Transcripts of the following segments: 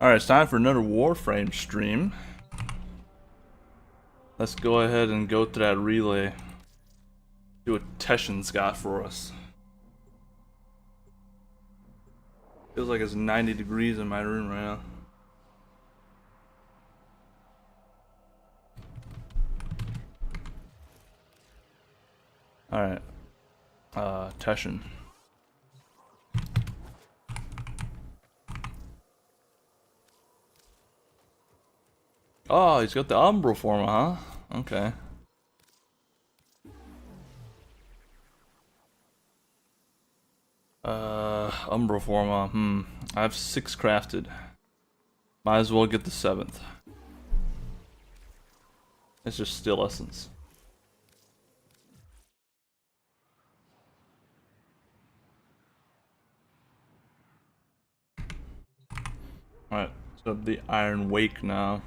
Alright, it's time for another Warframe stream. Let's go ahead and go to that relay. See what Teshin's got for us. Feels like it's 90 degrees in my room right now. Alright. Teshin. Oh, he's got the Umbral form, huh? Okay. Umbral form, I have 6 crafted. Might as well get the 7th. It's just Steel Essence. Alright, so the Iron Wake now.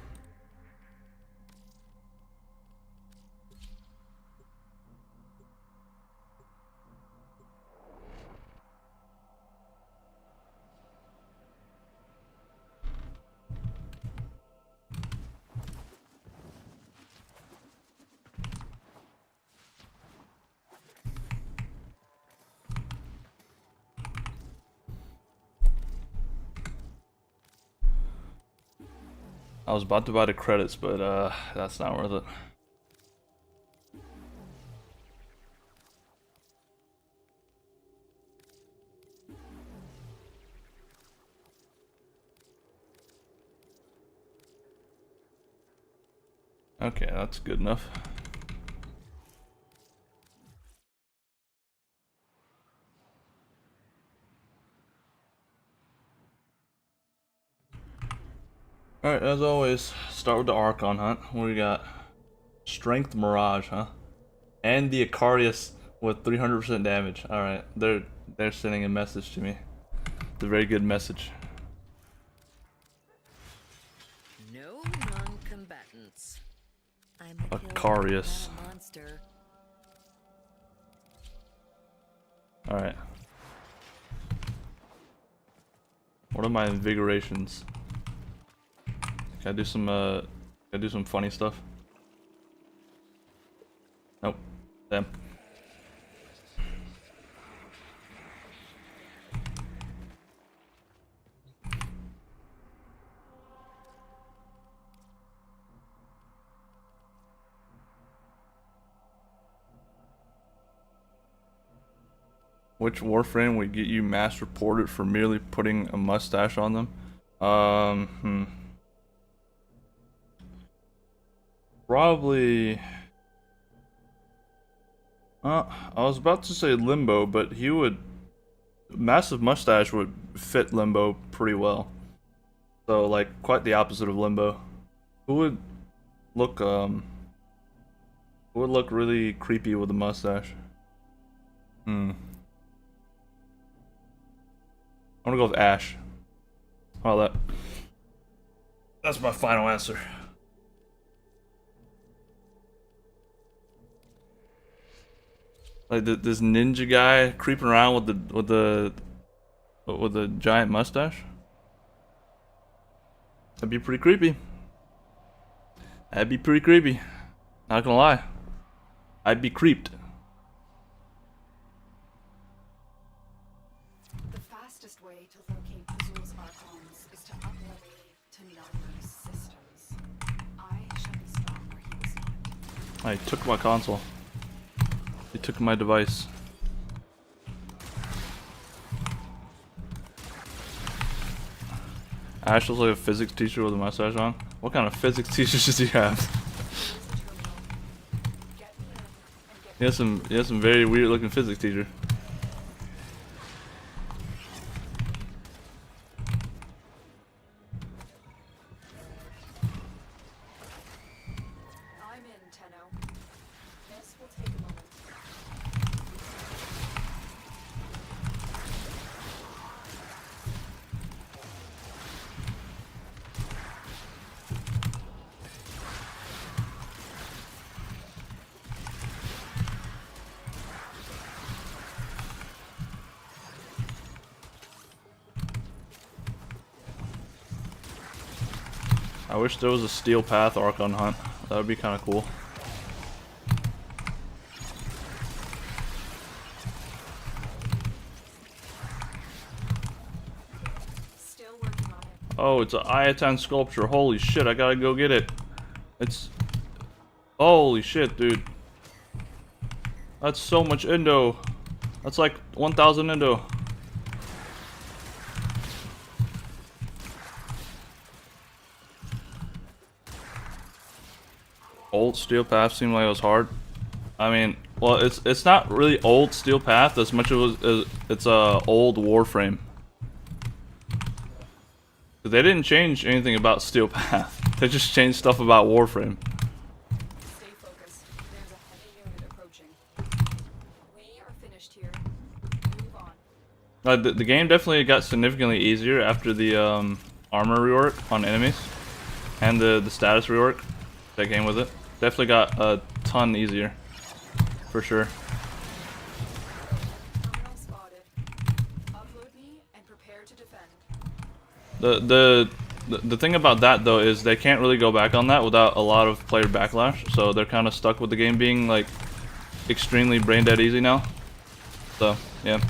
I was about to buy the credits, but that's not worth it. Okay, that's good enough. Alright, as always, start with the Archon hunt. What do we got? Strength Mirage, huh? And the Icarius with 300% damage. Alright, they're sending a message to me. It's a very good message. No non-combatants. I'm a Icarius. monster. Alright. What are my invigorations? Can I do some funny stuff? Nope. Damn. Which Warframe would get you mass reported for merely putting a mustache on them? Probably. I was about to say Limbo, but he would. Massive mustache would fit Limbo pretty well. So, like, quite the opposite of Limbo. Who would look, who would look really creepy with a mustache? I'm gonna go with Ash. How about that? That's my final answer. Like this ninja guy creeping around with the giant mustache. That'd be pretty creepy. That'd be pretty creepy. Not gonna lie. I'd be creeped. The fastest way to locate Azul's Archons is to uplevel to Narmer's systems. I shall be strong where he was not. I took my console. He took my device. Ash looks like a physics teacher with a mustache on. What kind of physics teachers does he have? He has some very weird looking physics teacher. I'm in, Tenno. This will take a moment. I wish there was a Steel Path Archon hunt. That would be kind of cool. Still working on it. Oh, it's an Ayatan sculpture. Holy shit, I gotta go get it. It's... Holy shit, dude. That's so much Indo. That's like 1,000 Indo. Old Steel Path seemed like it was hard. I mean, well, it's not really old Steel Path as much as it's old Warframe. They didn't change anything about Steel Path. They just changed stuff about Warframe. Stay focused. There's a heavy unit approaching. We are finished here. Move on. The game definitely got significantly easier after the armor rework on enemies and the status rework that came with it. Definitely got a ton easier, for sure. Terminal spotted. Upload me and prepare to defend. The thing about that though is they can't really go back on that without a lot of player backlash, so they're kind of stuck with the game being like extremely brain dead easy now. So yeah.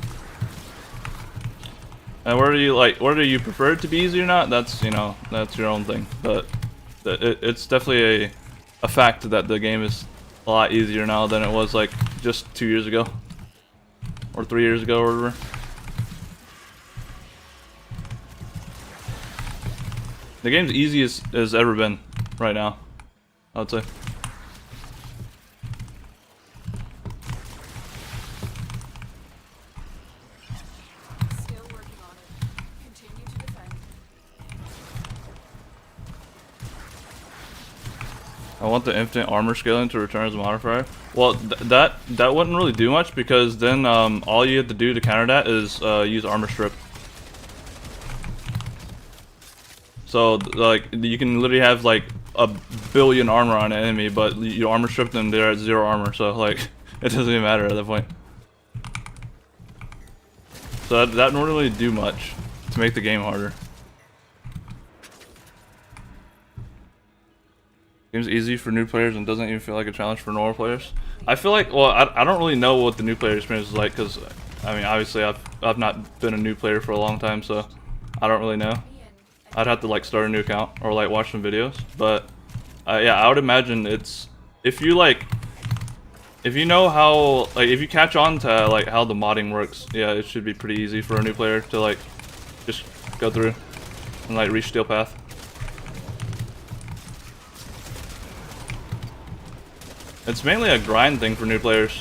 And whether you prefer it to be easy or not, that's, you know, that's your own thing. But it's definitely a fact that the game is a lot easier now than it was like just 2 years ago or 3 years ago or whatever. The game's easy as ever been right now, I would say. Still working on it. Continue to defend. I want the infinite armor scaling to return as a modifier. Well, that wouldn't really do much because then all you have to do to counter that is use armor strip. So like you can literally have like a billion armor on an enemy, but you armor strip them, they're at 0 armor. So like it doesn't even matter at that point. So that wouldn't really do much to make the game harder. Game's easy for new players and doesn't even feel like a challenge for normal players. I feel like, well, I don't really know what the new player experience is like because, I mean, obviously I've not been a new player for a long time, so I don't really know. I'd have to like start a new account or like watch some videos, but yeah, I would imagine it's if you know how, like, if you catch on to like how the modding works, yeah, it should be pretty easy for a new player to like just go through and like reach Steel Path. It's mainly a grind thing for new players.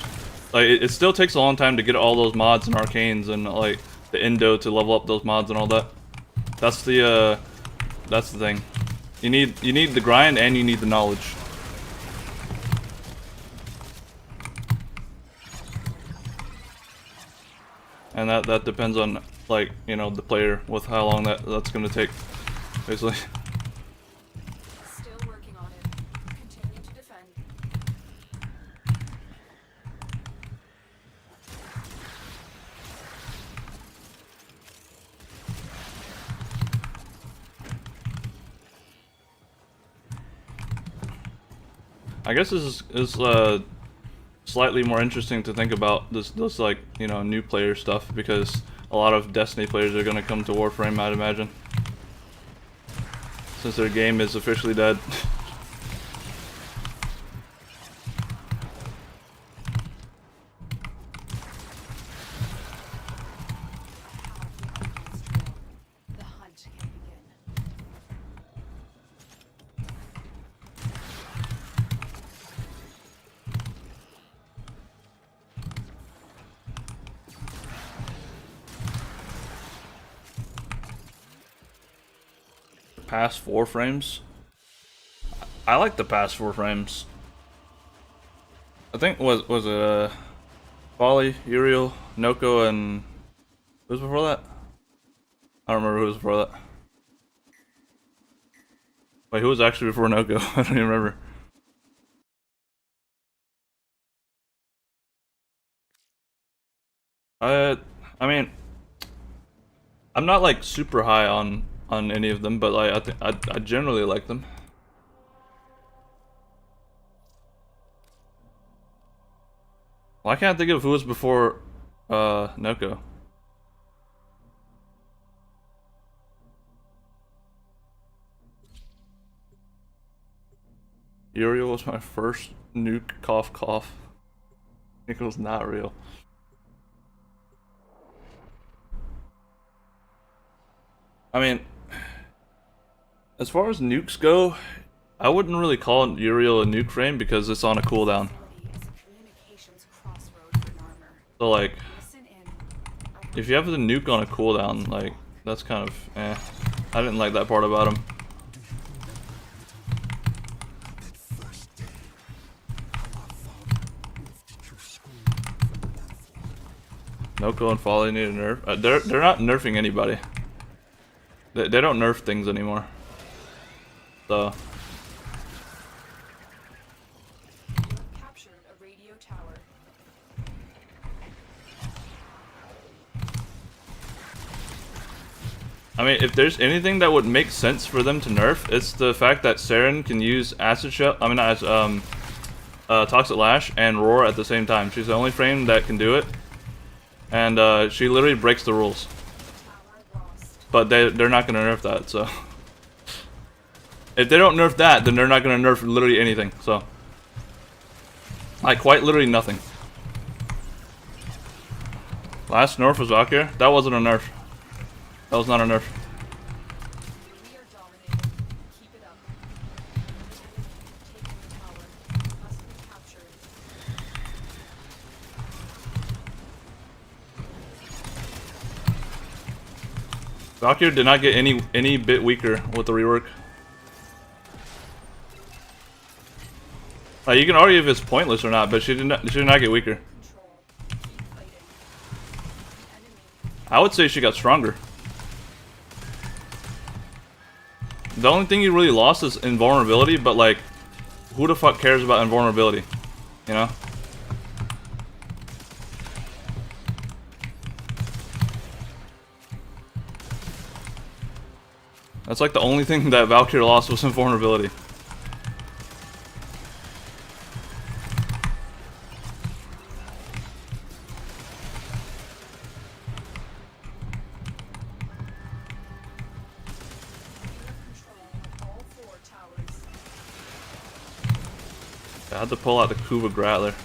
Like it still takes a long time to get all those mods and arcanes and like the Indo to level up those mods and all that. That's the thing. You need the grind and you need the knowledge. And that depends on, like, you know, the player with how long that's gonna take, basically. Still working on it. Continue to defend. I guess this is slightly more interesting to think about this like, you know, new player stuff because a lot of Destiny players are gonna come to Warframe, I'd imagine, since their game is officially dead. The hunt can begin. Past 4 frames. I like the past 4 frames. I think was it Folly, Uriel, Noko, and who was before that? I don't remember who was before that. Wait, who was actually before Noko? I don't even remember. I mean, I'm not like super high on on any of them, but like I generally like them. Why can't I think of who was before Noko? Uriel was my first nuke, cough cough. I think it was not real. I mean, as far as nukes go, I wouldn't really call Uriel a nuke frame because it's on a cooldown. So like, if you have the nuke on a cooldown, like, that's kind of eh. I didn't like that part about him. Noko and Folly need a nerf. They're not nerfing anybody. They don't nerf things anymore. So. Captured a radio tower. I mean, if there's anything that would make sense for them to nerf, it's the fact that Saren can use Acid Shell. I mean, not Toxic Lash and Roar at the same time. She's the only frame that can do it, and she literally breaks the rules. But they're not gonna nerf that. So if they don't nerf that, then they're not gonna nerf literally anything. So like quite literally nothing. Last nerf was Valkyrie. That wasn't a nerf. That was not a nerf. We are dominating. Keep it up. Taking the tower. Must be captured. Valkyrie did not get any bit weaker with the rework. Like, you can argue if it's pointless or not, but she did not get weaker. Control. Keep fighting. Enemy. I would say she got stronger. The only thing you really lost is invulnerability, but like, who the fuck cares about invulnerability? You know? That's like the only thing that Valkyrie lost was invulnerability. All 4 towers. I had to pull out the Kuva Grattler.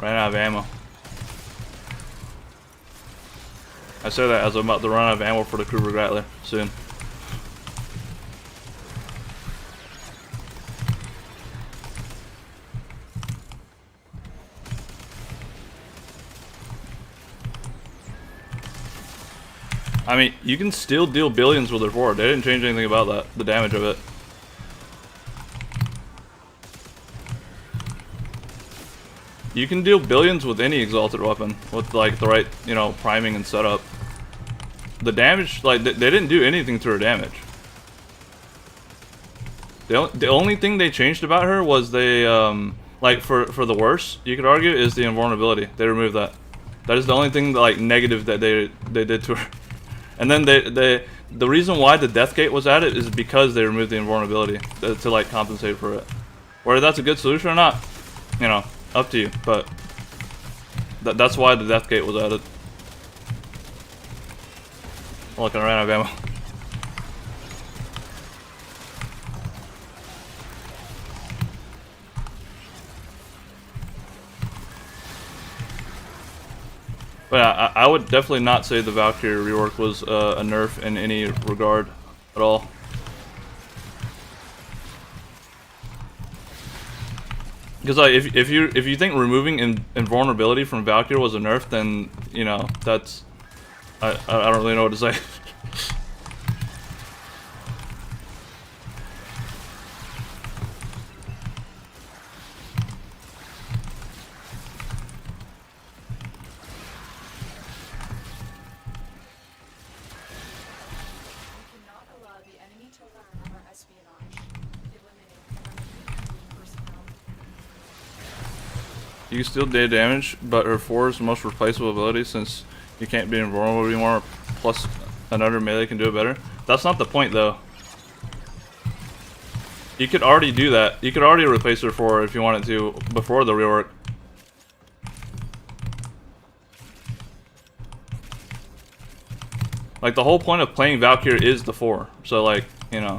Ran out of ammo. I say that as I'm about to run out of ammo for the Kuva Grattler soon. I mean, you can still deal billions with her forward. They didn't change anything about that, the damage of it. You can deal billions with any exalted weapon with like the right, you know, priming and setup. The damage, like they didn't do anything to her damage. The only thing they changed about her was they like for the worst, you could argue, is the invulnerability. They removed that. That is the only thing like negative that they did to her. And then the reason why the death gate was added is because they removed the invulnerability to like compensate for it. Whether that's a good solution or not, you know, up to you. But that's why the death gate was added. Look, I ran out of ammo. But I would definitely not say the Valkyrie rework was a nerf in any regard at all. Because like, if you think removing invulnerability from Valkyrie was a nerf, then you know that's I don't really know what to say. You can still do damage, but her 4 is the most replaceable ability since you can't be invulnerable anymore, plus another melee can do it better. That's not the point though. You could already do that. You could already replace her 4 if you wanted to before the rework. Like, the whole point of playing Valkyrie is the 4. So, like, you know.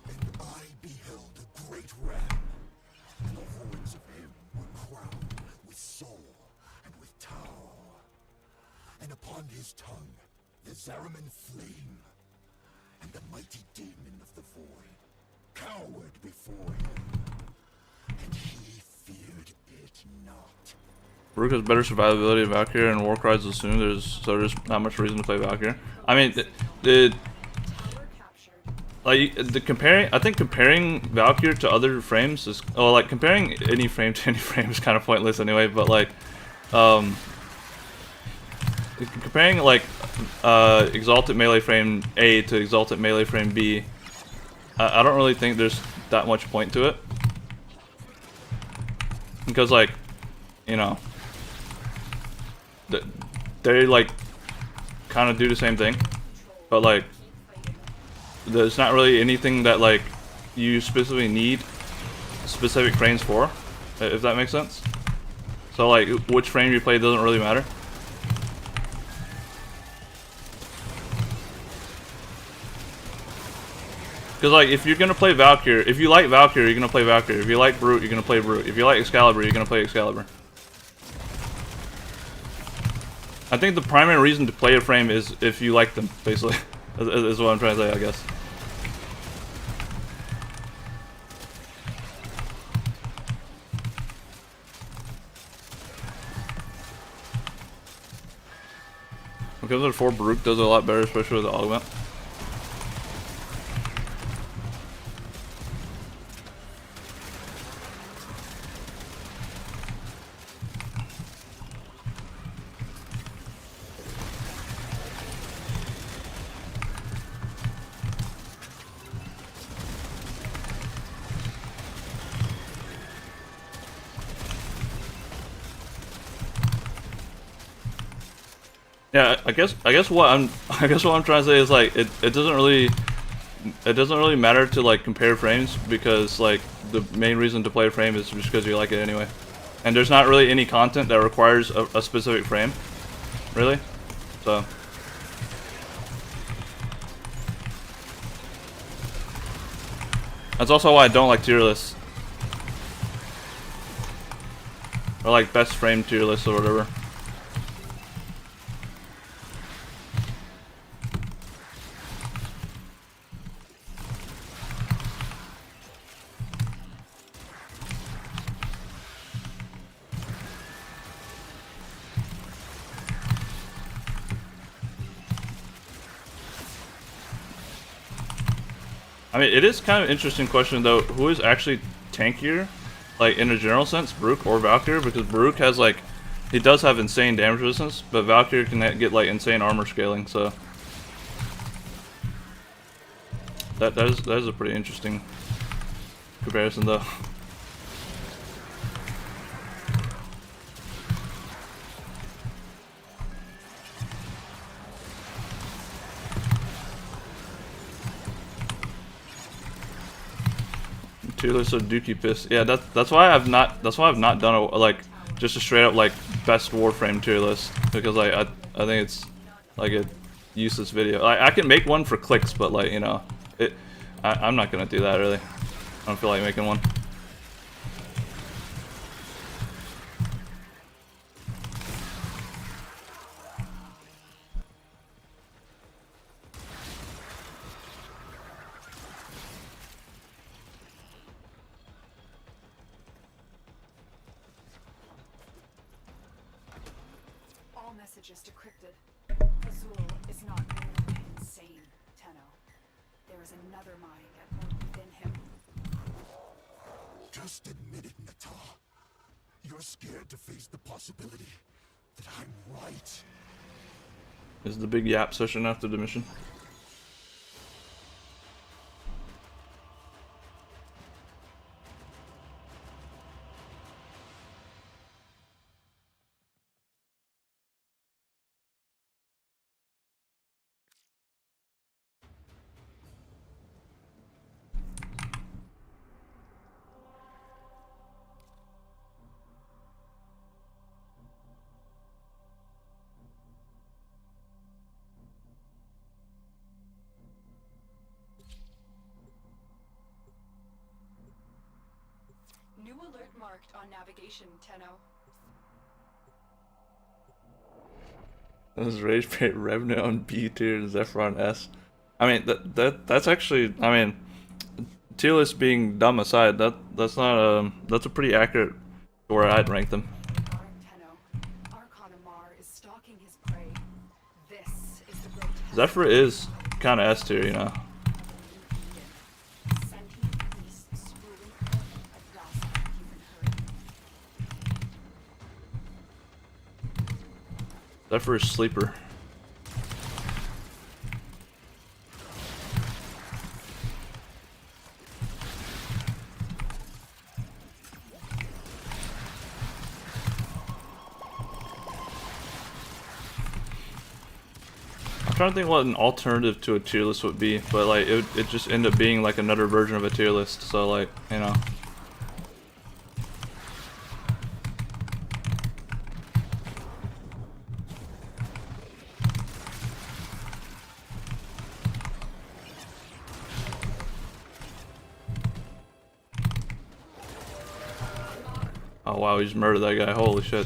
And I beheld a great ram, and the horns of him were crowned with soul and with Tau. And upon his tongue the Zariman flame, and the mighty demon of the void cowered before him, and he feared it not. Rook has better survivability than Valkyrie, and Warcries assume there's not much reason to play Valkyrie. I mean, I think comparing Valkyrie to other frames is, well, like comparing any frame to any frame is kind of pointless anyway. But like, comparing like Exalted Melee Frame A to Exalted Melee Frame B, I don't really think there's that much point to it, because like, you know, they like kind of do the same thing, but like there's not really anything that like you specifically need specific frames for, if that makes sense. So like which frame you play doesn't really matter. Because like if you're gonna play Valkyrie, if you like Valkyrie, you're gonna play Valkyrie. If you like Brute, you're gonna play Brute. If you like Excalibur, you're gonna play Excalibur. I think the primary reason to play a frame is if you like them, basically. is what I'm trying to say, I guess. Because the 4 Baruch does it a lot better, especially with the augment. Yeah, I guess what I'm trying to say is like it doesn't really matter to like compare frames, because like the main reason to play a frame is just because you like it anyway, and there's not really any content that requires a specific frame, really. So that's also why I don't like tier lists, or like best frame tier lists or whatever. I mean, it is kind of an interesting question though, who is actually tankier, like in a general sense, Baruch or Valkyrie? Because Baruch has like, he does have insane damage resistance, but Valkyrie can get like insane armor scaling, so that is a pretty interesting comparison though. Tier list of Dookie piss. Yeah, that's why I've not done a like just a straight up like best Warframe tier list, because like I think it's like a useless video. Like I can make one for clicks, but like, you know, I'm not gonna do that really. I don't feel like making one. All messages decrypted. Azul is not merely insane, Tenno. There is another mind at work within him. Just admit it, Nata. You're scared to face the possibility that I'm right. This is the big yap session after the mission. marked on navigation, Tenno. This is Rage Bait Revenue on B tier, Zephyr on S. I mean that's actually, I mean, tier list being dumb aside, that's not that's a pretty accurate where I'd rank them. Guard Tenno. Archon Amar is stalking his prey. This is the great Zephyr is kind of S tier, you know. sentient beasts ruling earth at last human herd. Zephyr is sleeper. I'm trying to think what an alternative to a tier list would be, but like it just end up being like another version of a tier list. So like, you know. Oh wow, he just murdered that guy. Holy shit.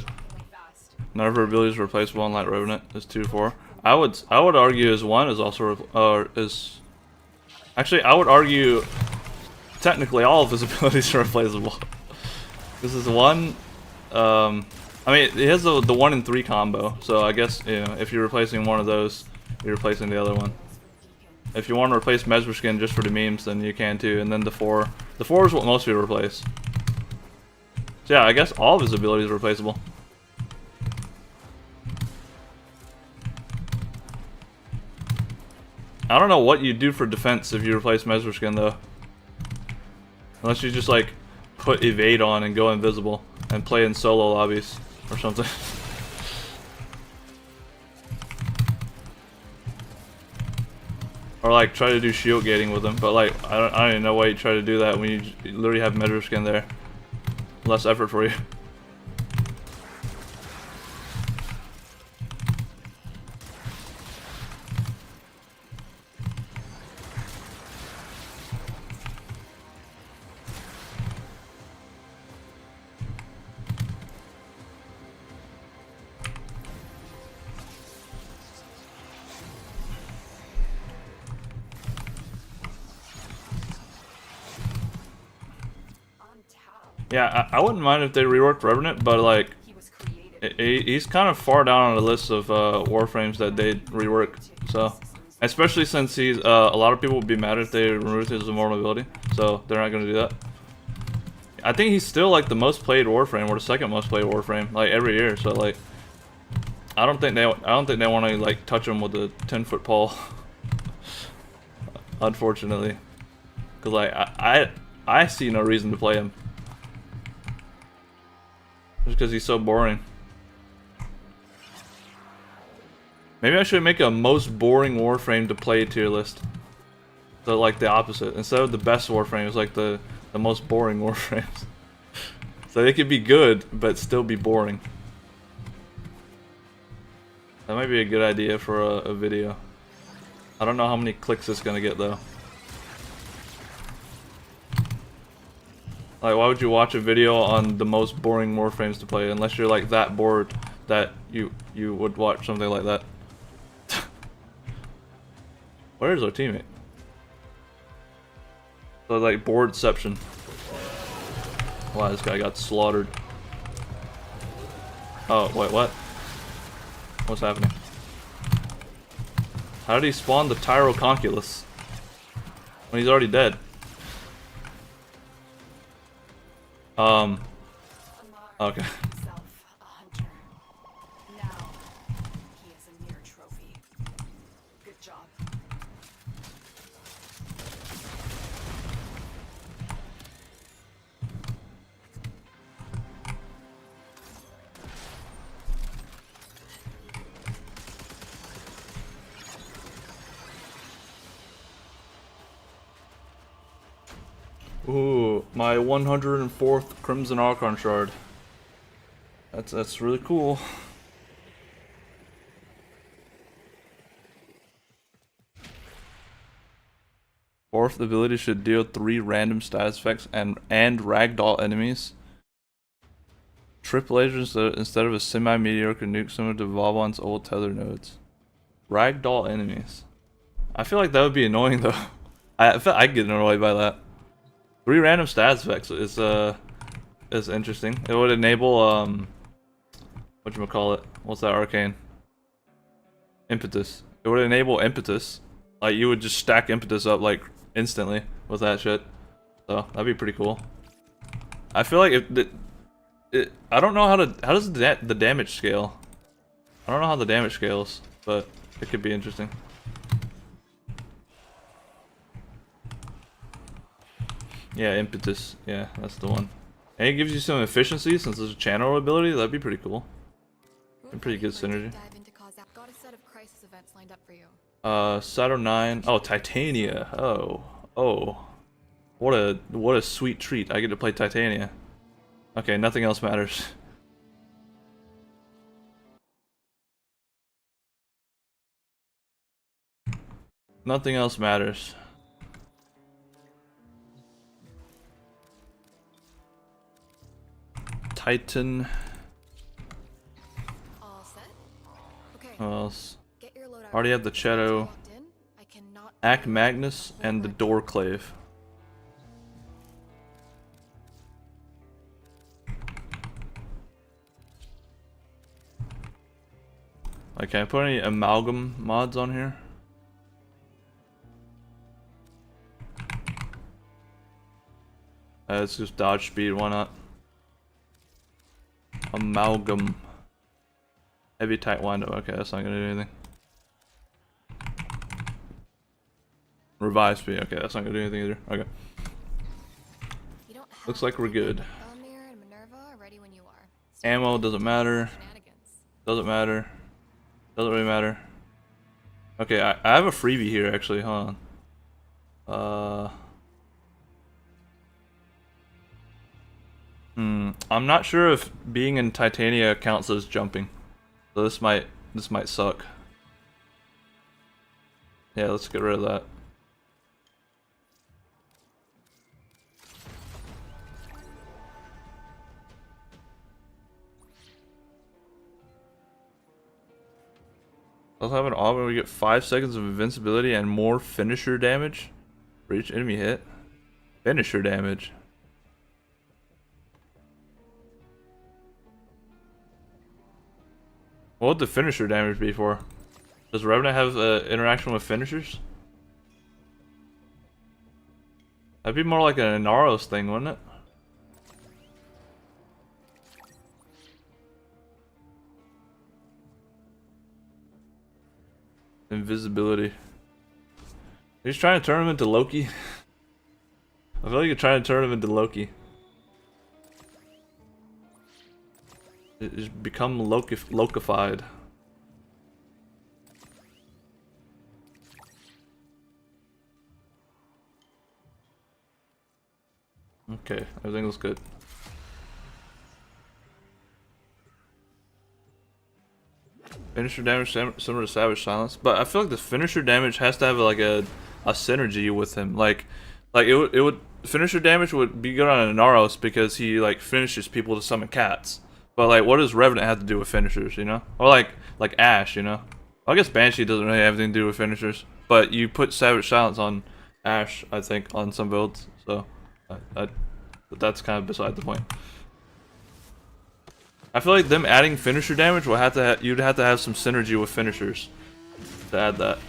Fast. None of her abilities are replaceable on Light Revenant. Is 2-4. I would argue his 1 is also is actually, I would argue technically all of his abilities are replaceable. This is 1. I mean, he has the 1 in 3 combo, so I guess, you know, if you're replacing one of those, you're replacing the other one. If you want to replace Mesmer Skin just for the memes, then you can too. And then the 4 is what most people replace. So yeah, I guess all of his abilities are replaceable. I don't know what you do for defense if you replace Mesmer Skin though. Unless you just like put evade on and go invisible and play in solo lobbies or something. Or like try to do shield gating with him, but like I don't even know why you try to do that when you literally have Mesmer Skin there. Less effort for you. On tap. Yeah, I wouldn't mind if they reworked Revenant, but like He was created. he's kind of far down on the list of Warframes that they rework. So, especially since he's a lot of people would be mad if they removed his immortal ability, so they're not gonna do that. I think he's still like the most played Warframe, or the second most played Warframe, like every year. So like, I don't think they want to like touch him with a 10-foot pole. Unfortunately, because like I see no reason to play him. Just because he's so boring. Maybe I should make a most boring Warframe to play tier list. So like the opposite. Instead of the best Warframes, like the most boring Warframes. So they could be good, but still be boring. That might be a good idea for a video. I don't know how many clicks it's gonna get though. Like, why would you watch a video on the most boring Warframes to play unless you're like that bored that you would watch something like that? Where is our teammate? So like boredception. Wow, this guy got slaughtered. Oh wait, what? What's happening? How did he spawn the Tyroconculus when he's already dead? Okay. Himself a hunter. Now he is a mere trophy. Good job. Ooh, my 104th Crimson Archon Shard. That's really cool. Fourth ability should deal 3 random status effects and ragdoll enemies. Triple agents instead of a semi-mediocre nuke similar to Vauban's old tether nodes. Ragdoll enemies. I feel like that would be annoying though. I feel I'd get annoyed by that. 3 random stats effects is interesting. It would enable whatchamacallit? What's that arcane? Impetus. It would enable impetus. Like you would just stack impetus up like instantly with that shit. So that'd be pretty cool. I feel like I don't know how does the damage scale? I don't know how the damage scales, but it could be interesting. Yeah, impetus. Yeah, that's the one. And it gives you some efficiency since there's a channel ability. That'd be pretty cool. And pretty good synergy. Got a set of crisis events lined up for you. Saturn 9. Oh, Titania. Oh. What a sweet treat. I get to play Titania. Okay, nothing else matters. Nothing else matters. Titan. All set? Okay. What else? Get your loadout Already have the Cheto, locked in. I cannot Ack Magnus, and the Doorclave. Like, can I put any amalgam mods on here? It's just dodge speed, why not? Amalgam. Heavy tight window, okay, that's not gonna do anything. Revive speed, okay, that's not gonna do anything either. Okay. You don't have Looks like we're good. Elmir and Minerva are ready when you are. Ammo doesn't matter. Shenanigans. Doesn't matter. Doesn't really matter. Okay, I have a freebie here actually, hold on. I'm not sure if being in Titania counts as jumping. So this might suck. Yeah, let's get rid of that. Also have an augment where we get 5 seconds of invincibility and more finisher damage for each enemy hit. Finisher damage. What would the finisher damage be for? Does Revenant have interaction with finishers? That'd be more like an Inaros thing, wouldn't it? Invisibility. He's trying to turn him into Loki. I feel like you're trying to turn him into Loki. It's become Lokified. Okay, everything looks good. Finisher damage similar to Savage Silence, but I feel like the finisher damage has to have like a synergy with him. Like it would finisher damage would be good on Inaros because he like finishes people to summon cats. But like, what does Revenant have to do with finishers? You know, or like Ash? You know, I guess Banshee doesn't really have anything to do with finishers. But you put Savage Silence on Ash, I think, on some builds. So, but that's kind of beside the point. I feel like them adding finisher damage will have to you'd have to have some synergy with finishers to add that.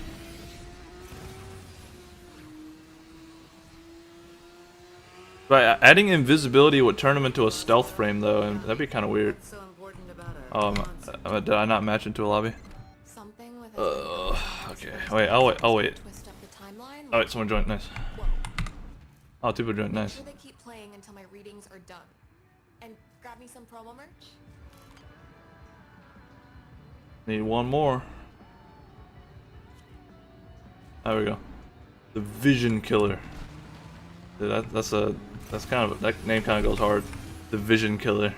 But adding invisibility would turn him into a stealth frame though, and that'd be kind of weird. So important about Oh, did I not match into a lobby? Something with a Okay. Wait, I'll wait. twist up the timeline. Oh wait, someone joined. Nice. Whoa. Oh, two people joined. Make Nice. sure they keep playing until my readings are done. And grab me some promo merch. Need one more. There we go. The Vision Killer. Dude, that's kind of, that name kind of goes hard. The Vision Killer.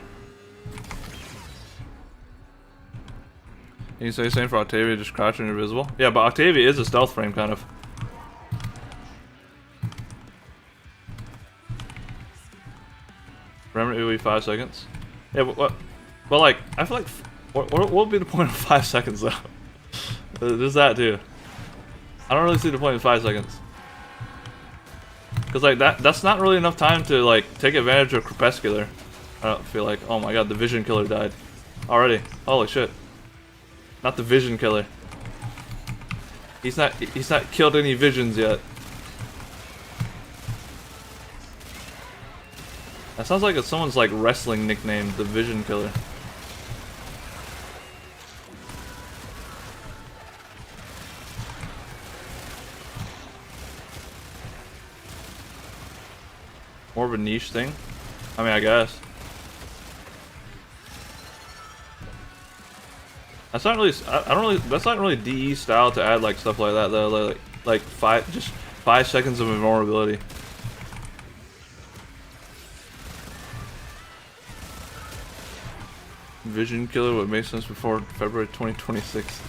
Can you say same for Octavia, just crouching invisible? Yeah, but Octavia is a stealth frame kind of. Remember, it will be 5 seconds. Yeah, but like, I feel like, what would be the point of 5 seconds though? There's that too. I don't really see the point of 5 seconds. Cause like that's not really enough time to like take advantage of Crepuscular. I don't feel like. Oh my god, the Vision Killer died already. Holy shit! Not the Vision Killer. He's not killed any visions yet. That sounds like it's someone's like wrestling nickname, the Vision Killer. More of a niche thing. I mean, I guess. That's not really. I don't really. That's not really DE style to add like stuff like that though. Like just 5 seconds of invulnerability. Vision Killer would make sense before February 2026.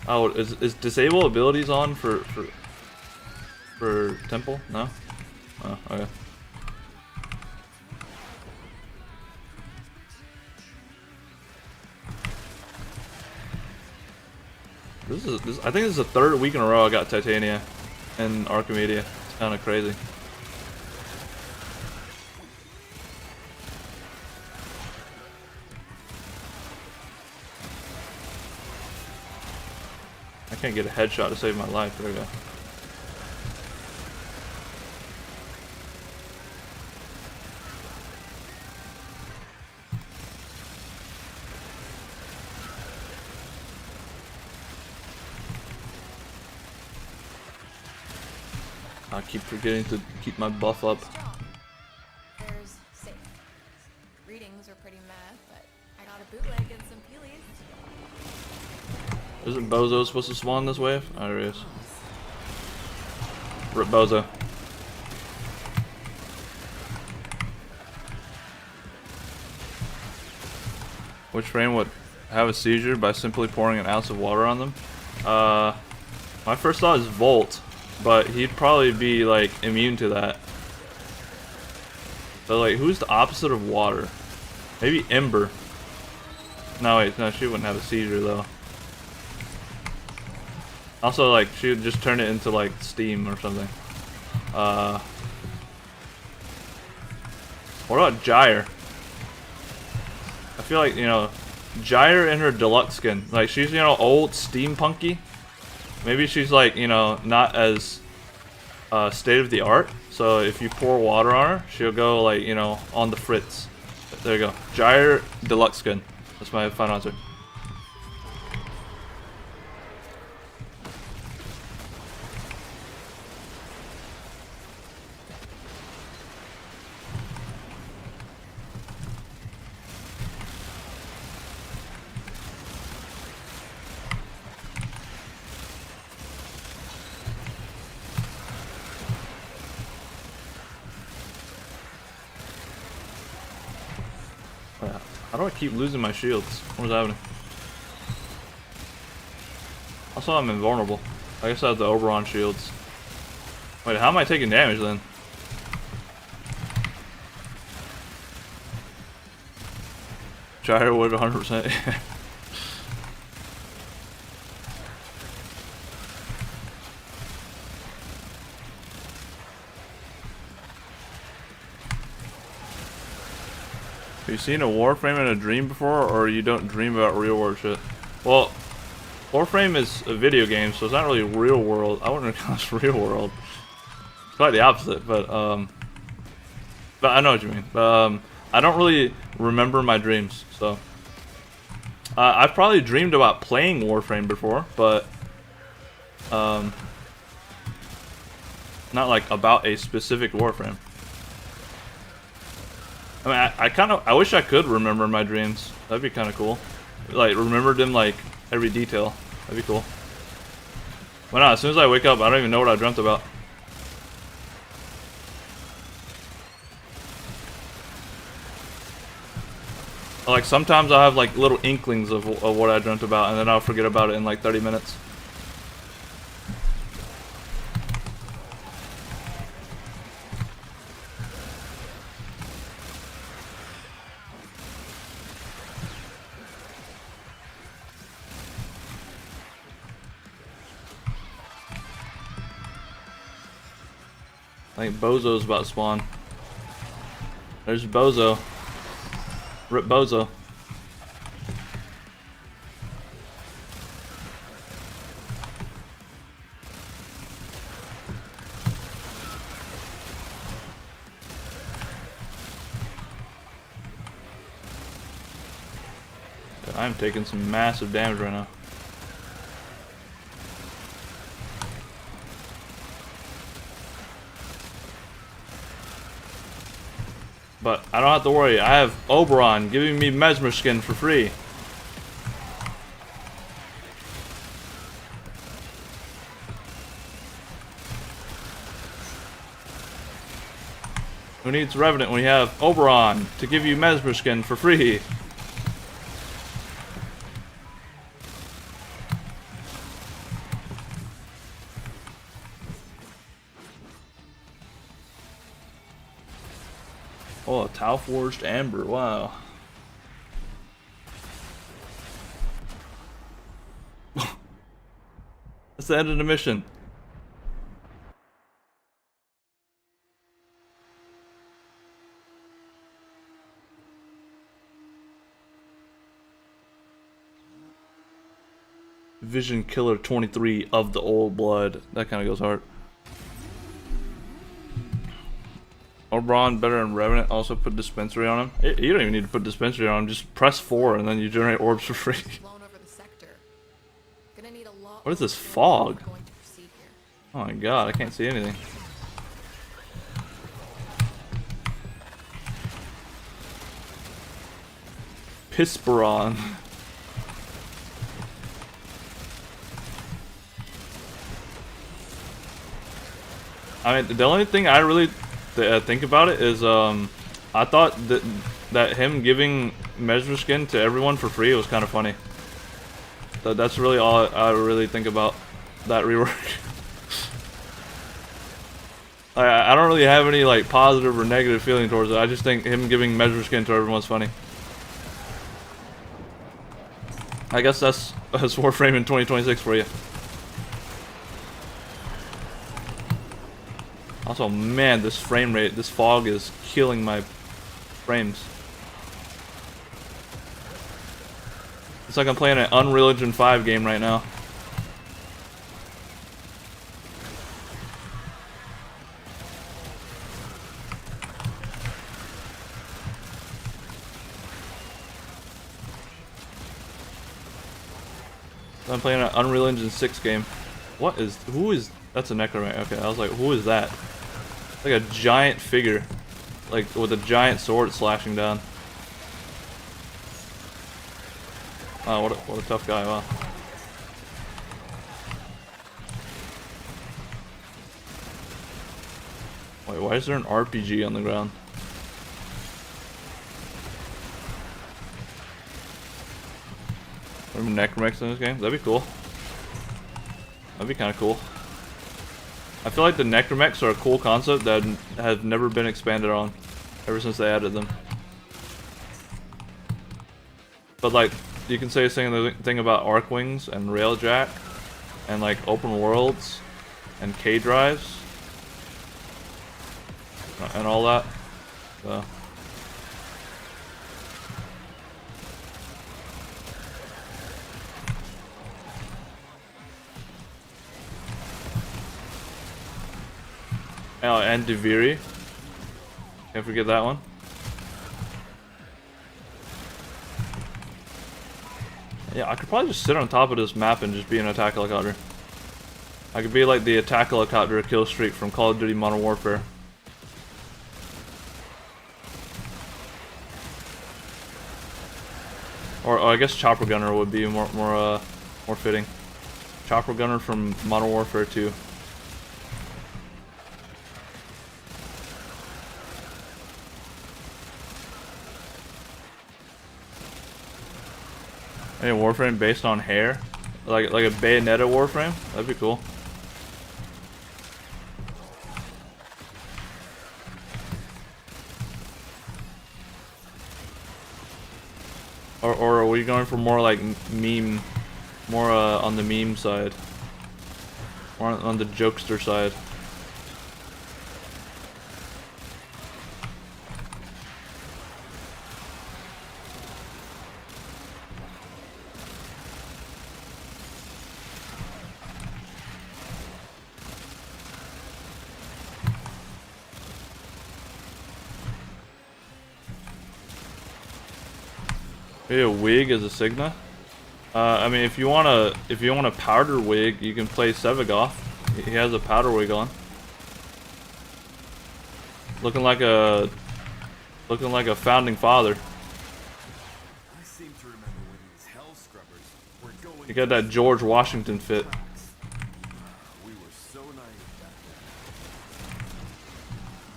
Oh, is disable abilities on for Temple? No? Oh, okay. I think this is the 3rd week in a row I got Titania and Archimedia. It's kind of crazy. I can't get a headshot to save my life. There we go. I keep forgetting to keep my buff up. There's safe. Readings are pretty mad, but I got a bootleg and some peelies. Isn't Bozo supposed to spawn this wave? Oh, there he is. Rip Bozo. Which frame would have a seizure by simply pouring an ounce of water on them? My first thought is Volt, but he'd probably be like immune to that. So like, who's the opposite of water? Maybe Ember. No wait, no, she wouldn't have a seizure though. Also, like, she would just turn it into, like, steam or something. What about Gyre? I feel like, you know, Gyre in her deluxe skin. Like, she's, you know, old steampunky. Maybe she's, like, you know, not as state-of-the-art. So if you pour water on her, she'll go, like, you know, on the fritz. There you go. Gyre deluxe skin. That's my final answer. How do I keep losing my shields? What's happening? Also, I'm invulnerable. I guess I have the Oberon shields. Wait, how am I taking damage then? Gyre would 100%. Have you seen a Warframe in a dream before, or you don't dream about real world shit? Well, Warframe is a video game, so it's not really real world. I wouldn't call it real world. It's quite the opposite, but I know what you mean. But I don't really remember my dreams, so I've probably dreamed about playing Warframe before, but not like about a specific Warframe. I mean, I wish I could remember my dreams. That'd be kind of cool. Like, remember them, like, every detail. That'd be cool. Well, no, as soon as I wake up, I don't even know what I dreamt about. Like, sometimes I'll have, like, little inklings of what I dreamt about, and then I'll forget about it in, like, 30 minutes. I think Bozo's about to spawn. There's Bozo. Rip Bozo. I'm taking some massive damage right now. But I don't have to worry. I have Oberon giving me Mesmer skin for free. Who needs Revenant when you have Oberon to give you Mesmer skin for free? Oh, Tau Forged Amber, wow. That's the end of the mission. Vision Killer 23 of the Old Blood. That kind of goes hard. Oberon better than Revenant. Also put Dispensary on him. You don't even need to put Dispensary on him. Just press 4 and then you generate orbs for free. What is this fog? Oh my god, I can't see anything. Pisperon. I mean, the only thing I really think about it is, I thought that him giving Mesmer skin to everyone for free was kind of funny. That's really all I really think about that rework. I don't really have any like positive or negative feeling towards it. I just think him giving Mesmer skin to everyone's funny. I guess that's Warframe in 2026 for you. Also, man, this frame rate, this fog is killing my frames. It's like I'm playing an Unreal Engine 5 game right now. I'm playing an Unreal Engine 6 game. Who is, that's a Necromant, okay, I was like, who is that? Like a giant figure, like with a giant sword slashing down. Oh, what a tough guy, wow. Wait, why is there an RPG on the ground? Remember Necromechs in this game? That'd be cool. That'd be kind of cool. I feel like the Necromechs are a cool concept that have never been expanded on ever since they added them. But like, you can say the same thing about Arcwings and Railjack and like open worlds and K drives and all that. So. Oh, and Deviri. Can't forget that one. Yeah, I could probably just sit on top of this map and just be an attack helicopter. I could be like the attack helicopter kill streak from Call of Duty Modern Warfare. Or I guess Chopper Gunner would be more fitting. Chopper Gunner from Modern Warfare 2. Any Warframe based on hair? Like a Bayonetta Warframe? That'd be cool. Or are we going for more like meme, more on the meme side? More on the jokester side? Maybe a wig as a Signa. I mean, if you want a powder wig, you can play Sevagoth. He has a powder wig on, looking like a founding father. I seem to remember when these hell scrubbers were going. He got that George Washington fit. We were so naive back then.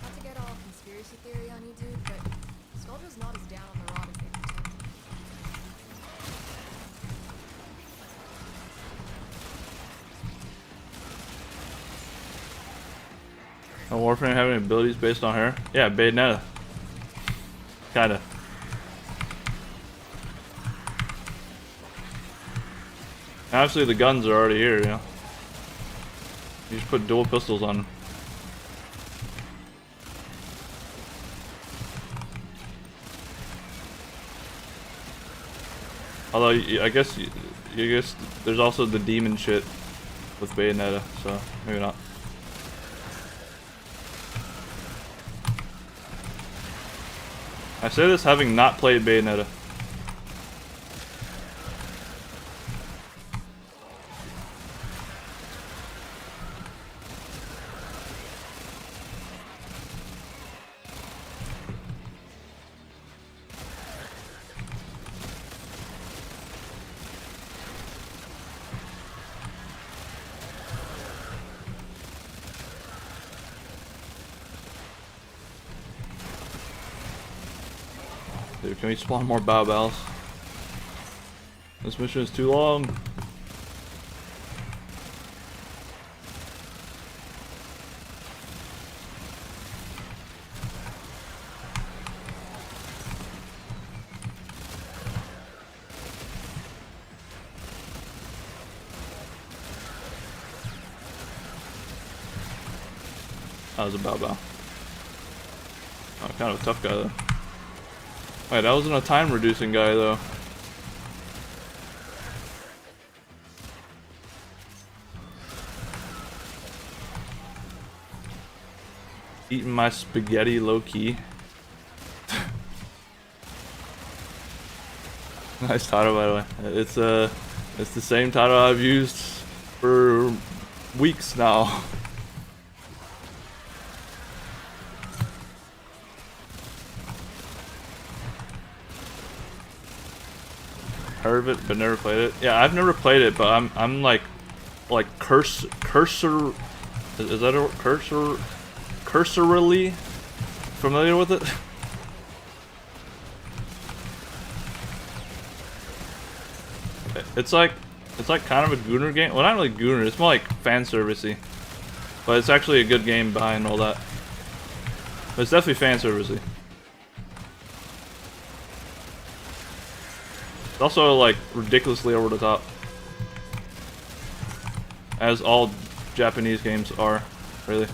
Not to get all conspiracy theory on YouTube, but Skulldra's not as down on the rod as they pretend. Does Warframe have any abilities based on her? Yeah, Bayonetta. Kinda. Obviously the guns are already here, you know. You just put dual pistols on them. Although I guess there's also the demon shit with Bayonetta, so maybe not. I say this having not played Bayonetta. Dude, can we spawn more Bao Baos? This mission is too long. That was a Bao Bao. Oh, kind of a tough guy though. Wait, that wasn't a time reducing guy though. Eating my spaghetti low key. Nice title by the way. It's the same title I've used for weeks now. Heard of it, but never played it. Yeah, I've never played it, but I'm like cursor. Is that a cursor? Cursorily familiar with it. It's like kind of a Gooner game. Well, not really Gooner. It's more like fan servicey, but it's actually a good game behind all that. But it's definitely fan servicey. It's also like ridiculously over the top, as all Japanese games are, really.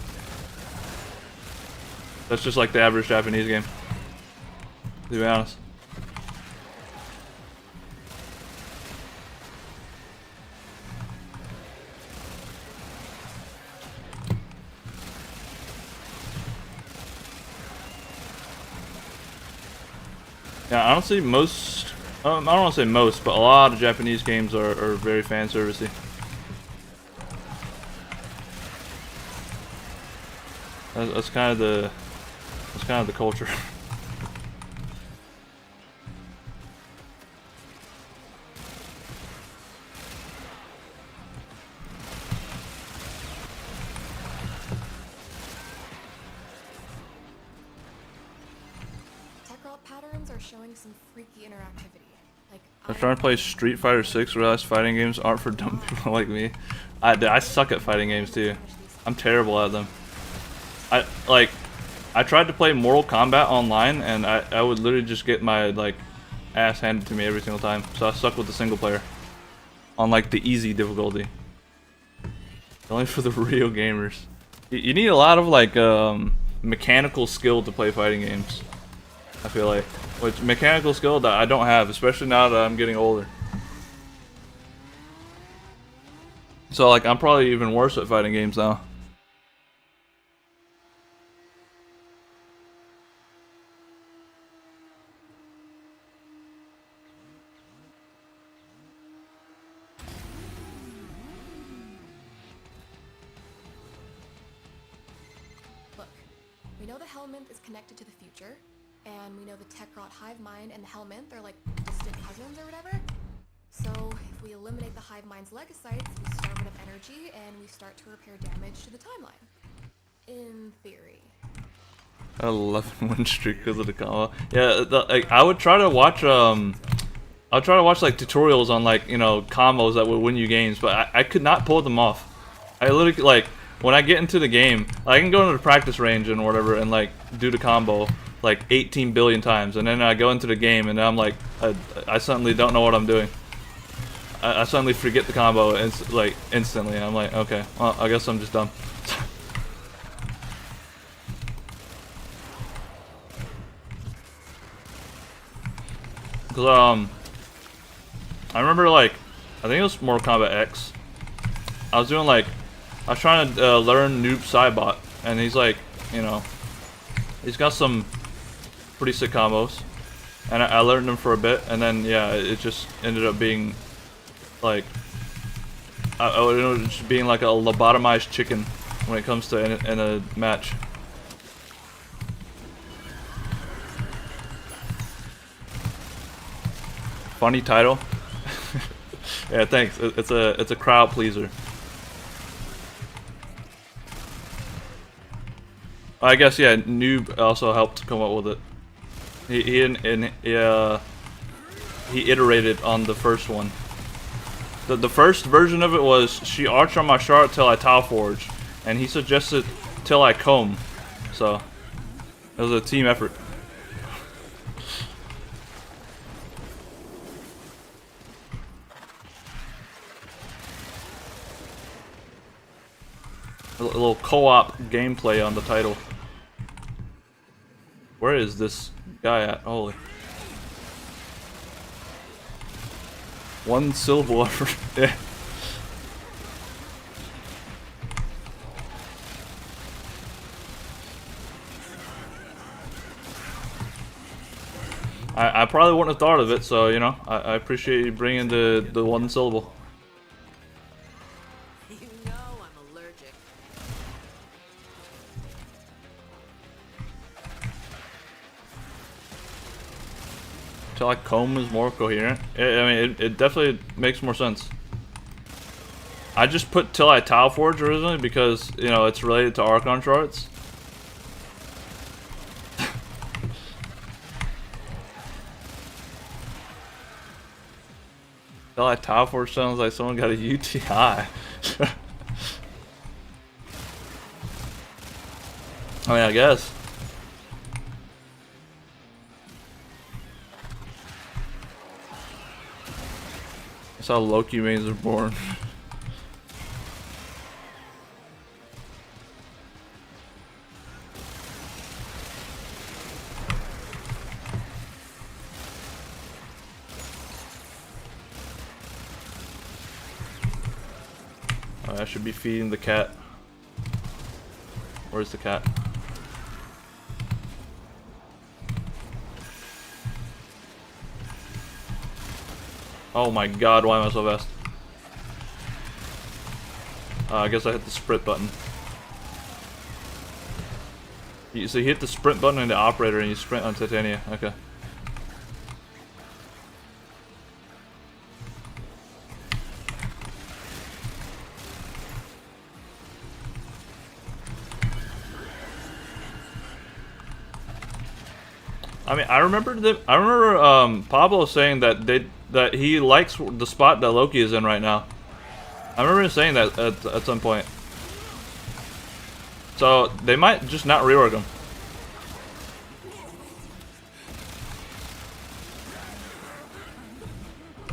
That's just like the average Japanese game, to be honest. Yeah, honestly, most, I don't want to say most, but a lot of Japanese games are very fan servicey. That's kind of the culture. Patterns are showing some freaky interactivity. Like I'm trying to play Street Fighter 6, realize fighting games aren't for dumb people like me. I suck at fighting games too. I'm terrible at them. I tried to play Mortal Kombat online, and I would literally just get my like ass handed to me every single time. So I suck with the single player on like the easy difficulty. Only for the real gamers. You need a lot of like mechanical skill to play fighting games, I feel like. Which mechanical skill that I don't have, especially now that I'm getting older. So like I'm probably even worse at fighting games now. know the Helminth is connected to the future, and we know the Tekrot hive mind and the Helminth are like distant cousins or whatever. So if we eliminate the hive mind's legocytes, we starve it of energy, and we start to repair damage to the timeline. In theory. 11 win streak because of the combo. Yeah, like, I would try to watch I'll try to watch like tutorials on like, you know, combos that would win you games, but I could not pull them off. I literally, like, when I get into the game, I can go into the practice range and whatever and like do the combo like 18 billion times, and then I go into the game and I'm like, I suddenly don't know what I'm doing. I suddenly forget the combo like instantly, and I'm like, okay, well, I guess I'm just dumb. Cause I remember like, I think it was Mortal Kombat X. I was trying to learn Noob Saibot, and he's like, you know, he's got some pretty sick combos, and I learned them for a bit, and then yeah, it just ended up being like, just being like a lobotomized chicken when it comes to in a match. Funny title. Yeah, thanks. It's a crowd pleaser. I guess yeah. Noob also helped come up with it. He iterated on the first one. The first version of it was she arched on my shard till I Tau Forge, and he suggested till I comb. So it was a team effort. A little co-op gameplay on the title. Where is this guy at? Holy. One syllable effort. Yeah. I probably wouldn't have thought of it, so you know, I appreciate you bringing the one syllable. You know I'm allergic. Till I comb is more coherent. I mean, it definitely makes more sense. I just put till I Tau Forge originally because, you know, it's related to Archon shards. Till I Tau Forge sounds like someone got a UTI. I mean, I guess. That's how Loki mains are born. Oh, I should be feeding the cat. Where's the cat? Oh my god, why am I so fast? I guess I hit the sprint button. So you hit the sprint button in the operator and you sprint on Titania. Okay. I mean, I remember Pablo saying that he likes the spot that Loki is in right now. I remember him saying that at some point. So they might just not rework him.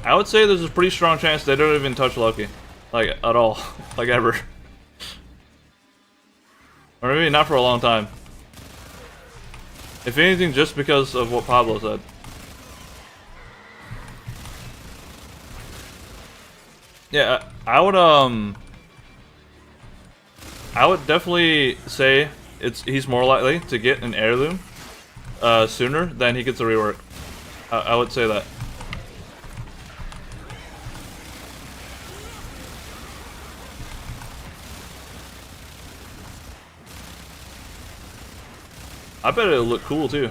I would say there's a pretty strong chance they don't even touch Loki, like at all, like ever, or maybe not for a long time. If anything, just because of what Pablo said. Yeah, I would definitely say he's more likely to get an heirloom sooner than he gets a rework. I would say that. I bet it'll look cool too.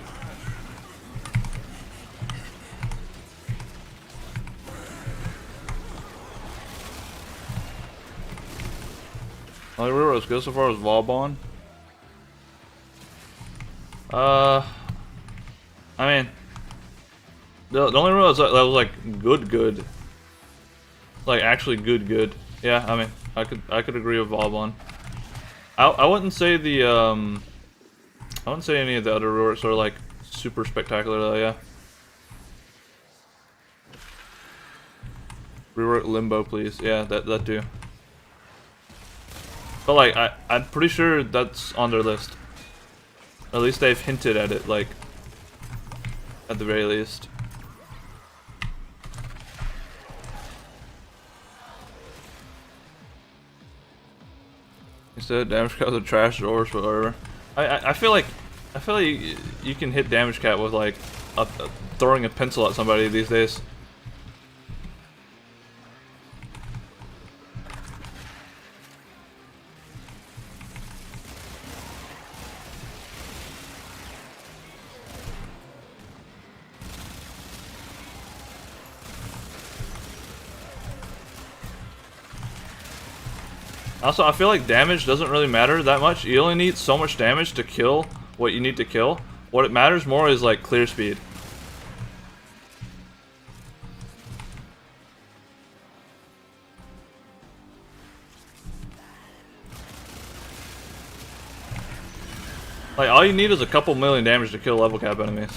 Only reroll that's good so far is Vauban. I mean, the only reroll that was like good, like actually good. Yeah, I mean, I could agree with Vauban. I wouldn't say the I wouldn't say any of the other rerolls are like super spectacular though. Yeah. Rework Limbo, please. Yeah, that too. But like, I'm pretty sure that's on their list. At least they've hinted at it, like, at the very least. Instead, damage cat with a trash doors, whatever. I feel like you can hit damage cat with like throwing a pencil at somebody these days. Also, I feel like damage doesn't really matter that much. You only need so much damage to kill what you need to kill. What it matters more is like clear speed. Like, all you need is a couple million damage to kill level cap enemies.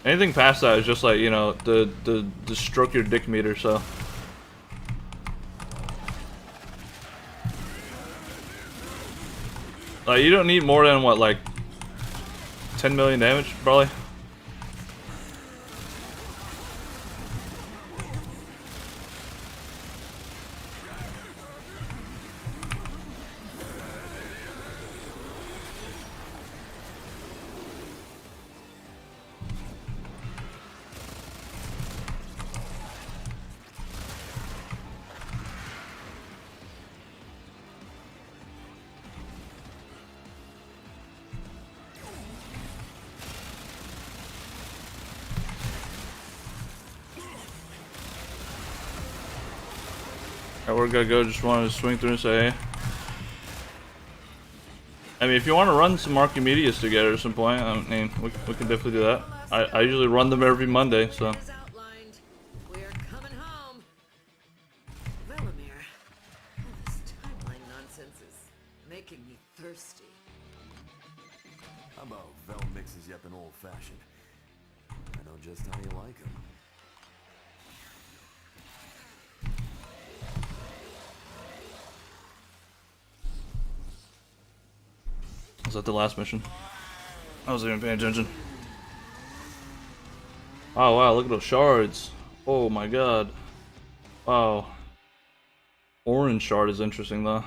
Anything past that is just like, you know, the stroke your dick meter, so. Like, you don't need more than, what, like, 10 million damage, probably? We're gonna go, just wanted to swing through and say hey. I mean, if you want to run some Archimedes together at some point, I mean, we can definitely do that. I usually run them every Monday, so. We're coming home. Velimir, all this timeline nonsense is making me thirsty. How about Vel mixes you up in old-fashioned? I know just how you like 'em. Was that the last mission? I wasn't even paying attention. Oh wow, look at those shards. Oh my god. Wow. Orange shard is interesting though.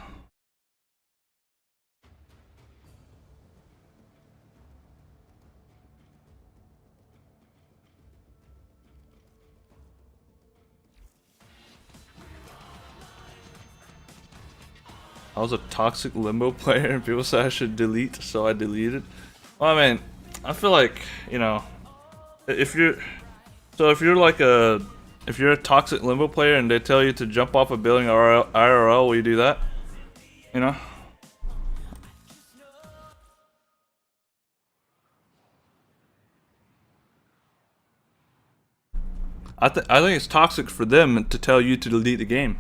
I was a toxic limbo player and people said I should delete, so I deleted. Well, I mean, I feel like, you know, if you're like if you're a toxic limbo player and they tell you to jump off a building IRL, will you do that? You know? I think it's toxic for them to tell you to delete the game.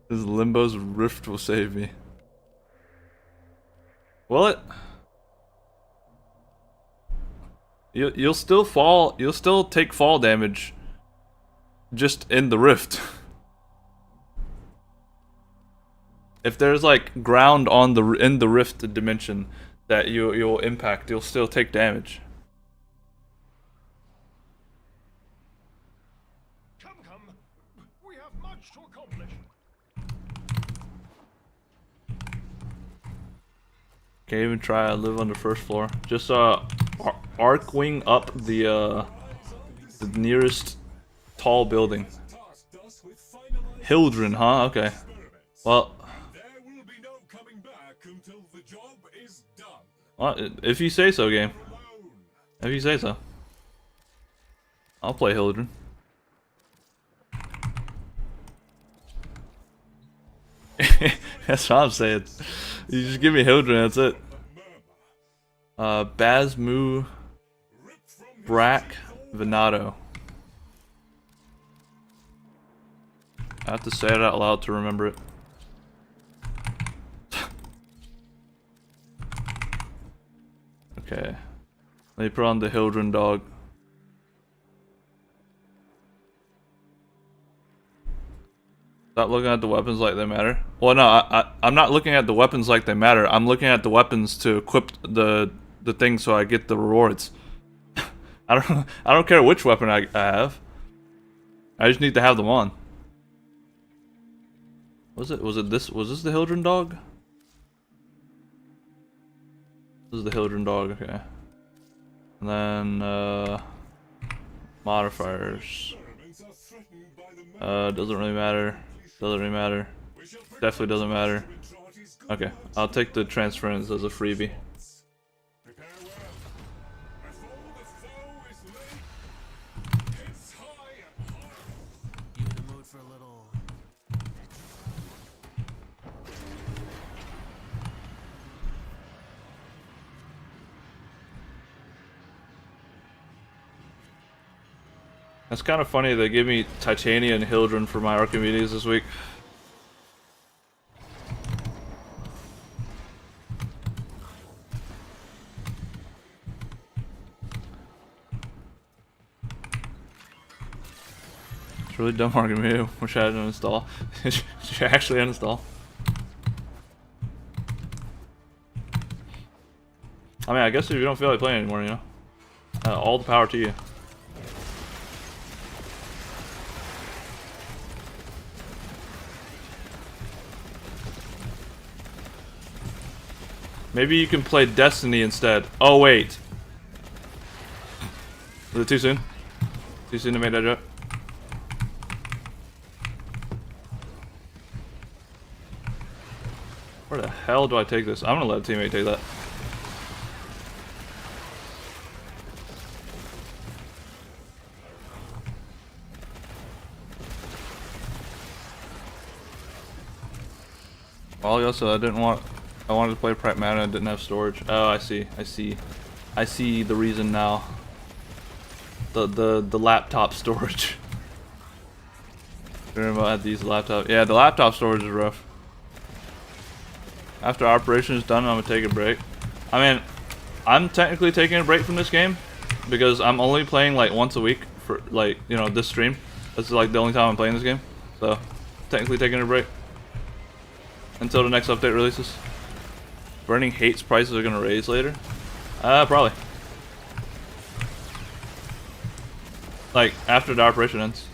This Limbo's rift will save me. Will it? You'll still fall. You'll still take fall damage. Just in the rift. If there's like ground on in the rift dimension that you'll impact, you'll still take damage. Come, we have much to accomplish. Can't even try. I live on the first floor. Just arc wing up the nearest tall building. Hildren, huh? Okay. Well, if you say so, game. If you say so. I'll play Hildren. That's what I'm saying. You just give me Hildren, that's it. Bazmu Brack Venato. I have to say it out loud to remember it. Okay. Let me put on the Hildren dog. Stop looking at the weapons like they matter. Well, no, I'm not looking at the weapons like they matter. I'm looking at the weapons to equip the thing so I get the rewards. I don't care which weapon I have. I just need to have them on. Was this the Hildren dog? This is the Hildren dog, okay. And then modifiers. Doesn't really matter. Doesn't really matter. Definitely doesn't matter. Okay, I'll take the transference as a freebie. That's kind of funny, they give me Titania and Hildren for my Archimedes this week. It's really dumb Archimedes, wish I didn't install. Should I actually uninstall? I mean, I guess if you don't feel like playing anymore, you know. All the power to you. Maybe you can play Destiny instead. Oh, wait. Was it too soon? Too soon to make that joke? Where the hell do I take this? I'm gonna let a teammate take that. Well, also, I wanted to play Prep Mana and didn't have storage. Oh, I see. I see the reason now. The laptop storage. Remember I had to use the laptop. Yeah, the laptop storage is rough. After operation is done, I'm gonna take a break. I mean, I'm technically taking a break from this game because I'm only playing like once a week for like, you know, this stream. This is like the only time I'm playing this game. So, technically taking a break until the next update releases. Burning Hate's prices are gonna raise later? Probably. Like, after the operation ends.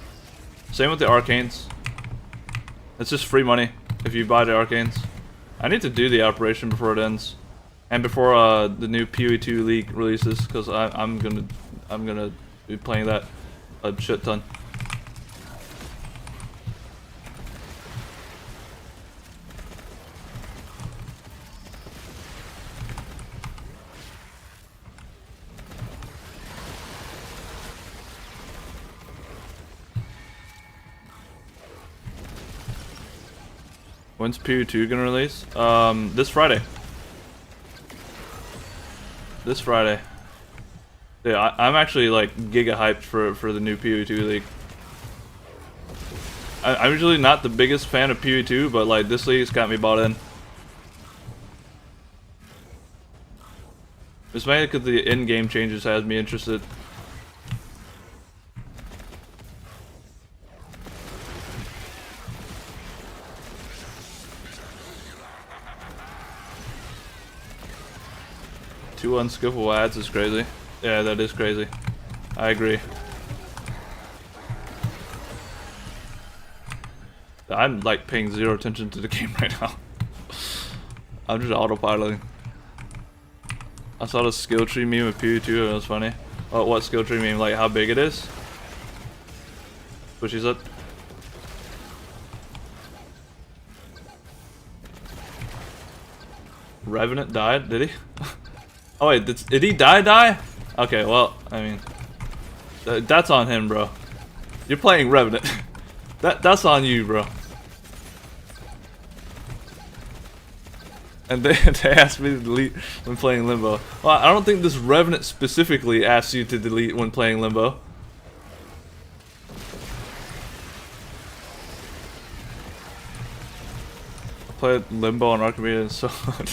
Same with the Arcanes. It's just free money if you buy the Arcanes. I need to do the operation before it ends. And before the new PoE2 League releases, because I'm gonna be playing that a shit ton. When's PoE2 gonna release? This Friday. This Friday. Yeah, I'm actually like giga hyped for the new PoE2 League. I'm usually not the biggest fan of PoE2, but like this league's got me bought in. It's mainly because the in-game changes has me interested. Two unskillful ads is crazy. Yeah, that is crazy. I agree. I'm like paying zero attention to the game right now. I'm just autopiloting. I saw the skill tree meme with Pew too, and it was funny. Oh, what skill tree meme? Like how big it is? What she said? Revenant died? Did he? Oh wait, did he die? Okay, well, I mean, that's on him, bro. You're playing Revenant. That's on you, bro. And they asked me to delete when playing Limbo. Well, I don't think this Revenant specifically asks you to delete when playing Limbo. I played Limbo on Archimede and so on.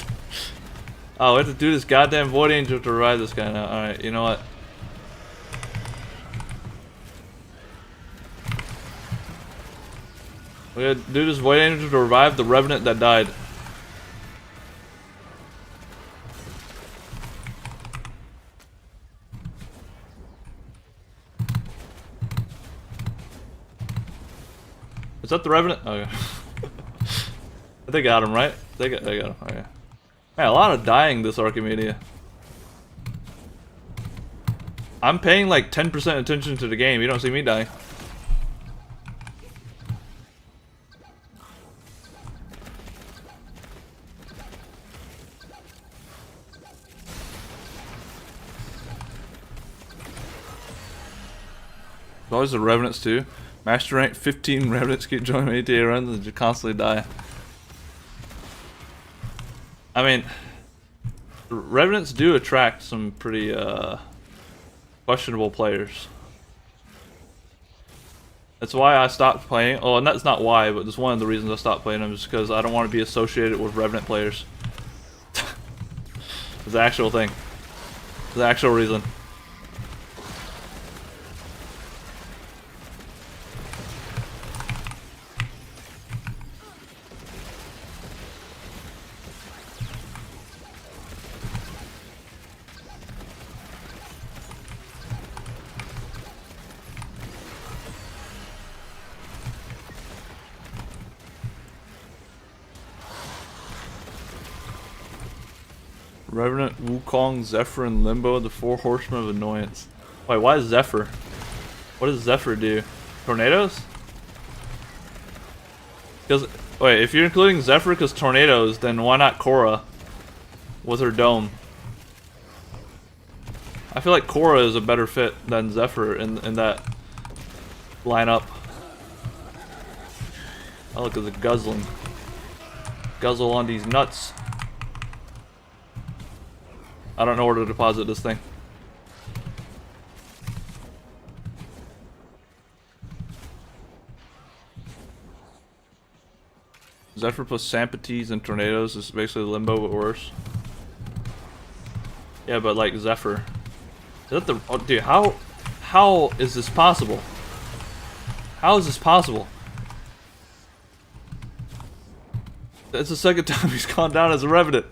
Oh, we have to do this goddamn Void Angel to revive this guy now. Alright, you know what? We gotta do this Void Angel to revive the Revenant that died. Is that the Revenant? Okay. They got him, right? They got him. Okay. Man, a lot of dying this Archimedia. I'm paying like 10% attention to the game. You don't see me dying. There's always the Revenants too. Master rank 15 Revenants keep joining ATA runs and just constantly die. I mean, Revenants do attract some pretty questionable players. That's why I stopped playing. Oh, and that's not why, but that's one of the reasons I stopped playing them, is because I don't want to be associated with Revenant players. It's the actual thing. It's the actual reason. Revenant, Wukong, Zephyr, and Limbo, the 4 horsemen of annoyance. Wait, why is Zephyr? What does Zephyr do? Tornadoes? Because, wait, if you're including Zephyr because tornadoes, then why not Korra with her dome? I feel like Korra is a better fit than Zephyr in that lineup. Oh, look at the guzzling. Guzzle on these nuts. I don't know where to deposit this thing. Zephyr plus Sampites and Tornadoes is basically Limbo but worse. Yeah, but like Zephyr. Is that the... Oh, dude, how is this possible? How is this possible? That's the second time he's gone down as a Revenant.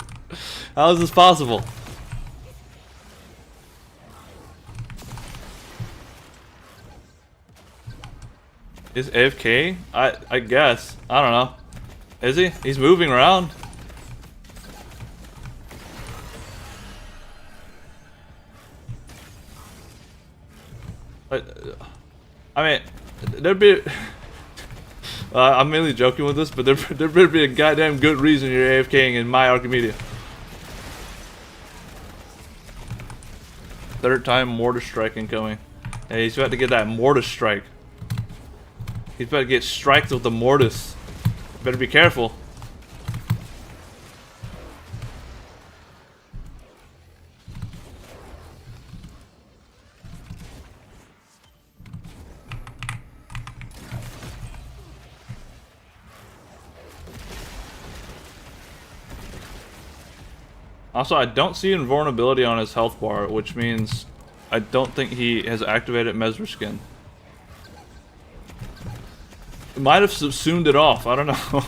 How is this possible? Is AFK? I guess. I don't know. Is he? He's moving around. I mean, there'd be... I'm mainly joking with this, but there better be a goddamn good reason you're AFKing in my Archimedia. Third time Mortar Strike incoming. Hey, he's about to get that Mortar Strike. He's about to get striked with the Mortis. Better be careful. Also, I don't see invulnerability on his health bar, which means I don't think he has activated Mesmer Skin. It might have subsumed it off, I don't know.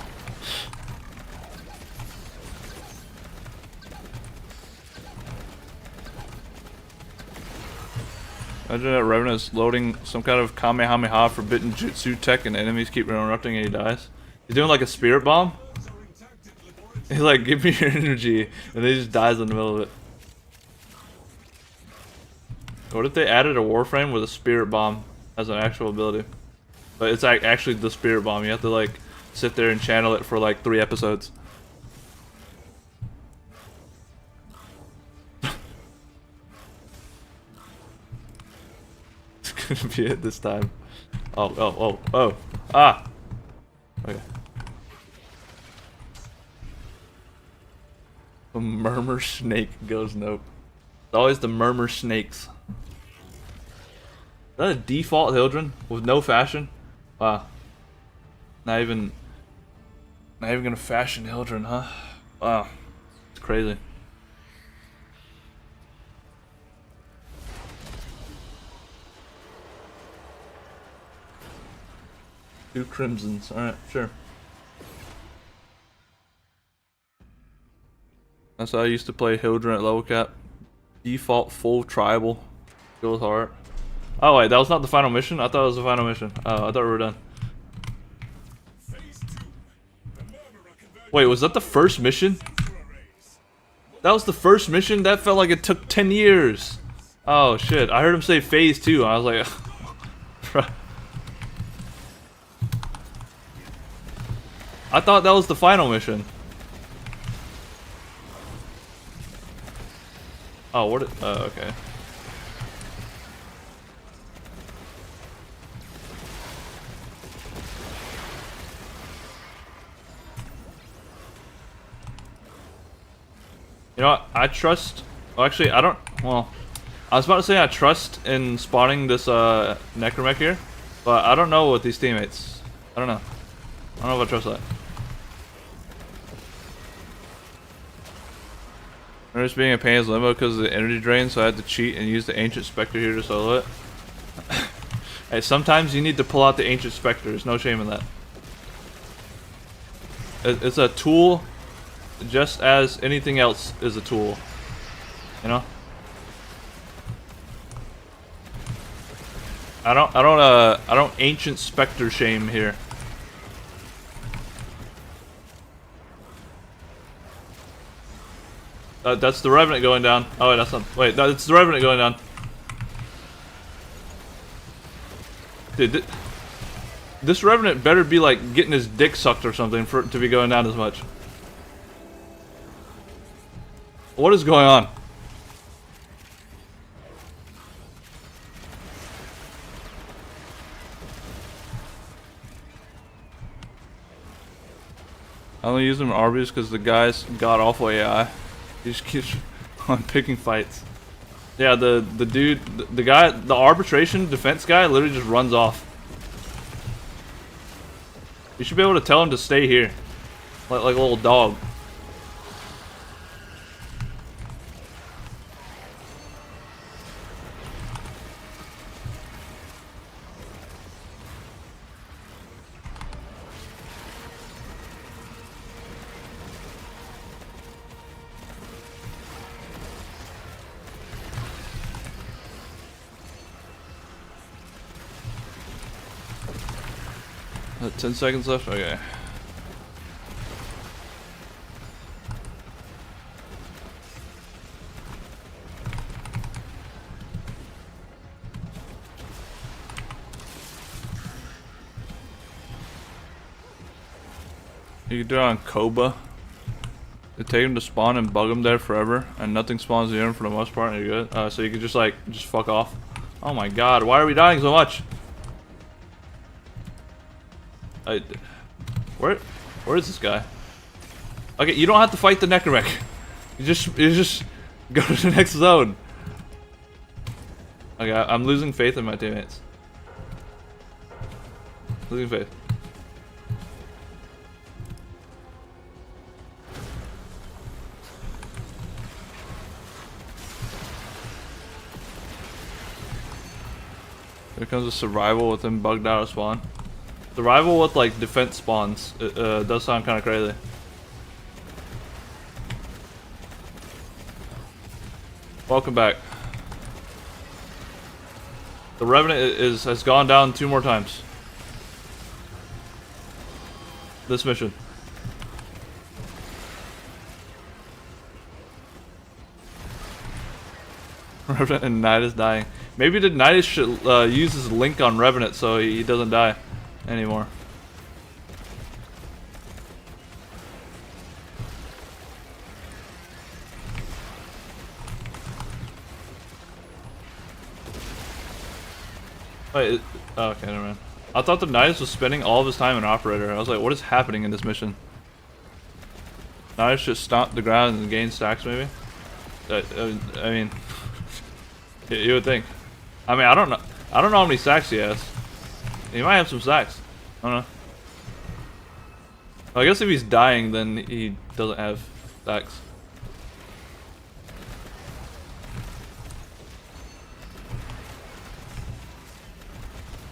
Imagine that Revenant is loading some kind of Kamehameha forbidden jutsu tech and enemies keep interrupting and he dies. He's doing like a spirit bomb. He's like, give me your energy, and then he just dies in the middle of it. What if they added a Warframe with a spirit bomb as an actual ability? But it's like actually the spirit bomb. You have to like sit there and channel it for like 3 episodes. It's gonna be it this time. Oh. Ah! Okay. The murmur snake goes nope. It's always the murmur snakes. Is that a default Hildren with no fashion? Wow. Not even gonna fashion Hildren, huh? Wow. It's crazy. Two crimsons. Alright, sure. That's how I used to play Hildren at level cap. Default full tribal. Kill with heart. Oh wait, that was not the final mission? I thought it was the final mission. Oh, I thought we were done. Wait, was that the first mission? That was the first mission? That felt like it took 10 years. Oh shit, I heard him say phase 2. I was like... I thought that was the final mission. Oh, what? Oh, okay. You know what? I trust. Well, actually, I don't. Well, I was about to say I trust in spawning this necromech here, but I don't know with these teammates. I don't know. I don't know if I trust that. I'm just being a pain as Limbo because of the energy drain, so I had to cheat and use the Ancient Spectre here to solo it. Hey, sometimes you need to pull out the Ancient Spectre. There's no shame in that. It's a tool, just as anything else is a tool. You know. I don't Ancient Spectre shame here. That's the Revenant going down. Oh wait, that's not. Wait, no, it's the Revenant going down. Dude, this Revenant better be like getting his dick sucked or something for it to be going down as much. What is going on? I only use him in Arby's because the guy's god awful AI. He just keeps on picking fights. Yeah, the dude, the guy, the arbitration defense guy literally just runs off. You should be able to tell him to stay here. Like a little dog. 10 seconds left? Okay. You can do it on Koba. You take him to spawn and bug him there forever, and nothing spawns near him for the most part, and you're good. So you can just fuck off. Oh my god, why are we dying so much? Where is this guy? Okay, you don't have to fight the necromech. You just go to the next zone. Okay, I'm losing faith in my teammates. Losing faith. Here comes a survival with him bugged out of spawn. Survival with like defense spawns does sound kind of crazy. Welcome back. The Revenant has gone down 2 more times. This mission. Revenant and Nidus dying. Maybe the Nidus should use his link on Revenant so he doesn't die anymore. Wait, oh, okay, never mind. I thought the Nidus was spending all of his time in Operator. I was like, what is happening in this mission? Nidus just stomp the ground and gain stacks, maybe? I mean, you would think. I mean, I don't know how many stacks he has. He might have some stacks. I don't know. Well, I guess if he's dying, then he doesn't have stacks.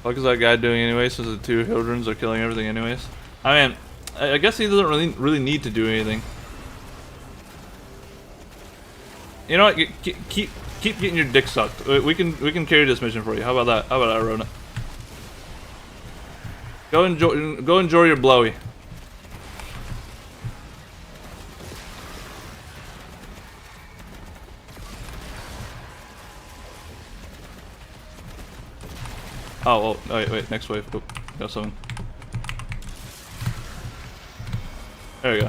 What is that guy doing anyway, since the two Hildrens are killing everything anyways? I mean, I guess he doesn't really need to do anything. You know what? Keep getting your dick sucked. We can carry this mission for you. How about that? How about that, Rona? Go enjoy your blowy. Oh, wait, next wave. Oh, got someone. There we go.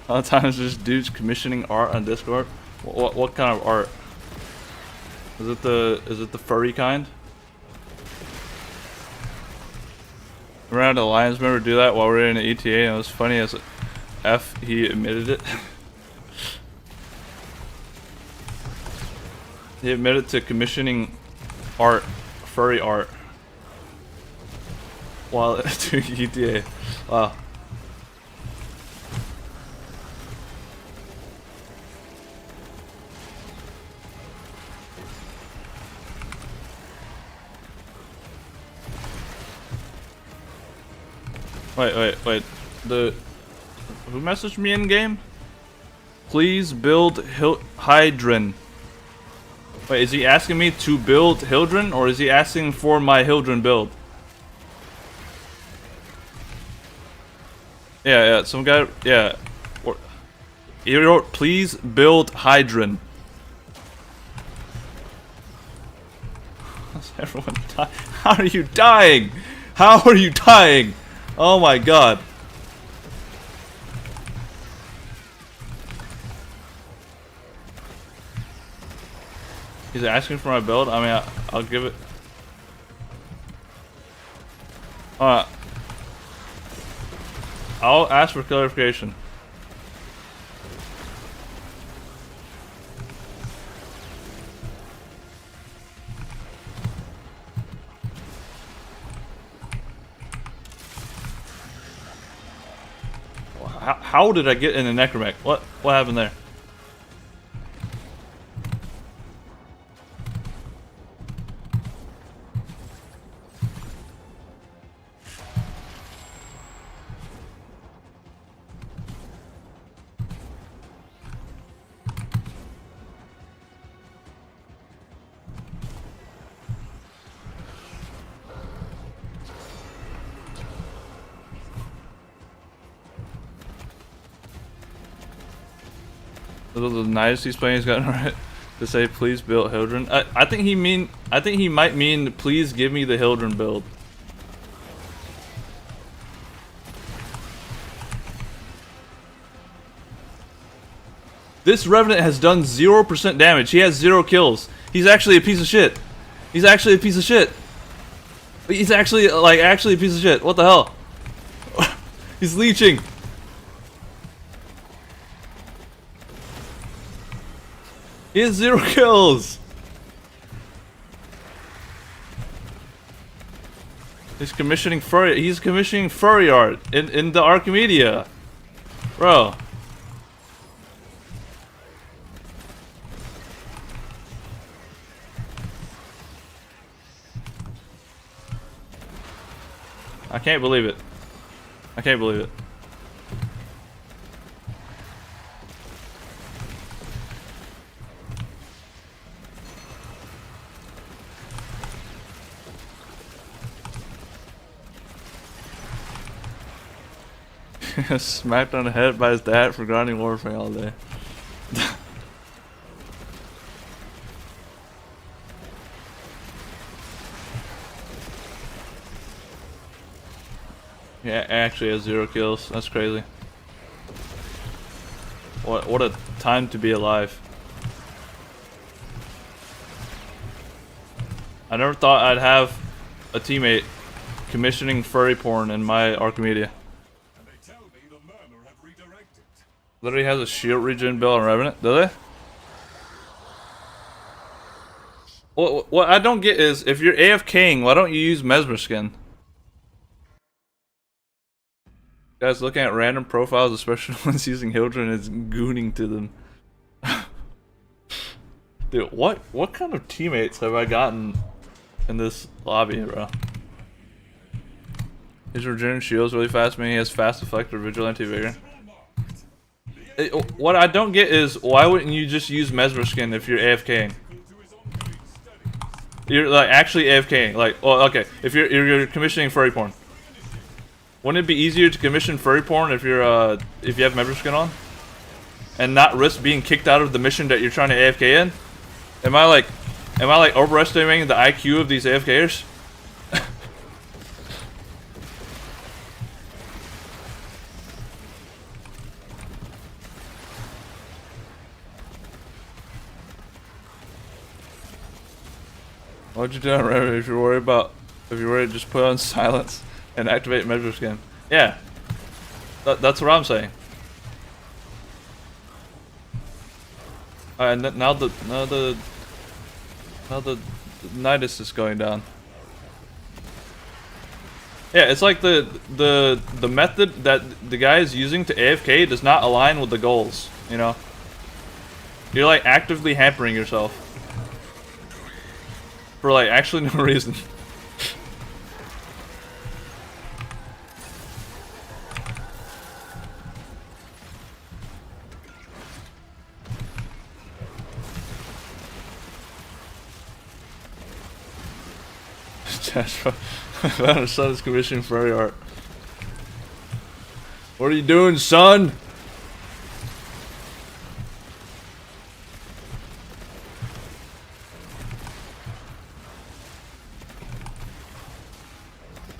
A lot of times there's dudes commissioning art on Discord. What kind of art? Is it the furry kind? Remember how the Lions member do that while we were in the ETA, and it was funny as F he admitted it. He admitted to commissioning art, furry art, while doing ETA. Wow. Wait. Who messaged me in game? Please build Hydran. Wait, is he asking me to build Hildren, or is he asking for my Hildren build? Yeah, some guy, yeah. He wrote, please build Hydran. How's everyone dying? How are you dying? How are you dying? Oh my god. He's asking for my build? I mean, I'll give it. I'll ask for clarification. How did I get in a necromech? What happened there? The nice he's playing has gotten right to say please build Hildren. I think he might mean please give me the Hildren build. This Revenant has done 0% damage. He has 0 kills. He's actually a piece of shit. He's actually a piece of shit. He's actually a piece of shit. What the hell? He's leeching. He has 0 kills. He's commissioning furry art in the Archimedia. Bro. I can't believe it. I can't believe it. Smacked on the head by his dad for grinding Warframe all day. Yeah, actually has 0 kills. That's crazy. What a time to be alive. I never thought I'd have a teammate commissioning furry porn in my Archimedia. And they tell me the Murmur have redirected. Literally has a shield regen build on Revenant, do they? What I don't get is, if you're AFKing, why don't you use Mesmer skin? Guys looking at random profiles, especially ones using Hildren, is gooning to them. Dude, what kind of teammates have I gotten in this lobby, bro? His regeneration shields really fast, meaning he has fast effect or vigilante vigor. What I don't get is, why wouldn't you just use Mesmer skin if you're AFKing? You're like actually AFKing, like, well, okay, if you're commissioning furry porn. Wouldn't it be easier to commission furry porn if you're if you have Mesmer skin on? And not risk being kicked out of the mission that you're trying to AFK in? Am I like overestimating the IQ of these AFKers? What'd you do on Revenant if you're worried to just put on silence and activate Mesmer skin? Yeah. That's what I'm saying. Alright, now the Nidus is going down. Yeah, it's like the method that the guy is using to AFK does not align with the goals, you know? You're like actively hampering yourself. For like actually no reason. Found son's commissioning furry art. What are you doing, son?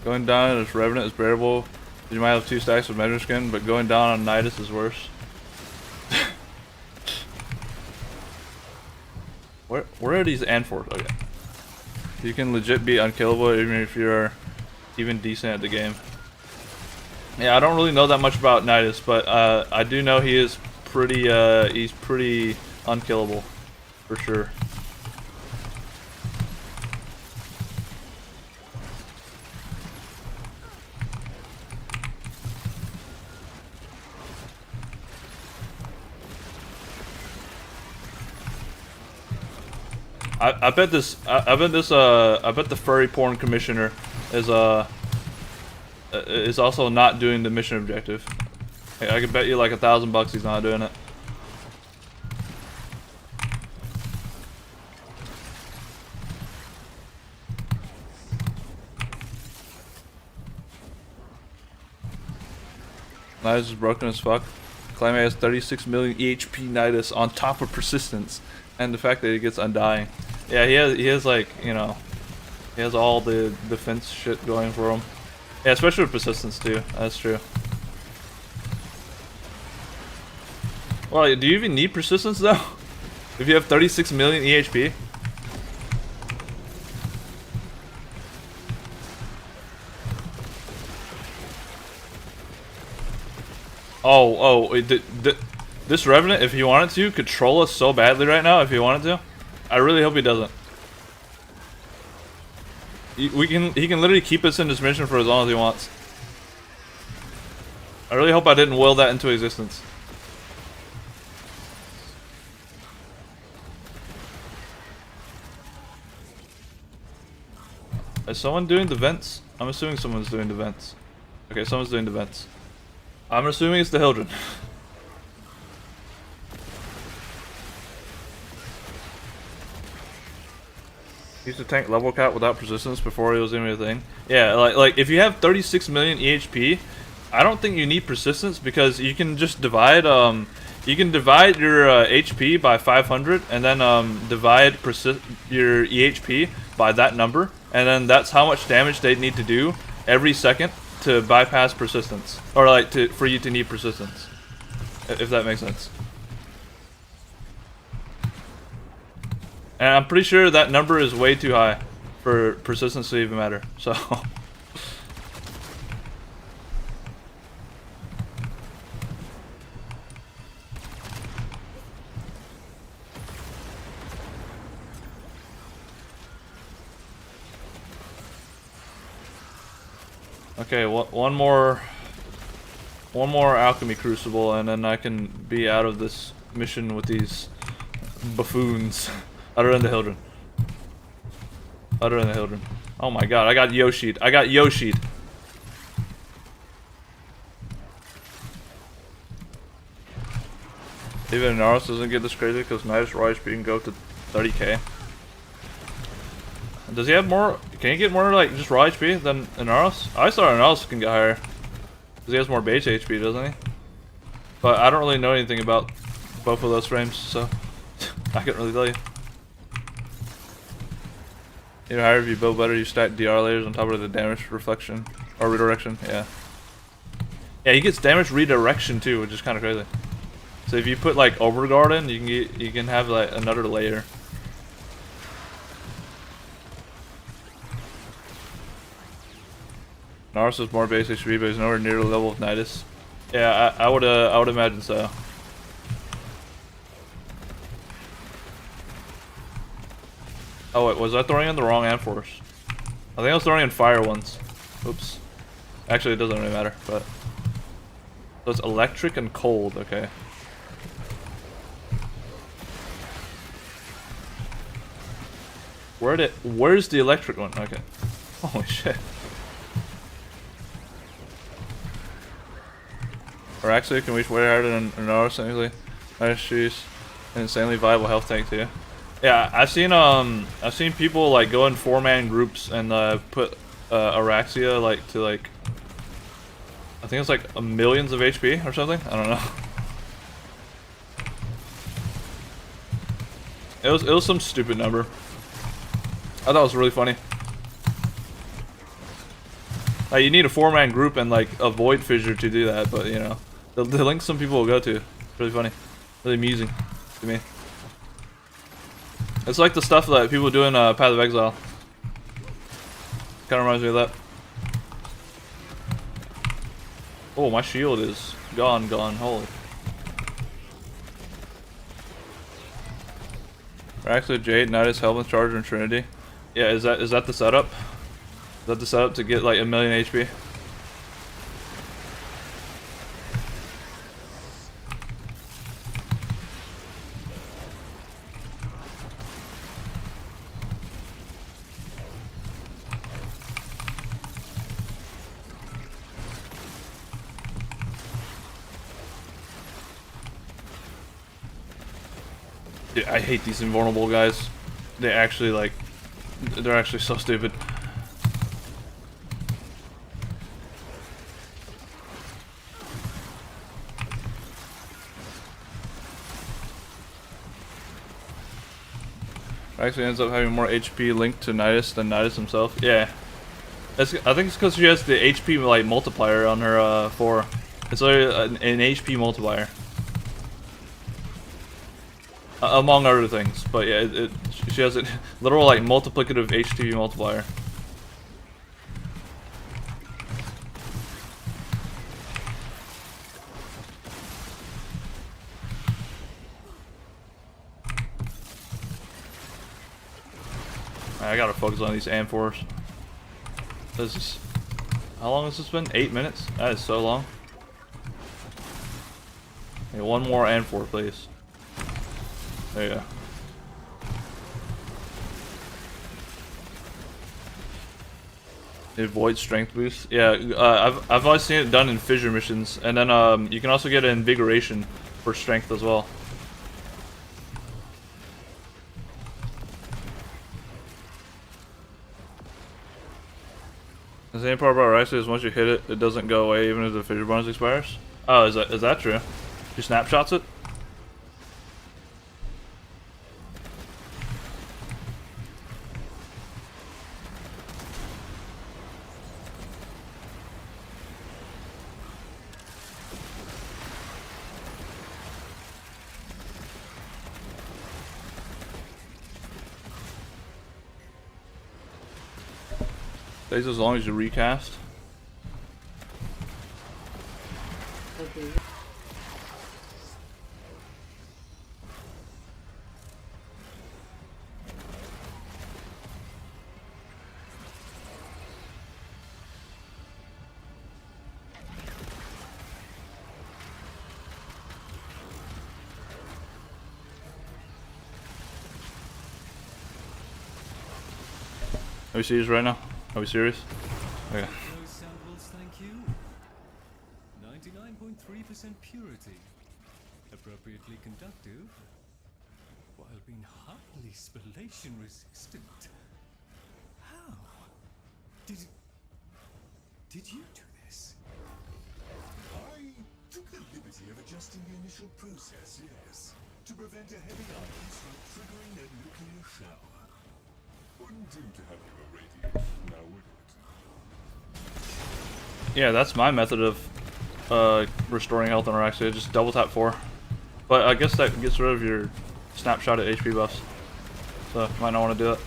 Going down as Revenant is bearable. You might have 2 stacks of Mesmer skin, but going down on Nidus is worse. Where are these Anfords? Okay. You can legit be unkillable even if you're even decent at the game. Yeah, I don't really know that much about Nidus, but I do know he is pretty he's pretty unkillable for sure. I bet the furry porn commissioner is also not doing the mission objective. I could bet you like $1,000 he's not doing it. Nidus is broken as fuck. Claim has 36 million EHP Nidus on top of persistence, and the fact that he gets undying. Yeah, he has like, you know, he has all the defense shit going for him. Yeah, especially with persistence too. That's true. Well, do you even need persistence though? If you have 36 million EHP? This Revenant, if he wanted to, could troll us so badly right now if he wanted to. I really hope he doesn't. He can literally keep us in this mission for as long as he wants. I really hope I didn't will that into existence. Is someone doing the vents? I'm assuming someone's doing the vents. Okay, someone's doing the vents. I'm assuming it's the Hildren. He used to tank level cap without persistence before he was even a thing. Yeah, like if you have 36 million EHP, I don't think you need persistence because you can just divide you can divide your HP by 500 and then divide your EHP by that number, and then that's how much damage they need to do every second to bypass persistence, or like for you to need persistence, if that makes sense. And I'm pretty sure that number is way too high for persistence to even matter. So okay, one more alchemy crucible, and then I can be out of this mission with these buffoons. Utter in the Hildren. Utter in the Hildren. Oh my god, I got Yoshi'd. I got Yoshi'd. Even Naros doesn't get this crazy because Nidus raw HP can go up to 30k. Does he have more? Can he get more like just raw HP than Inaros? I saw Inaros can get higher. Because he has more base HP, doesn't he? But I don't really know anything about both of those frames, so I couldn't really tell you. You know, however you build better, you stack DR layers on top of the damage reflection or redirection. Yeah. Yeah, he gets damage redirection too, which is kind of crazy. So if you put like Overguard in, you can have like another layer. Naros is more base HP, but he's nowhere near the level of Nidus. Yeah, I would imagine so. Oh wait, was I throwing in the wrong Amphors? I think I was throwing in fire ones. Oops. Actually, it doesn't really matter, but so it's electric and cold. Okay. Where's the electric one? Okay. Holy shit. Or actually, can reach way harder than Naros technically. Nice shoes. An insanely viable health tank too. Yeah, I've seen people like go in 4-man groups and put Araxia like to like, I think it's like millions of HP or something. I don't know. It was some stupid number. I thought it was really funny. Like, you need a 4-man group and like a void fissure to do that, but you know, the links some people will go to. It's really funny, really amusing to me. It's like the stuff that people do in Path of Exile. Kind of reminds me of that. Oh, my shield is gone. Holy. Actually, Jade, Nidus, Helmet, Charger, and Trinity. Yeah, is that the setup? Is that the setup to get like 1,000,000 HP? Dude, I hate these invulnerable guys. They're actually so stupid. Actually ends up having more HP linked to Nidus than Nidus himself. Yeah. I think it's because she has the HP like multiplier on her 4. It's like an HP multiplier. Among other things, but yeah, she has a literal like multiplicative HP multiplier. I gotta focus on these Amphors. This is, how long has this been? 8 minutes? That is so long. Okay, one more Amphor, please. There you go. Avoid strength boost. Yeah, I've always seen it done in fissure missions, and then you can also get an invigoration for strength as well. The same part about Rexy is once you hit it, it doesn't go away even if the fissure bonus expires. Oh, is that true? She snapshots it? Stays as long as you recast. Okay. Are we serious right now? Are we serious? Okay. Those samples, thank you. 99.3% purity. Appropriately conductive, while being highly spallation resistant. How? Did you do this? I took the liberty of adjusting the initial process, yes, to prevent a heavy ice from triggering a nuclear shower. Wouldn't do to have you irradiate, now would it? Yeah, that's my method of restoring health in Araxia. Just double tap 4. But I guess that gets rid of your snapshot at HP buffs. So might not want to do it.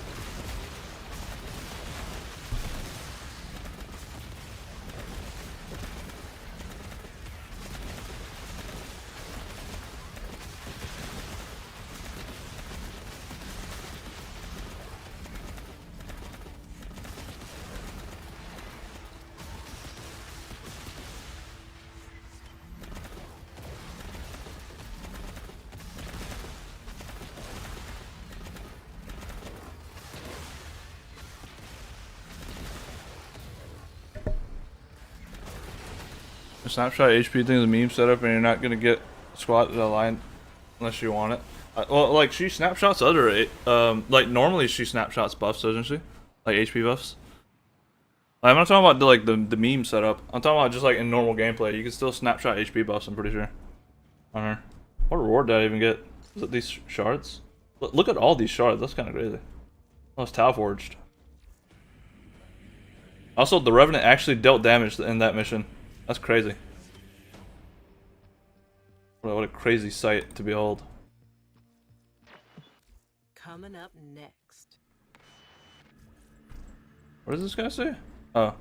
The snapshot HP thing is a meme setup, and you're not gonna get squat to the line unless you want it. Well, like she snapshots other, like normally she snapshots buffs, doesn't she? Like HP buffs. Like, I'm not talking about the meme setup. I'm talking about just like in normal gameplay. You can still snapshot HP buffs. I'm pretty sure. On her. What reward did I even get? Is it these shards? Look at all these shards. That's kind of crazy. Oh, it's Tau Forged. Also, the Revenant actually dealt damage in that mission. That's crazy. What a crazy sight to behold. Coming up next. What does this guy say? Oh.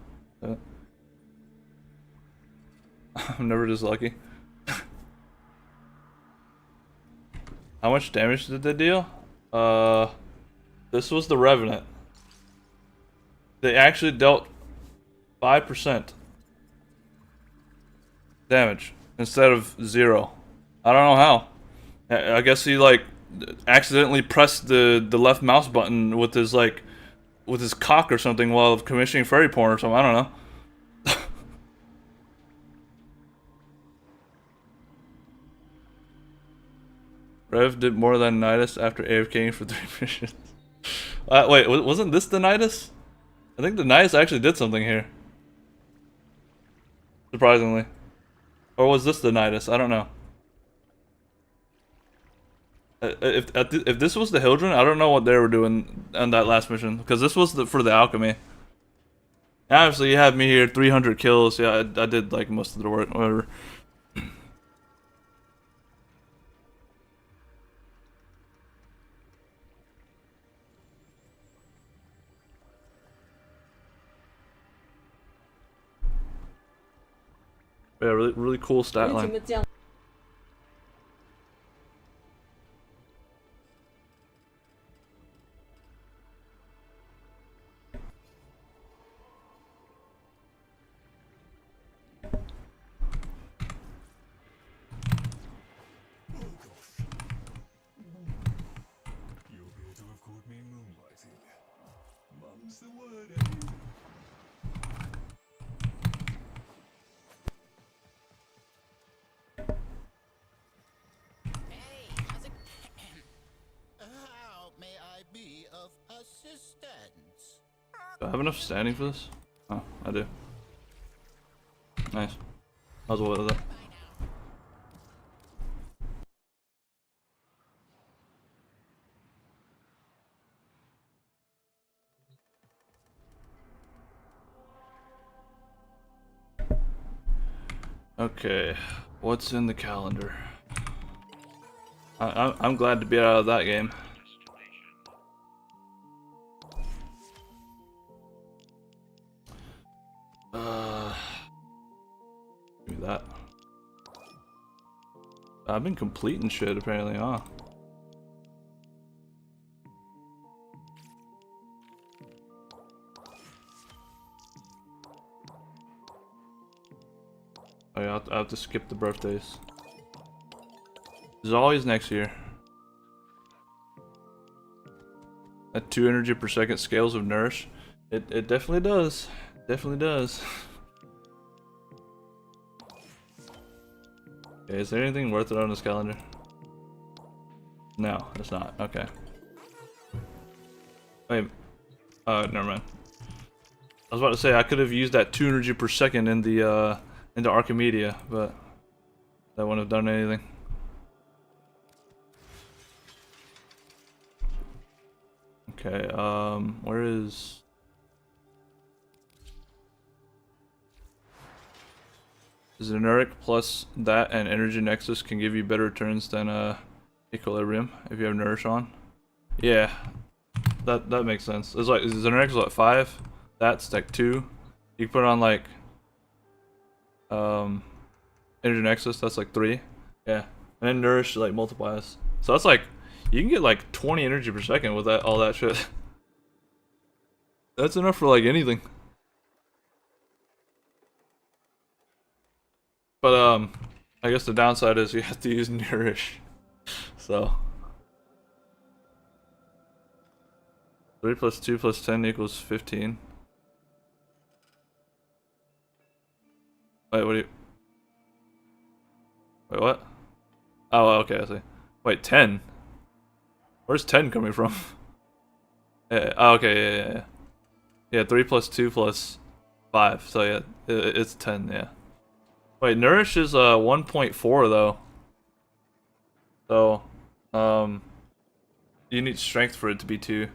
I'm never just lucky. How much damage did they deal? This was the Revenant. They actually dealt 5% damage instead of 0. I don't know how. I guess he like accidentally pressed the left mouse button with his with his cock or something while commissioning fairy porn or something. I don't know. Rev did more than Nidus after AFKing for 3 missions. Wait, wasn't this the Nidus? I think the Nidus actually did something here. Surprisingly. Or was this the Nidus? I don't know. If this was the Hildren, I don't know what they were doing on that last mission. Because this was for the alchemy. Obviously, you have me here, 300 kills. Yeah, I did like most of the work, whatever. Yeah, really cool stat line. You appear to have caught me moonlighting. Mum's the word, eh? How may I be of assistance? Do I have enough standing for this? Oh, I do. Nice. I was aware of that. Okay, what's in the calendar? I'm glad to be out of that game. Give me that. I've been completing shit apparently, huh? Oh yeah, I'll have to skip the birthdays. There's always next year. At 2 energy per second scales of nourish. It definitely does. Definitely does. Okay, is there anything worth it on this calendar? No, it's not. Okay. Wait. Never mind. I was about to say I could have used that 2 energy per second in the into Archimedia, but that wouldn't have done anything. Okay, where is... Xeneric plus that and Energy Nexus can give you better returns than Equilibrium if you have Nourish on. Yeah, that makes sense. It's like Xeneric is what, 5? That's like 2. You can put on like Energy Nexus, that's like 3. Yeah, and then Nourish like multiplies. So that's like you can get like 20 energy per second with that all that shit. That's enough for like anything. But I guess the downside is you have to use Nourish. So 3 plus 2 plus 10 equals 15. Wait, what do you... Wait, what? Oh, okay, I see. Wait, 10? Where's 10 coming from? Yeah, oh, okay, yeah. Yeah, 3 plus 2 plus 5, so yeah, it's 10, yeah. Wait, Nourish is 1.4 though. So, you need strength for it to be 2.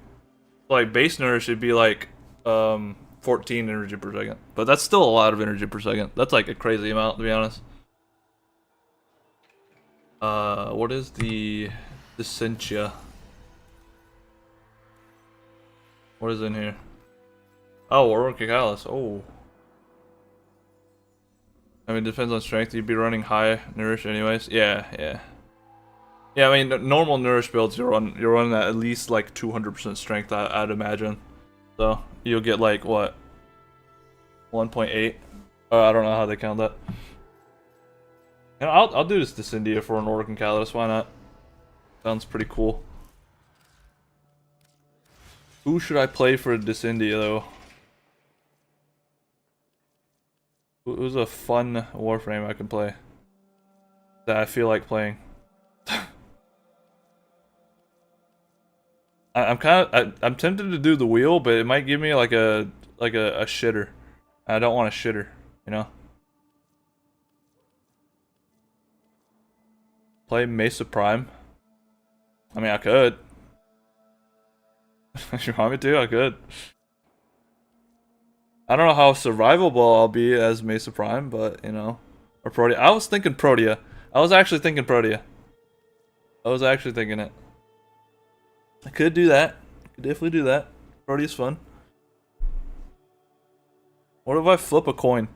Like, base Nourish should be like, 14 energy per second. But that's still a lot of energy per second. That's like a crazy amount, to be honest. What is the Essentia? What is in here? Oh, Warframe Catalyst. Oh. I mean, it depends on strength. You'd be running high Nourish anyways. Yeah. Yeah, I mean, normal Nourish builds, you're running at least like 200% strength, I'd imagine. So, you'll get like, what? 1.8? I don't know how they count that. And I'll do this Descendia for an Orc and Catalyst, why not? Sounds pretty cool. Who should I play for a Descendia, though? Who's a fun Warframe I can play? That I feel like playing. I'm tempted to do the wheel, but it might give me like a shitter. I don't want a shitter, you know? Play Mesa Prime. I mean, I could. If you want me to, I could. I don't know how survivable I'll be as Mesa Prime, but, you know. Or Protea. I was thinking Protea. I was actually thinking Protea. I was actually thinking it. I could do that. Could definitely do that. Protea's fun. What if I flip a coin?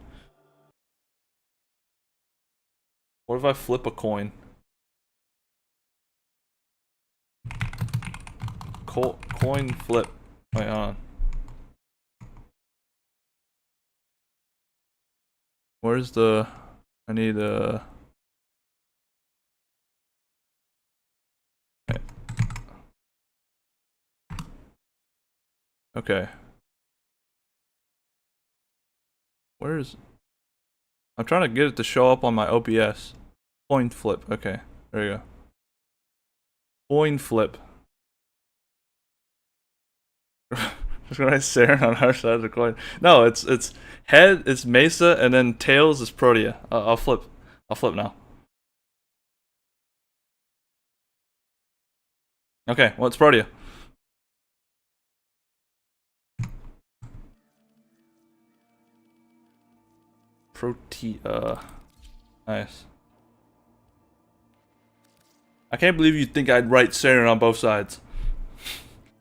What if I flip a coin? Coin flip. Wait, hold on. Where's the... I need a... Okay. Where's... I'm trying to get it to show up on my OBS. Coin flip. Okay. There you go. Coin flip. was gonna write Saren on our side of the coin. No, it's head, it's Mesa, and then tails is Protea. I'll flip. I'll flip now. Okay, well, it's Protea. Protea. Nice. I can't believe you think I'd write Saren on both sides.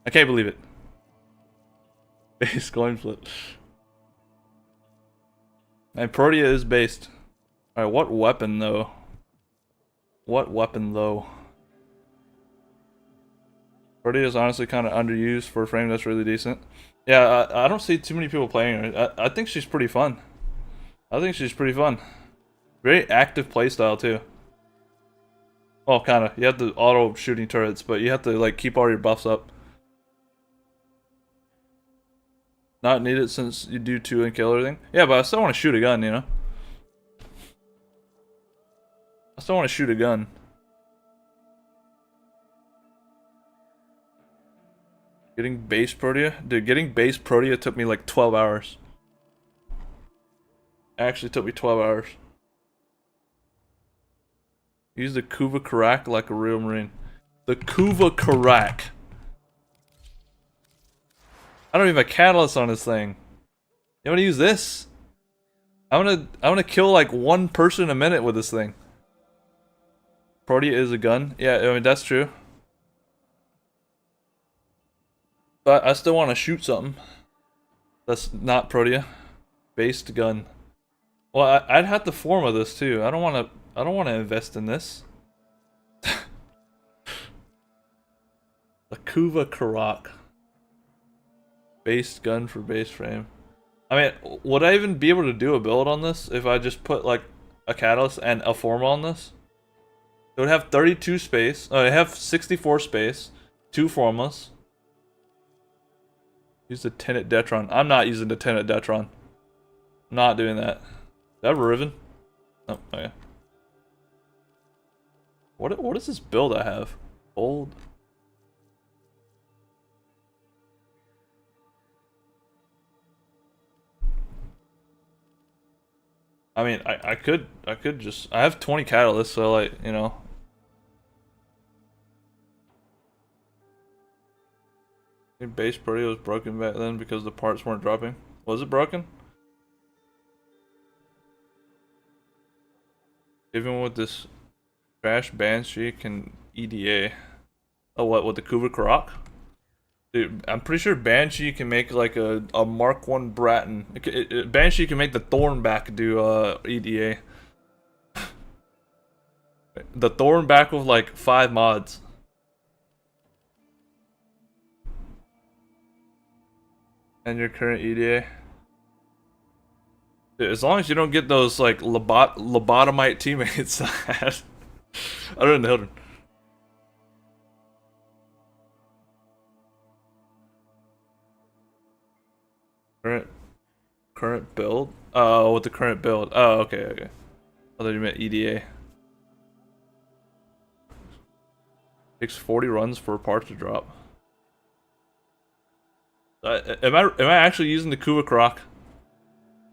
I can't believe it. Base coin flip. And Protea is based. Alright, what weapon though? What weapon though? Protea is honestly kind of underused for a frame that's really decent. Yeah, I don't see too many people playing her. I think she's pretty fun. I think she's pretty fun. Very active playstyle too. Well, kind of. You have the auto shooting turrets, but you have to like keep all your buffs up. Not needed since you do 2 and kill everything. Yeah, but I still want to shoot a gun, you know? I still want to shoot a gun. Getting base Protea? Dude, getting base Protea took me like 12 hours. Actually took me 12 hours. Use the Kuva Karak like a real marine. The Kuva Karak. I don't even have a catalyst on this thing. You want to use this? I'm gonna kill like 1 person a minute with this thing. Protea is a gun. Yeah, I mean that's true. But I still want to shoot something. That's not Protea. Based gun. Well, I'd have the form of this too. I don't want to invest in this. The Kuva Karak. Based gun for base frame. I mean, would I even be able to do a build on this if I just put like a catalyst and a form on this? It would have 32 space. Oh, it have 64 space. 2 formless. Use the Tenet Detron. I'm not using the Tenet Detron. Not doing that. Is that Riven? Oh, okay. What is this build I have? Old. I mean, I could just, I have 20 catalysts, so like, you know. I think base Protea was broken back then because the parts weren't dropping. Was it broken? Even with this trash Banshee can EDA. Oh, what, with the Kuva Karak? Dude, I'm pretty sure Banshee can make like a Mark 1 Bratton. Banshee can make the Thornback do EDA. The Thornback with like 5 mods. And your current EDA. Dude, as long as you don't get those like lobotomite teammates other than the Hildren. Current build? Oh, with the current build. Oh, okay, okay. I thought you meant EDA. Takes 40 runs for a part to drop. Am I actually using the Kuva Karak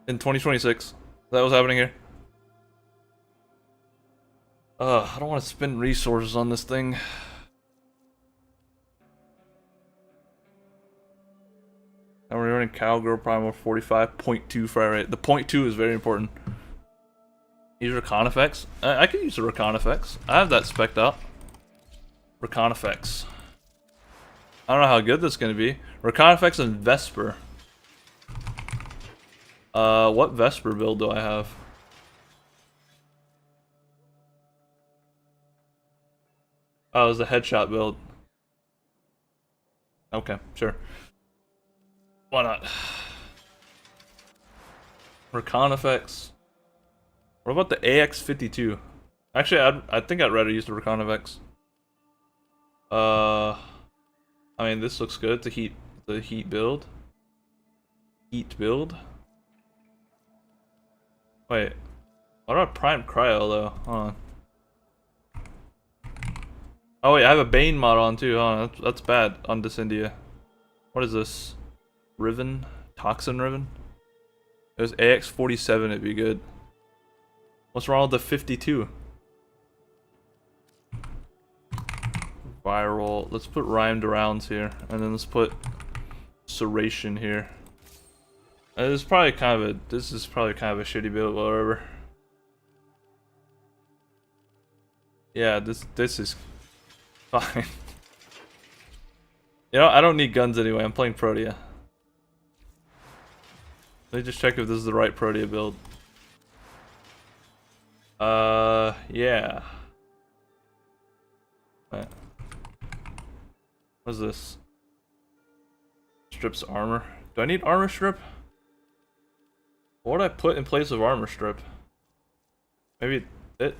in 2026? Is that what's happening here? I don't want to spend resources on this thing. And we're running Cowgirl Primal 45.2 fire rate. The 0.2 is very important. Use Recon effects. I could use the Recon effects. I have that spec'd out. Recon effects. I don't know how good this is gonna be. Recon effects and Vesper. What Vesper build do I have? Oh, it was the headshot build. Okay, sure. Why not? Recon effects. What about the AX52? Actually, I think I'd rather use the Recon effects. I mean, this looks good. The heat build. Heat build. Wait, what about Prime Cryo though? Hold on. Oh wait, I have a Bane mod on too. Huh? That's bad on Disindia. What is this? Riven? Toxin Riven? It was AX47, it'd be good. What's wrong with the 52? Viral. Let's put rhymed rounds here. And then let's put Serration here. This is probably kind of a shitty build, whatever. Yeah, this is fine. You know, I don't need guns anyway. I'm playing Protea. Let me just check if this is the right Protea build. Yeah. Right. What's this? Strips armor. Do I need armor strip? What would I put in place of armor strip? Maybe it.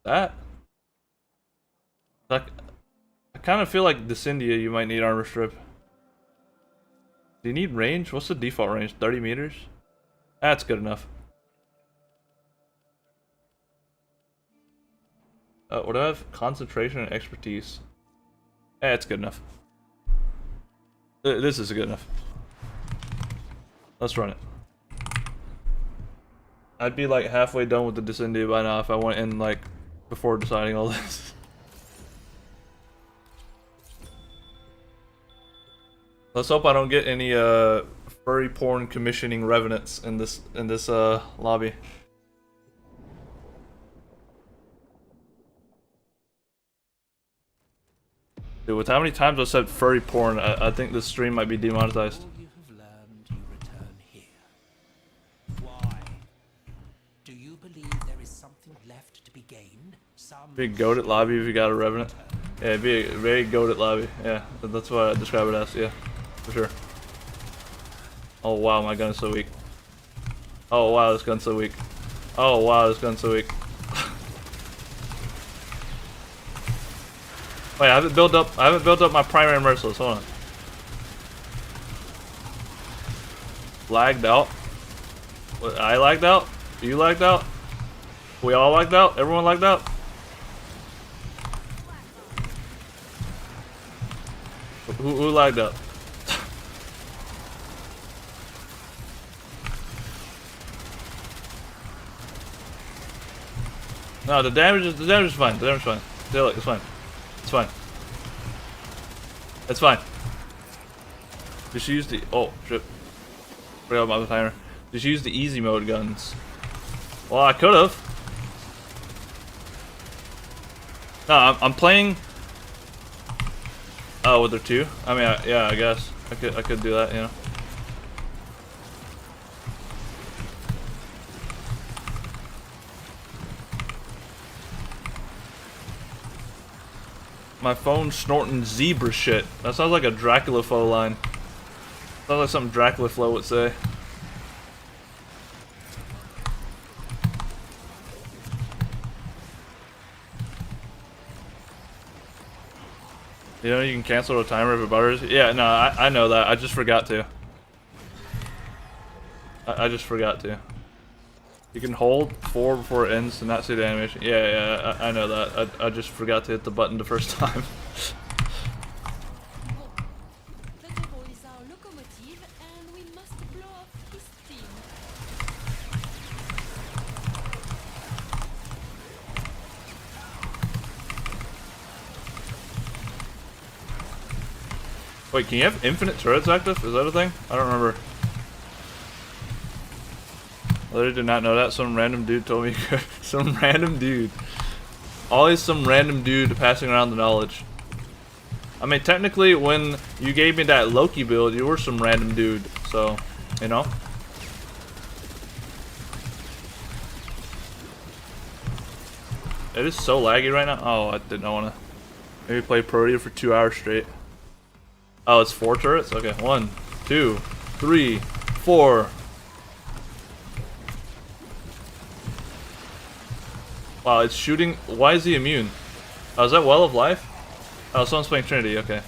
That? Like, I kind of feel like Descendia, you might need armor strip. Do you need range? What's the default range? 30 meters? That's good enough. What do I have? Concentration and expertise. It's good enough. This is good enough. Let's run it. I'd be like halfway done with the Descendia by now if I went in like before deciding all this. Let's hope I don't get any furry porn commissioning revenants in this lobby. Dude, with how many times I said furry porn, I think this stream might be demonetized. All you have learned, you return here. Why? Do you believe there is something left to be gained? Some Be a goated lobby if you got a revenant. Yeah, it'd be a very goated lobby. Yeah, that's what I describe it as. Yeah, for sure. Oh wow, my gun is so weak. Oh wow, this gun's so weak. Oh wow, this gun's so weak. Wait, I haven't built up my primary merciless. Hold on. Lagged out. What, I lagged out? You lagged out? We all lagged out? Everyone lagged out? Who lagged out? No, the damage is fine. The damage is fine. Look, it's fine. It's fine. It's fine. Just use the shit. Forgot about the timer. Just use the easy mode guns. Well, I could have. No, I'm playing. Oh, with there two? I mean, yeah, I guess I could do that, you know. My phone's snorting zebra shit. That sounds like a Dracula Flow line. Sounds like something Dracula Flow would say. You know you can cancel the timer if it butters. Yeah, no, I know that. I just forgot to. I just forgot to. You can hold 4 before it ends to not see the animation. Yeah, I know that. I just forgot to hit the button the first time. The devil is our locomotive, and we must blow off his steam. Wait, can you have infinite turrets active? Is that a thing? I don't remember. I literally did not know that. Some random dude told me. Some random dude. Always some random dude passing around the knowledge. I mean, technically, when you gave me that Loki build, you were some random dude. So, you know. It is so laggy right now. Oh, I did not want to. Maybe play Protea for 2 hours straight. Oh, it's 4 turrets? Okay, 1, 2, 3, 4. Wow, it's shooting. Why is he immune? Oh, is that Well of Life? Oh, someone's playing Trinity, okay.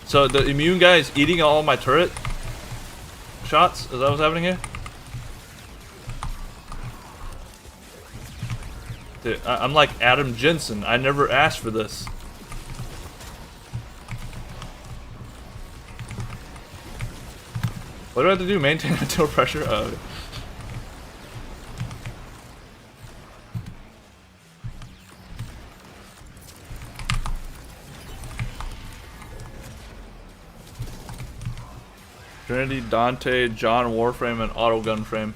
So the immune guy is eating all my turret shots? Is that what's happening here? Dude, I'm like Adam Jensen. I never asked for this. What do I have to do? Maintain until pressure? Oh. Okay. Trinity, Dante, John, Warframe, and Auto Gunframe.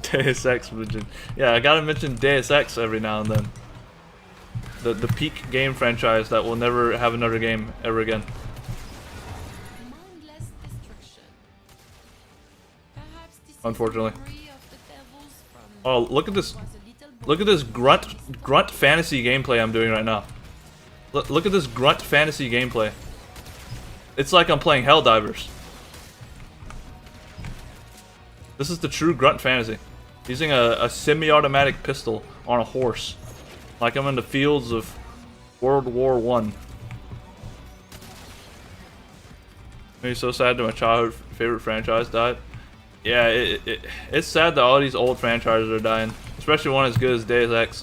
Deus Ex mention. Yeah, I gotta mention Deus Ex every now and then. The peak game franchise that will never have another game ever again. Mindless destruction. Perhaps this Unfortunately. is the memory of the devils from Oh, look at this! was a little boy. Look at this grunt fantasy gameplay I'm doing right now. Look at this grunt fantasy gameplay. It's like I'm playing Helldivers. This is the true grunt fantasy. Using a semi-automatic pistol on a horse. Like I'm in the fields of World War I. Maybe so sad that my childhood favorite franchise died. Yeah, it's sad that all these old franchises are dying. Especially one as good as Deus Ex.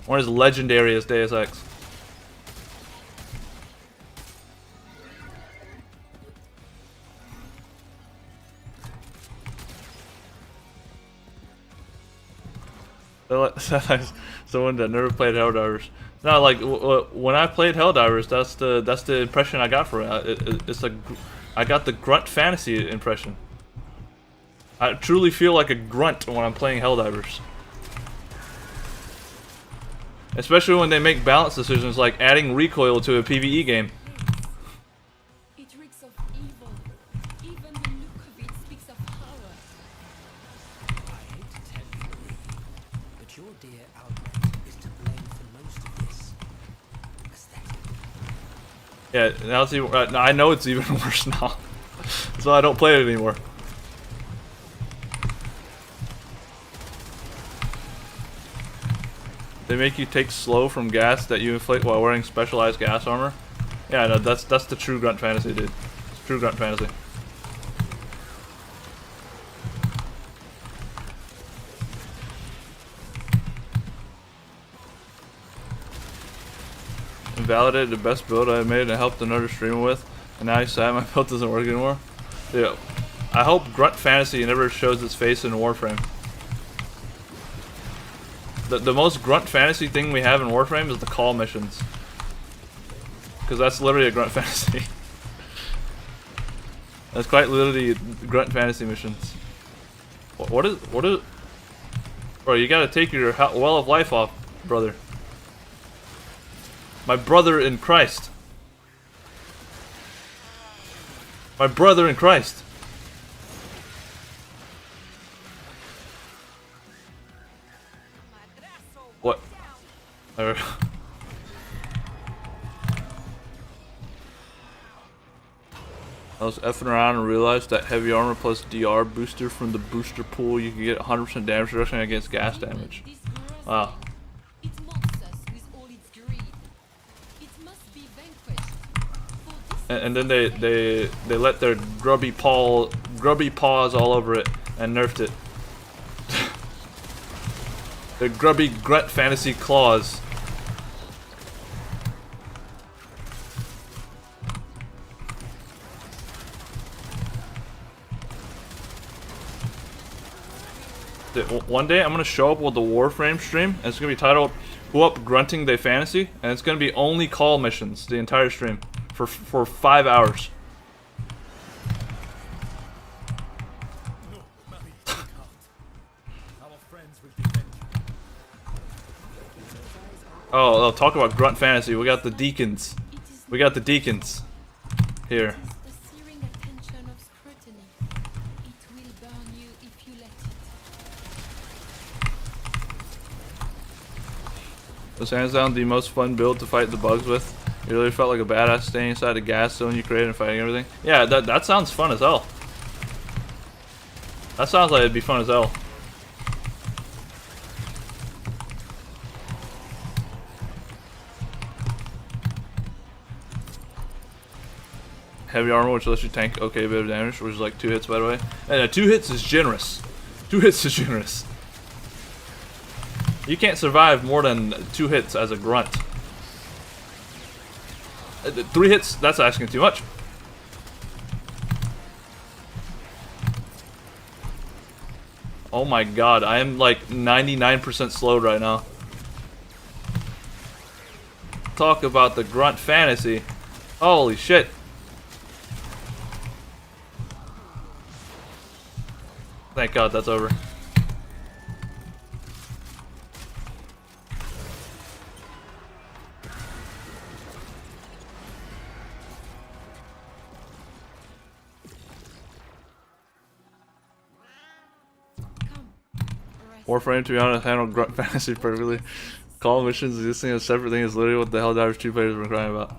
One as legendary as Deus Ex. Someone that never played Helldivers. No, like when I played Helldivers, that's the impression I got for it. It's like I got the grunt fantasy impression. I truly feel like a grunt when I'm playing Helldivers. Especially when they make balance decisions like adding recoil to a PvE game. It reeks of evil. Even the look of it speaks of power. I hate to tell you, but your dear Albert is to blame for most of this. Aesthetic. Yeah, now it's even. I know it's even worse now. That's why I don't play it anymore. They make you take slow from gas that you inflict while wearing specialized gas armor. Yeah, no, that's the true grunt fantasy, dude. It's true grunt fantasy. Invalidated the best build I made and helped another streamer with, and now he's sad my build doesn't work anymore. Yeah, I hope grunt fantasy never shows its face in Warframe. The most grunt fantasy thing we have in Warframe is the call missions. Because that's literally a grunt fantasy. That's quite literally grunt fantasy missions. What is... Bro, you gotta take your well of life off, brother. My brother in Christ. My brother in Christ. What? There we go. I was effing around and realized that heavy armor plus DR booster from the booster pool, you can get 100% damage reduction against gas damage. This grows Wow. It mocks us with all its greed. It must be vanquished. For this And then they let their grubby paws all over it and nerfed it. Their grubby grunt fantasy claws. One day I'm gonna show up with the Warframe stream, and it's gonna be titled "Who Up Grunting They Fantasy," and it's gonna be only call missions the entire stream for 5 hours. No, Mary, you can't. Our friends will defend you. Oh, talk about grunt fantasy. We got the deacons. We got the deacons here. the searing attention of scrutiny. It will burn you if you let it. Was hands down the most fun build to fight the bugs with. You really felt like a badass staying inside the gas zone you created and fighting everything. Yeah, that sounds fun as hell. That sounds like it'd be fun as hell. Heavy armor, which lets you tank okay bit of damage, which is like 2 hits by the way. And 2 hits is generous. 2 hits is generous. You can't survive more than 2 hits as a grunt. 3 hits, that's asking too much. Oh my god, I am like 99% slowed right now. Talk about the grunt fantasy. Holy shit. Thank god that's over. Warframe, to be honest, handled grunt fantasy perfectly. Call missions existing as a separate thing is literally what the Helldivers 2 players have been crying about.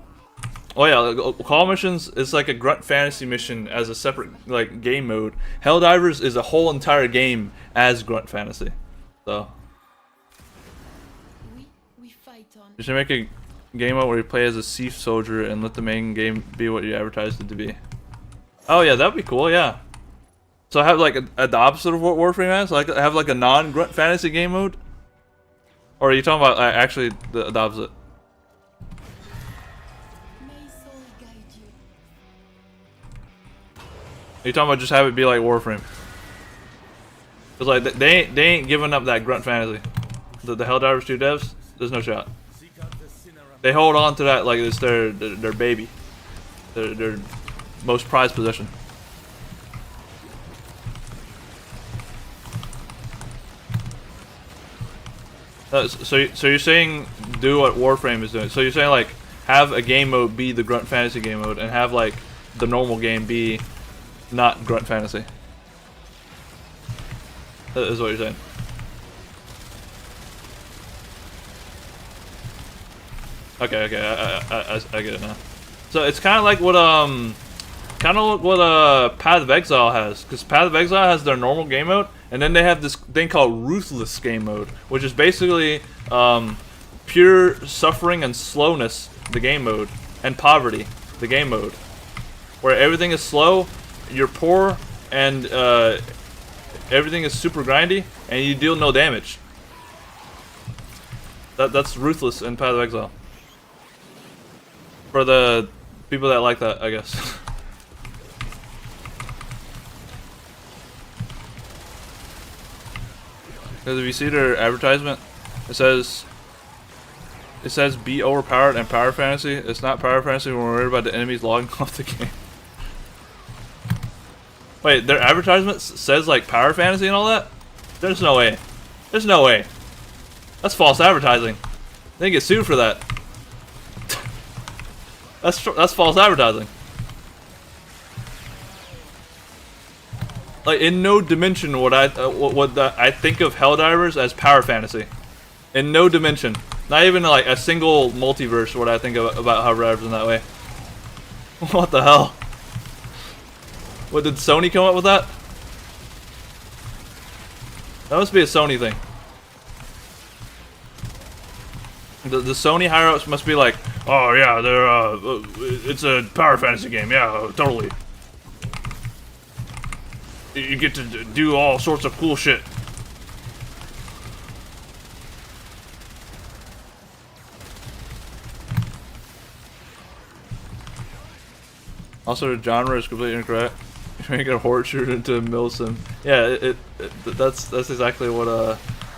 Oh yeah, call missions is like a grunt fantasy mission as a separate like game mode. Helldivers is a whole entire game as grunt fantasy. So We fight on. you should make a game mode where you play as a Thief soldier and let the main game be what you advertised it to be. Oh yeah, that'd be cool. Yeah. So have like the opposite of what Warframe has, like have like a non-grunt fantasy game mode. Or are you talking about actually the opposite? May soul guide you. Are you talking about just have it be like Warframe? Cause like they ain't giving up that grunt fantasy. The Helldivers 2 devs, there's no shot. They hold on to that like it's their baby, their most prized possession. So you're saying do what Warframe is doing. So you're saying like have a game mode be the grunt fantasy game mode and have like the normal game be not grunt fantasy. That is what you're saying. Okay, I get it now. So it's kind of like what Path of Exile has, because Path of Exile has their normal game mode, and then they have this thing called Ruthless game mode, which is basically pure suffering and slowness, the game mode, and poverty, the game mode, where everything is slow, you're poor, and everything is super grindy, and you deal no damage. That's Ruthless in Path of Exile. For the people that like that, I guess. Because if you see their advertisement, it says be overpowered and power fantasy. It's not power fantasy when we're worried about the enemies logging off the game. Wait, their advertisement says like power fantasy and all that? There's no way. There's no way. That's false advertising. They get sued for that. That's false advertising. Like in no dimension would I think of Helldivers as power fantasy. In no dimension, not even like a single multiverse would I think about Helldivers in that way. What the hell? What, did Sony come up with that? That must be a Sony thing. The Sony higher-ups must be like, oh yeah, it's a power fantasy game, yeah, totally. You get to do all sorts of cool shit. Also, the genre is completely incorrect. You make a horde shooter into a mill sim. Yeah, that's exactly what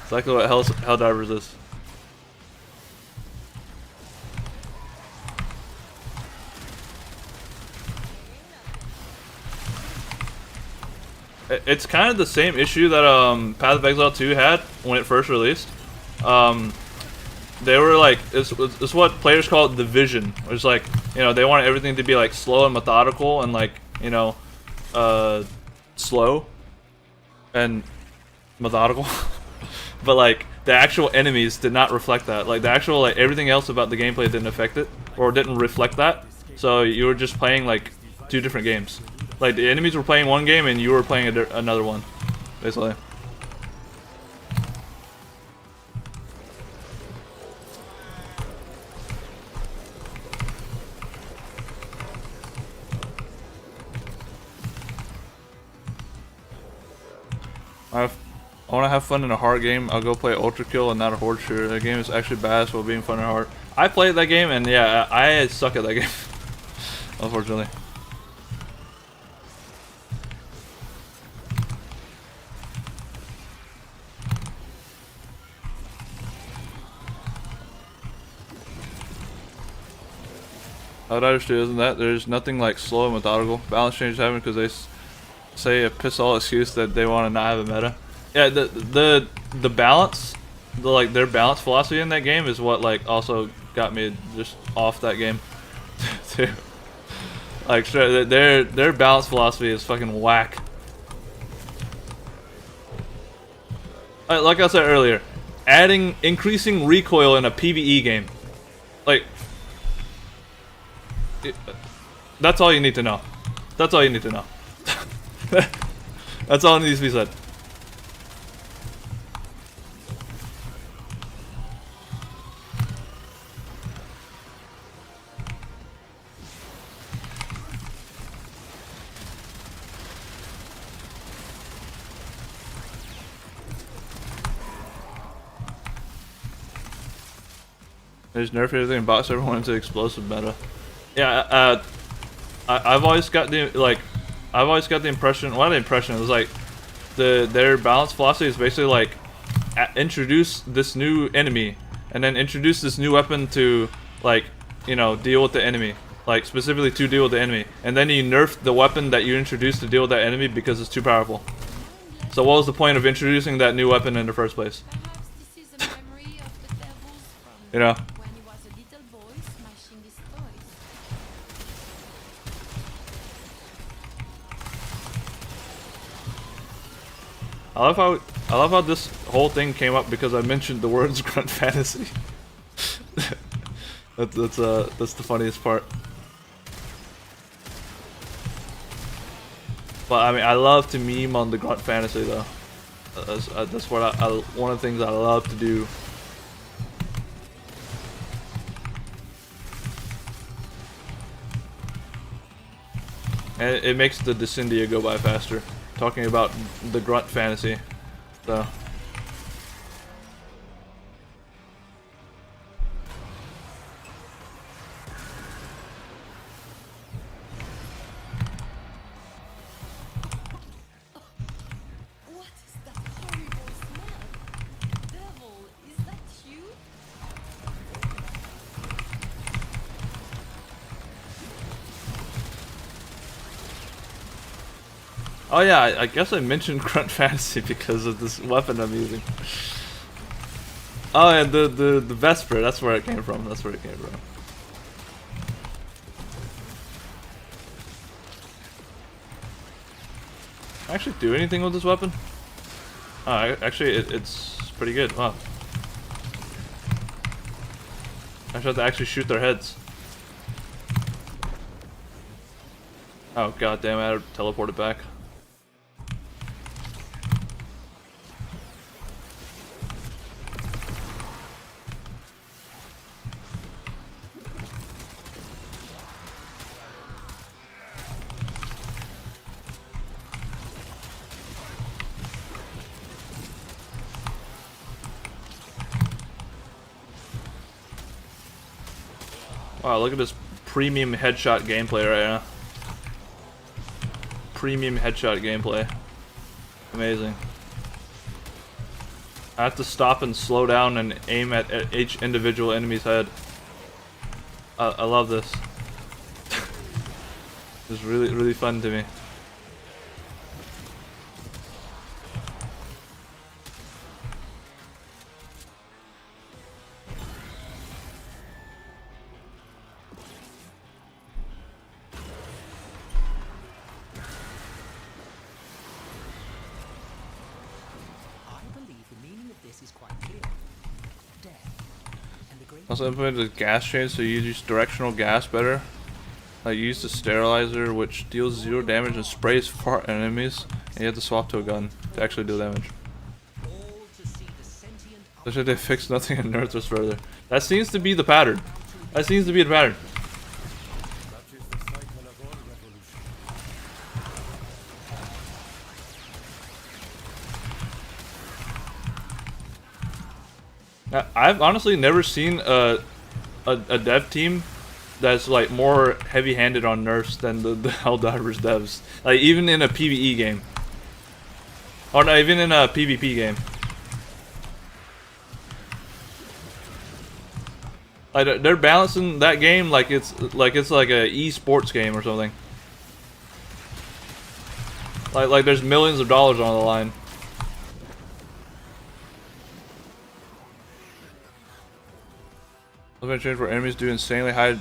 Helldivers is. It's kind of the same issue that Path of Exile 2 had when it first released. They were like, it's what players call the vision. It's like, you know, they want everything to be like slow and methodical and like, you know, slow and methodical. But like the actual enemies did not reflect that. Like the actual like everything else about the gameplay didn't affect it or didn't reflect that. So you were just playing like two different games. Like the enemies were playing one game and you were playing another one, basically. I want to have fun in a hard game. I'll go play Ultra Kill and not a horde shooter. That game is actually badass while being fun and hard. I played that game and yeah, I suck at that game, unfortunately. Outriders 2 isn't that. There's nothing like slow and methodical. Balance changes happen because they say a piss all excuse that they want to not have a meta. Yeah, the balance, like their balance philosophy in that game is what like also got me just off that game too. Like their balance philosophy is fucking whack. Like I said earlier, increasing recoil in a PvE game, like that's all you need to know. That's all you need to know. That's all that needs to be said. They just nerf everything and box everyone into explosive meta. Yeah, I've always got the impression. Well, the impression is like their balance philosophy is basically like introduce this new enemy and then introduce this new weapon to like deal with the enemy, like specifically to deal with the enemy, and then you nerf the weapon that you introduced to deal with that enemy because it's too powerful. So what was the point of introducing that new weapon in the first place? Perhaps this is a memory of the devils from You know. when he was a little boy smashing his toys. I love how this whole thing came up because I mentioned the words grunt fantasy. that's the funniest part. But I mean, I love to meme on the grunt fantasy though. That's what one of the things I love to do. And it makes the Descendia go by faster. Talking about the grunt fantasy, so. What is that horrible smell? Devil, is that you? Oh yeah, I guess I mentioned grunt fantasy because of this weapon I'm using. Oh, and the Vesper, that's where it came from. That's where it came from. Can I actually do anything with this weapon? Oh, actually, it's pretty good. Wow. I should have to actually shoot their heads. Oh god damn it, I had to teleport it back. Wow, look at this premium headshot gameplay right now. Premium headshot gameplay. Amazing. I have to stop and slow down and aim at each individual enemy's head. I love this. It's really fun to me. Also implemented gas chains so you use directional gas better. I use the sterilizer which deals 0 damage and sprays far enemies, and you have to swap to a gun to actually deal damage. Especially they fix nothing and nerf us further. That seems to be the pattern. That seems to be the pattern. I've honestly never seen a dev team that's like more heavy-handed on nerfs than the Helldivers devs. Like even in a PvE game, or not even in a PvP game. Like they're balancing that game like it's like a esports game or something. Like there's millions of dollars on the line. Looking at change where enemies do insanely high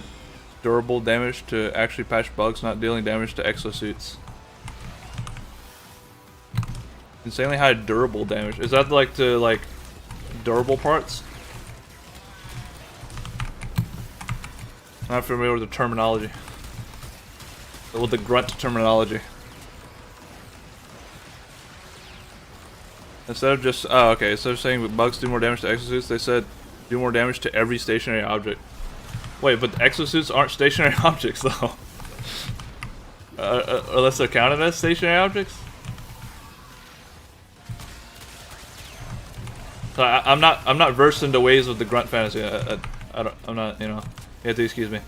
durable damage to actually patch bugs, not dealing damage to exosuits. Insanely high durable damage. Is that like to like durable parts? I'm not familiar with the terminology. With the grunt terminology. Instead of just okay, instead of saying bugs do more damage to exosuits, they said do more damage to every stationary object. Wait, but exosuits aren't stationary objects though. Unless they're counted as stationary objects. So I'm not versed in the ways of the grunt fantasy. I'm not, you know. You have to excuse me.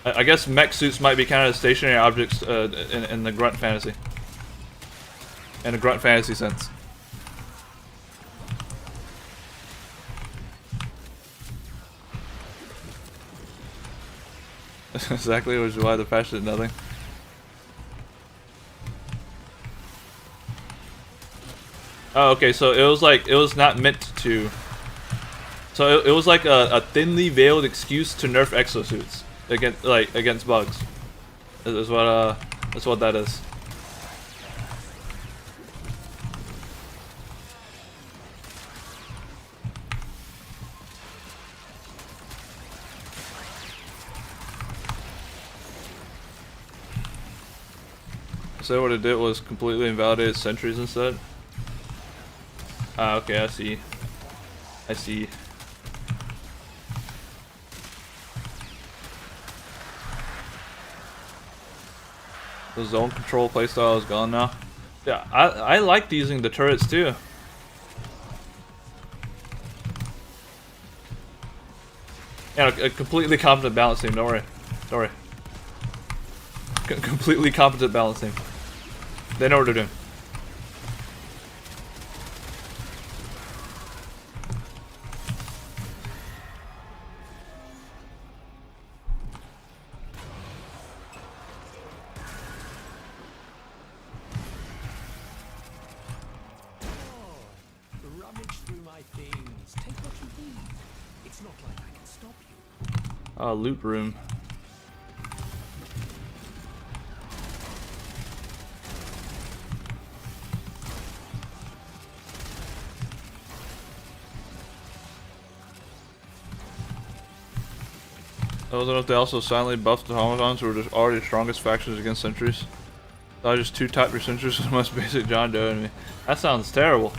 I guess mech suits might be counted as stationary objects in the grunt fantasy. In a grunt fantasy sense. Exactly, which is why the patch did nothing. Oh, okay, so it was not meant to. So it was like a thinly veiled excuse to nerf exosuits against bugs. That's what that is. So what it did was completely invalidate sentries instead. Ah, okay, I see. I see. The zone control playstyle is gone now. Yeah, I liked using the turrets too. Yeah, a completely competent balance team. Don't worry. Don't worry. Completely competent balance team. They know what they're doing. Rummage through my things. Take what you need. It's not like I can stop you. Loot room. I don't know if they also silently buffed the automatons who were just already the strongest factions against sentries. So I just two-type your sentries with the most basic John Doe enemy. That sounds terrible.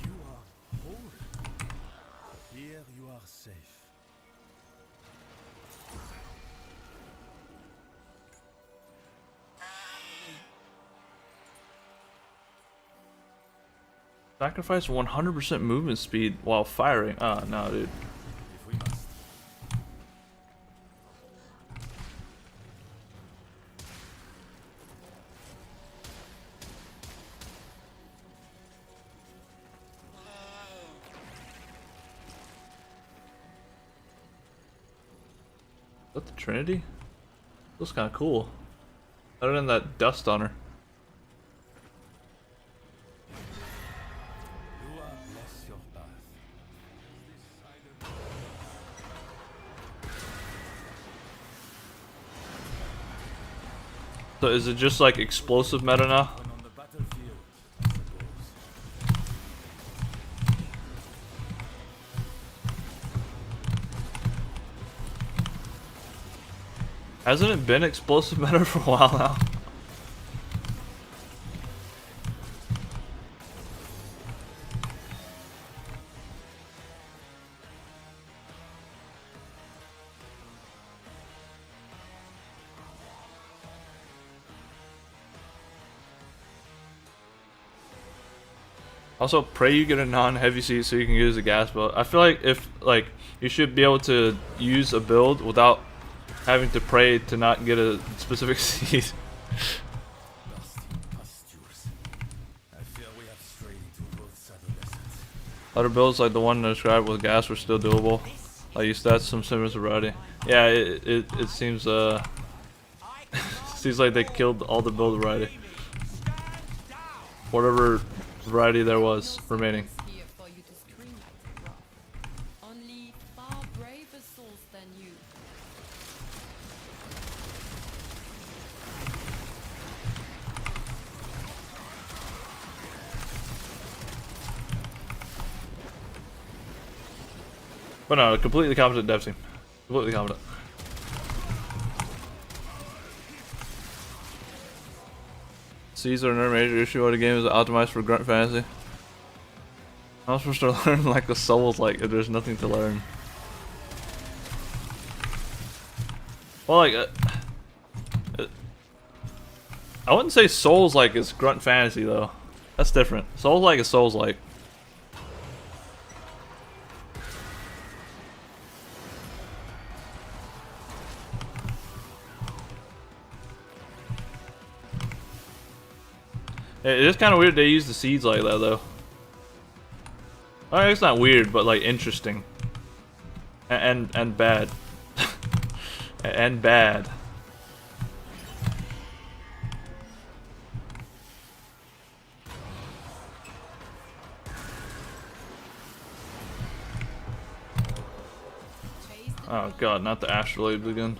You are whole. Here you are safe. Sacrifice 100% movement speed while firing. Ah, no, dude. If we must. Is that the Trinity? Looks kind of cool. Other than that dust on her. You are bless your path. So is it just like explosive meta now? When on the battlefield, I suppose. Hasn't it been explosive meta for a while now? Also, pray you get a non-heavy seed so you can use a gas build. I feel like if like you should be able to use a build without having to pray to not get a specific seed. Other builds like the one described with gas were still doable. Like you stats some similar variety. Yeah, it seems seems like they killed all the build variety. Whatever variety there was remaining. Here for you to scream like a rock. Only far braver souls than you. But no, completely competent dev team. Completely competent. Seeds are another major issue of the game is optimized for grunt fantasy. I'm supposed to learn like the souls like if there's nothing to learn. Well, like I wouldn't say souls like is grunt fantasy though. That's different. Souls like is souls like. It is kind of weird they use the seeds like that though. It's not weird, but like interesting. And bad. And bad. Oh god, not the astrolabe again.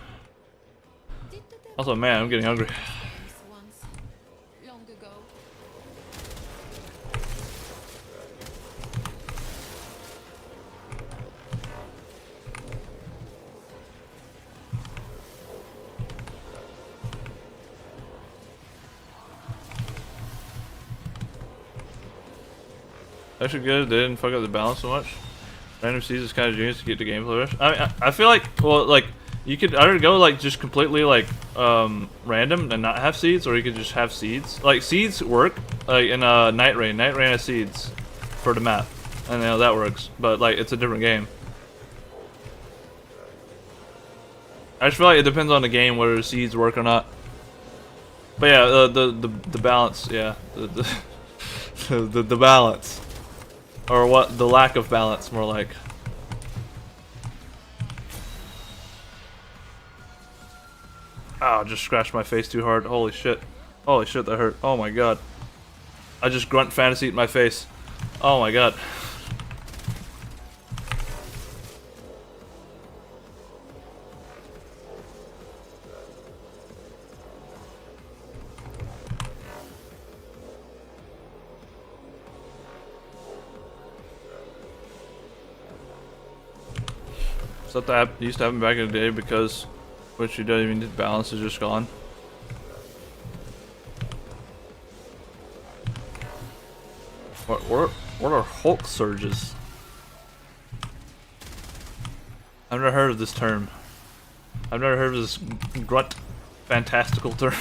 Also, man, I'm getting hungry. Once, long ago. Actually good, they didn't fuck up the balance so much. Random seeds is kind of genius to get the gameplay rush. I mean, I feel like, well, like, you could either go, like, just completely, like, random and not have seeds, or you could just have seeds. Like, seeds work, like, in, Night Rain. Night Rain has seeds for the map. And, you know, that works. But, like, it's a different game. I just feel like it depends on the game whether the seeds work or not. But, yeah, the balance, yeah. The balance. Or what, the lack of balance, more like. Oh, just scratched my face too hard. Holy shit. Holy shit, that hurt. Oh my god. I just grunt fantasied my face. Oh my god. Stuff that used to happen back in the day because which you don't even need balance is just gone. What are Hulk surges? I've never heard of this term. I've never heard of this grunt fantastical term.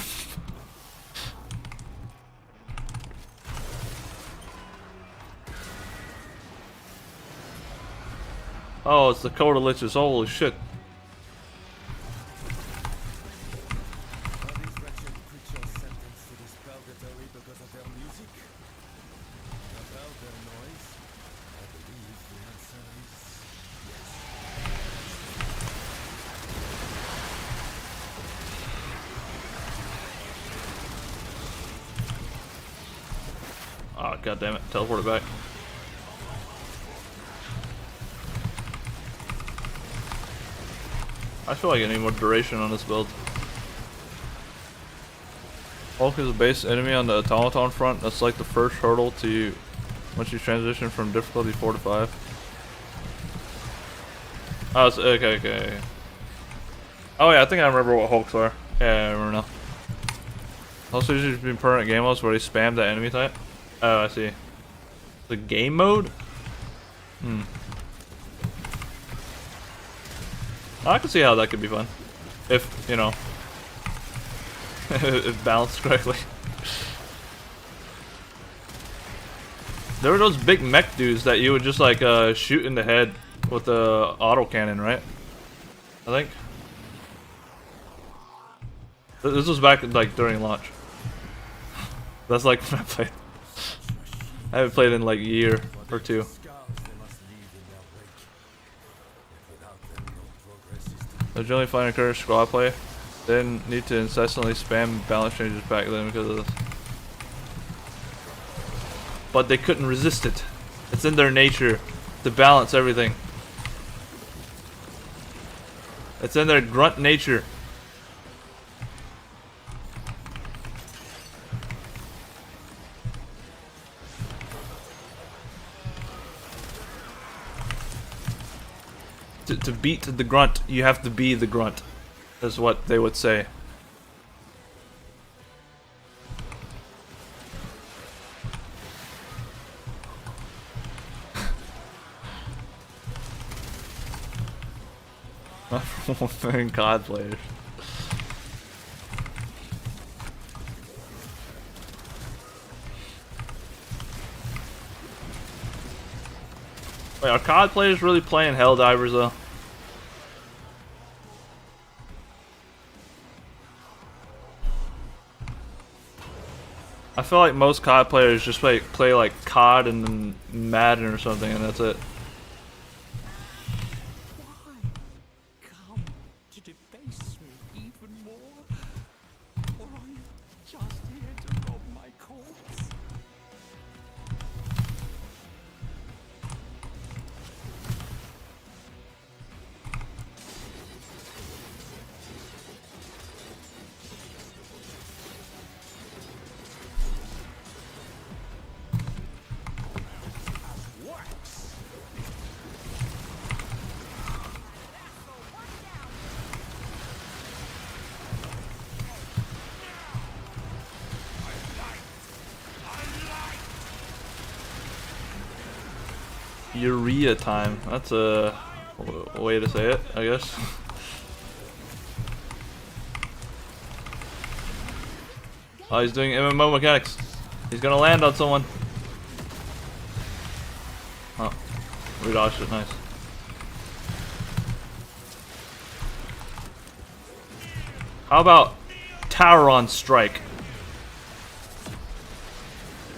Oh, it's the Coda Liches, holy shit. Oh, god damn it, teleport it back. I feel like I need more duration on this build. Hulk is a base enemy on the automaton front. That's like the first hurdle to once you transition from difficulty 4 to 5. Oh, it's, okay. Oh yeah, I think I remember what Hulks are. Yeah, I remember now. Also, usually been permanent game modes where they spam that enemy type. Oh, I see. The game mode? Hmm. I can see how that could be fun. If, you know, if balanced correctly. There were those big mech dudes that you would just like shoot in the head with the autocannon, right? I think. This was back like during launch. That's like when I played. I haven't played in like a year or two. The generally find encouraged squad play. They didn't need to incessantly spam balance changes back then because of this. But they couldn't resist it. It's in their nature to balance everything. It's in their grunt nature. To beat the grunt, you have to be the grunt, is what they would say. Warframe COD players. Wait, are COD players really playing Helldivers though? I feel like most COD players just play like COD and then Madden or something, and that's it. Why come to debase me even more? Or are you just here to rob my corpse? Urea time. That's a way to say it, I guess. Oh, he's doing MMO mechanics. He's gonna land on someone. Oh, we dodged it. Nice. How about Tower on Strike?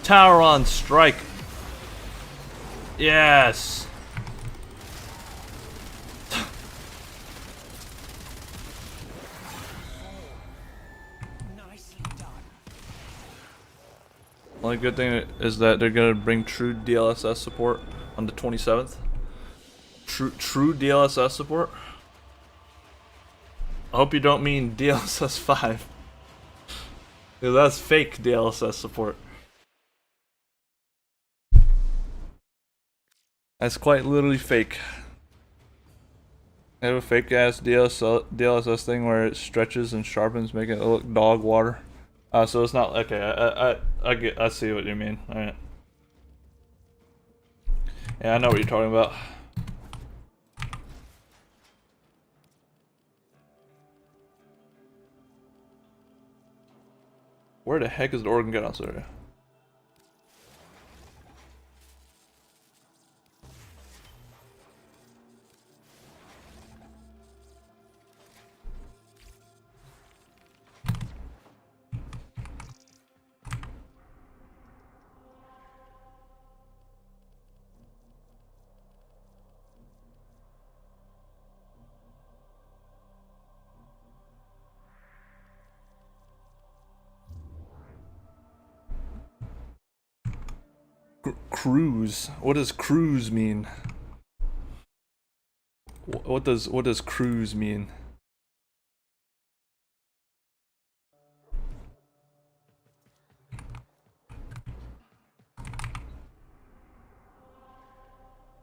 Tower on Strike. Yes. Nicely done. Only good thing is that they're gonna bring true DLSS support on the 27th. True DLSS support. I hope you don't mean DLSS 5. Because that's fake DLSS support. That's quite literally fake. They have a fake ass DLSS thing where it stretches and sharpens, making it look dog water. So it's not okay. I see what you mean. All right. Yeah, I know what you're talking about. Where the heck is the organ gun area? Cruise. What does cruise mean? What does cruise mean?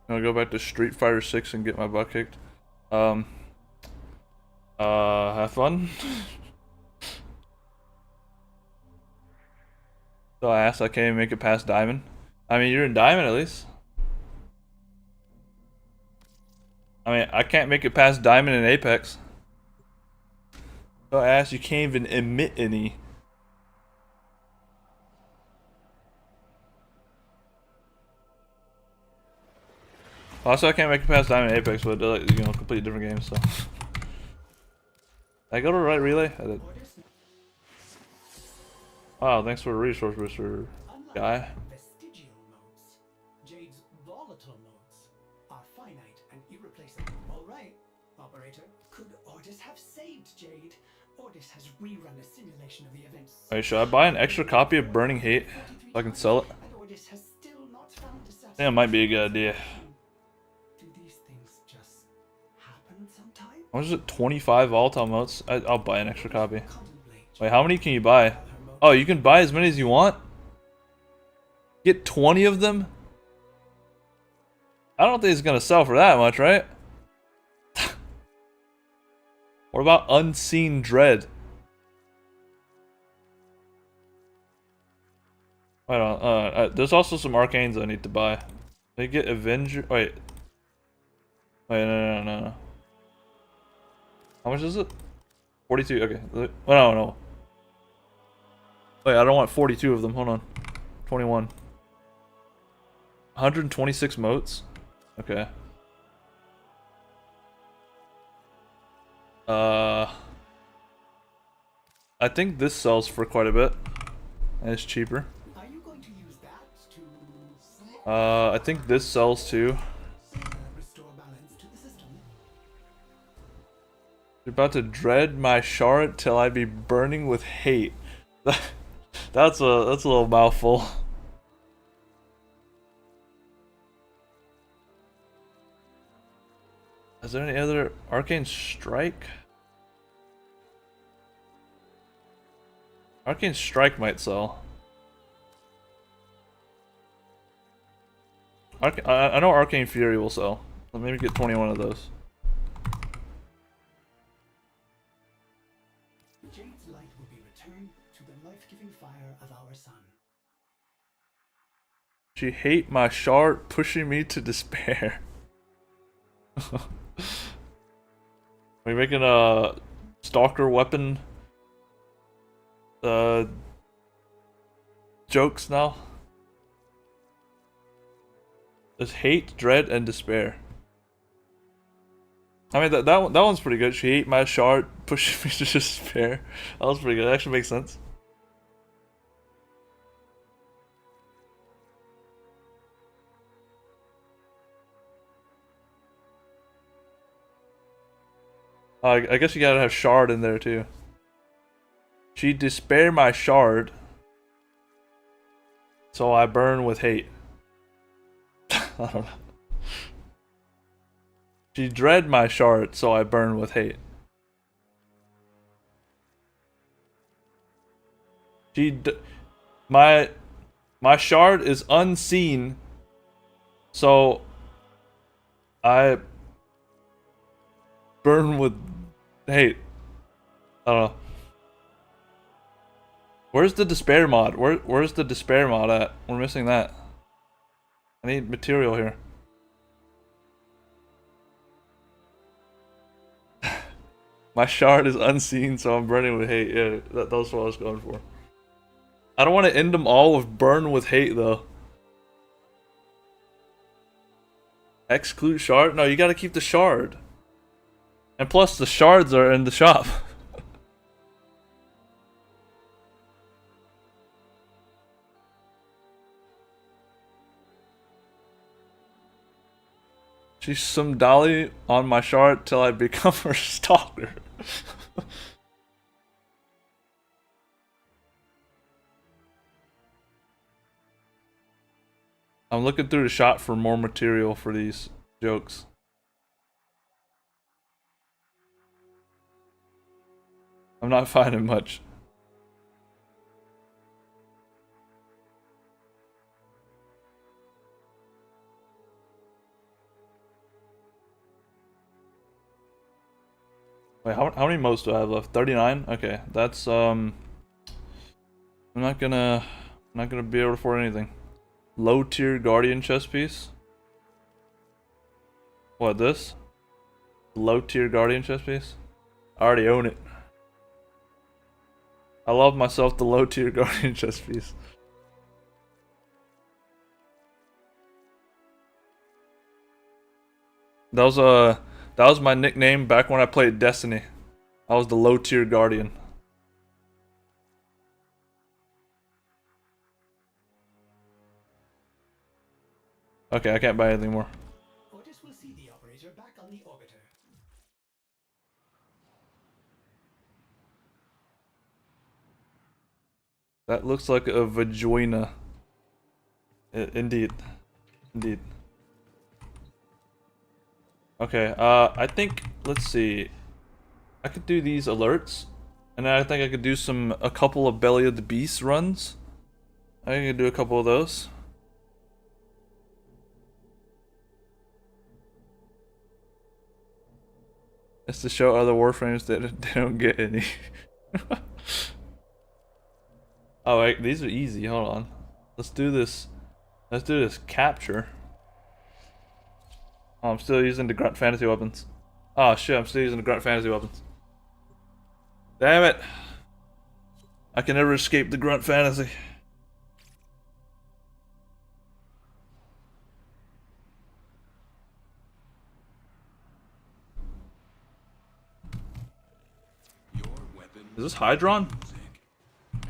I'll go back to Street Fighter 6 and get my butt kicked. Have fun. So I asked, I can't even make it past Diamond. I mean, you're in Diamond at least. I mean, I can't make it past Diamond and Apex. So I asked, you can't even emit any. Also, I can't make it past Diamond Apex, but like, you know, completely different games. So. Did I go to the right relay? I did. Wow, thanks for the resource booster, guy. Vestigial modes, Jade's volatile modes are finite and irreplaceable. All right, operator. Could Ordis have saved Jade? Ordis has rerun a simulation of the events. Wait, should I buy an extra copy of Burning Hate so I can sell it? And Ordis has still not found a I think that might be a good idea. Do these things just happen sometime? What is it? 25 volatile modes? I'll buy an extra copy. Wait, how many can you buy? Oh, you can buy as many as you want? Get 20 of them? I don't think it's gonna sell for that much, right? What about Unseen Dread? Wait on, there's also some arcanes I need to buy. They get Avenger. Wait, no. How much is it? 42. Okay. Well, no. Wait, I don't want 42 of them. Hold on. 21. 126 motes. Okay. I think this sells for quite a bit. And it's cheaper. Are you going to use that to I think this sells too. restore balance to the system? You're about to dread my shard till I be burning with hate. That's a little mouthful. Is there any other Arcane Strike? Arcane Strike might sell. I know Arcane Fury will sell. Let me get 21 of those. Jade's light will be returned to the life-giving fire of our sun. She hate my shard, pushing me to despair. Are we making a stalker weapon jokes now? There's hate, dread, and despair. I mean that one's pretty good. She hate my shard, pushing me to despair. That was pretty good. That actually makes sense. I guess you gotta have shard in there too. She despair my shard, so I burn with hate. I don't know. She dread my shard, so I burn with hate. My shard is unseen, so I burn with hate. I don't know. Where's the despair mod? Where's the despair mod at? We're missing that. I need material here. My shard is unseen, so I'm burning with hate. Yeah, that's what I was going for. I don't want to end them all with burn with hate though. Exclude shard? No, you gotta keep the shard. And plus the shards are in the shop. She's some dolly on my shard till I become her stalker. I'm looking through the shop for more material for these jokes. I'm not finding much. Wait, how many modes do I have left? 39? Okay, that's I'm not gonna be able to afford anything. Low tier Guardian chest piece. What, this? Low tier Guardian chest piece? I already own it. I love myself the low tier Guardian chest piece. That was my nickname back when I played Destiny. I was the low tier guardian. Okay, I can't buy anything more. Otis will see the operator back on the orbiter. That looks like a vagina. Indeed. Indeed. Okay, I think, let's see. I could do these alerts. And then I think I could do a couple of Belly of the Beast runs. I think I could do a couple of those. It's to show other Warframes that they don't get any. Oh wait, these are easy, hold on. Let's do this capture. Oh, I'm still using the Grunt Fantasy weapons. Oh shit, I'm still using the Grunt Fantasy weapons. Damn it! I can never escape the Grunt Fantasy. Your weapon Is this Hydron? music,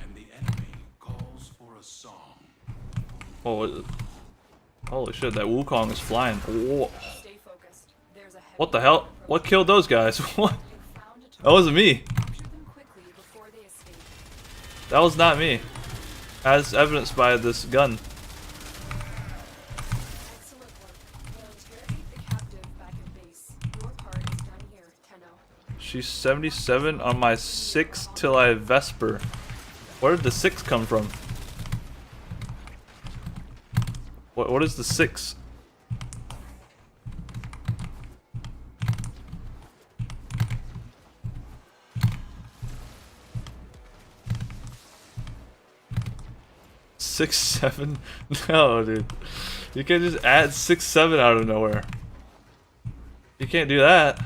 and the enemy calls for a song. Oh, holy shit, that Wukong is flying. Whoa. Stay focused. There's a heavy What the hell? What killed those guys? What? found a That wasn't me. capture them quickly before they escape. That was not me. As evidenced by this gun. Excellent work. Now interrogate the captive back at base. Your part is done here, Tenno. She's 77 on my 6 till I Vesper. Where did the 6 come from? What is the 6? Six, 7? No, dude. You can't just add 6, 7 out of nowhere. You can't do that.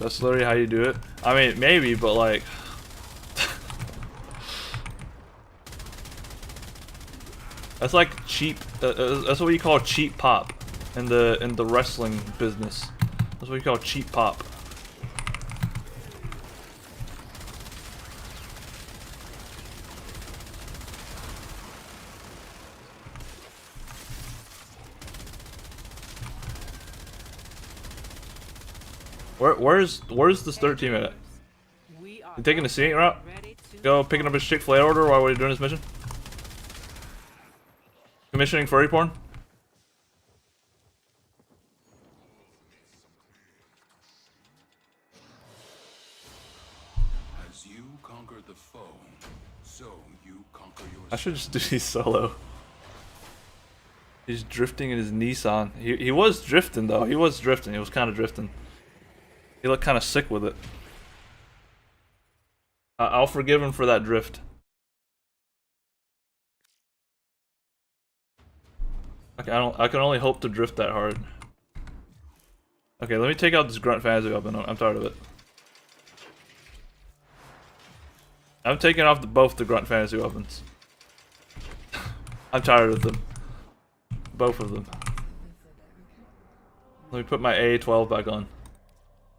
That's literally how you do it. I mean, maybe, but like, that's like cheap. That's what you call cheap pop in the wrestling business. That's what you call cheap pop. Where's this third team at? We are You taking the scenic route? ready to Go picking up his Chick-fil-A order while we're doing this mission? Commissioning furry porn? As you conquer the foe, so you conquer yourself. I should just do these solo. He's drifting in his Nissan. He was drifting though. He was drifting. He was kind of drifting. He looked kind of sick with it. I'll forgive him for that drift. Okay, I can only hope to drift that hard. Okay, let me take out this Grunt Fantasy weapon. I'm tired of it. I'm taking off both the Grunt Fantasy weapons. I'm tired of them. Both of them. Let me put my A12 back on.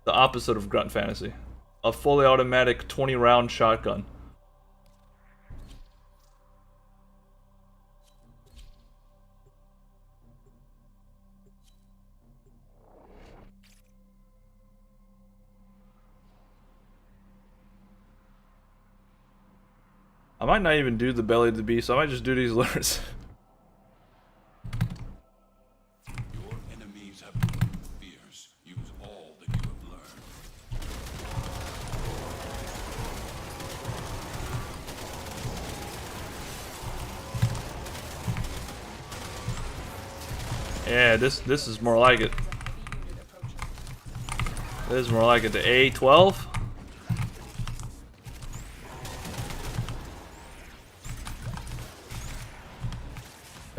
The opposite of Grunt Fantasy. A fully automatic 20-round shotgun. I might not even do the Belly of the Beast. I might just do these alerts. Your enemies have grown fierce. Use all that you have learned. Yeah, this is more like it. This is more like it. The A12.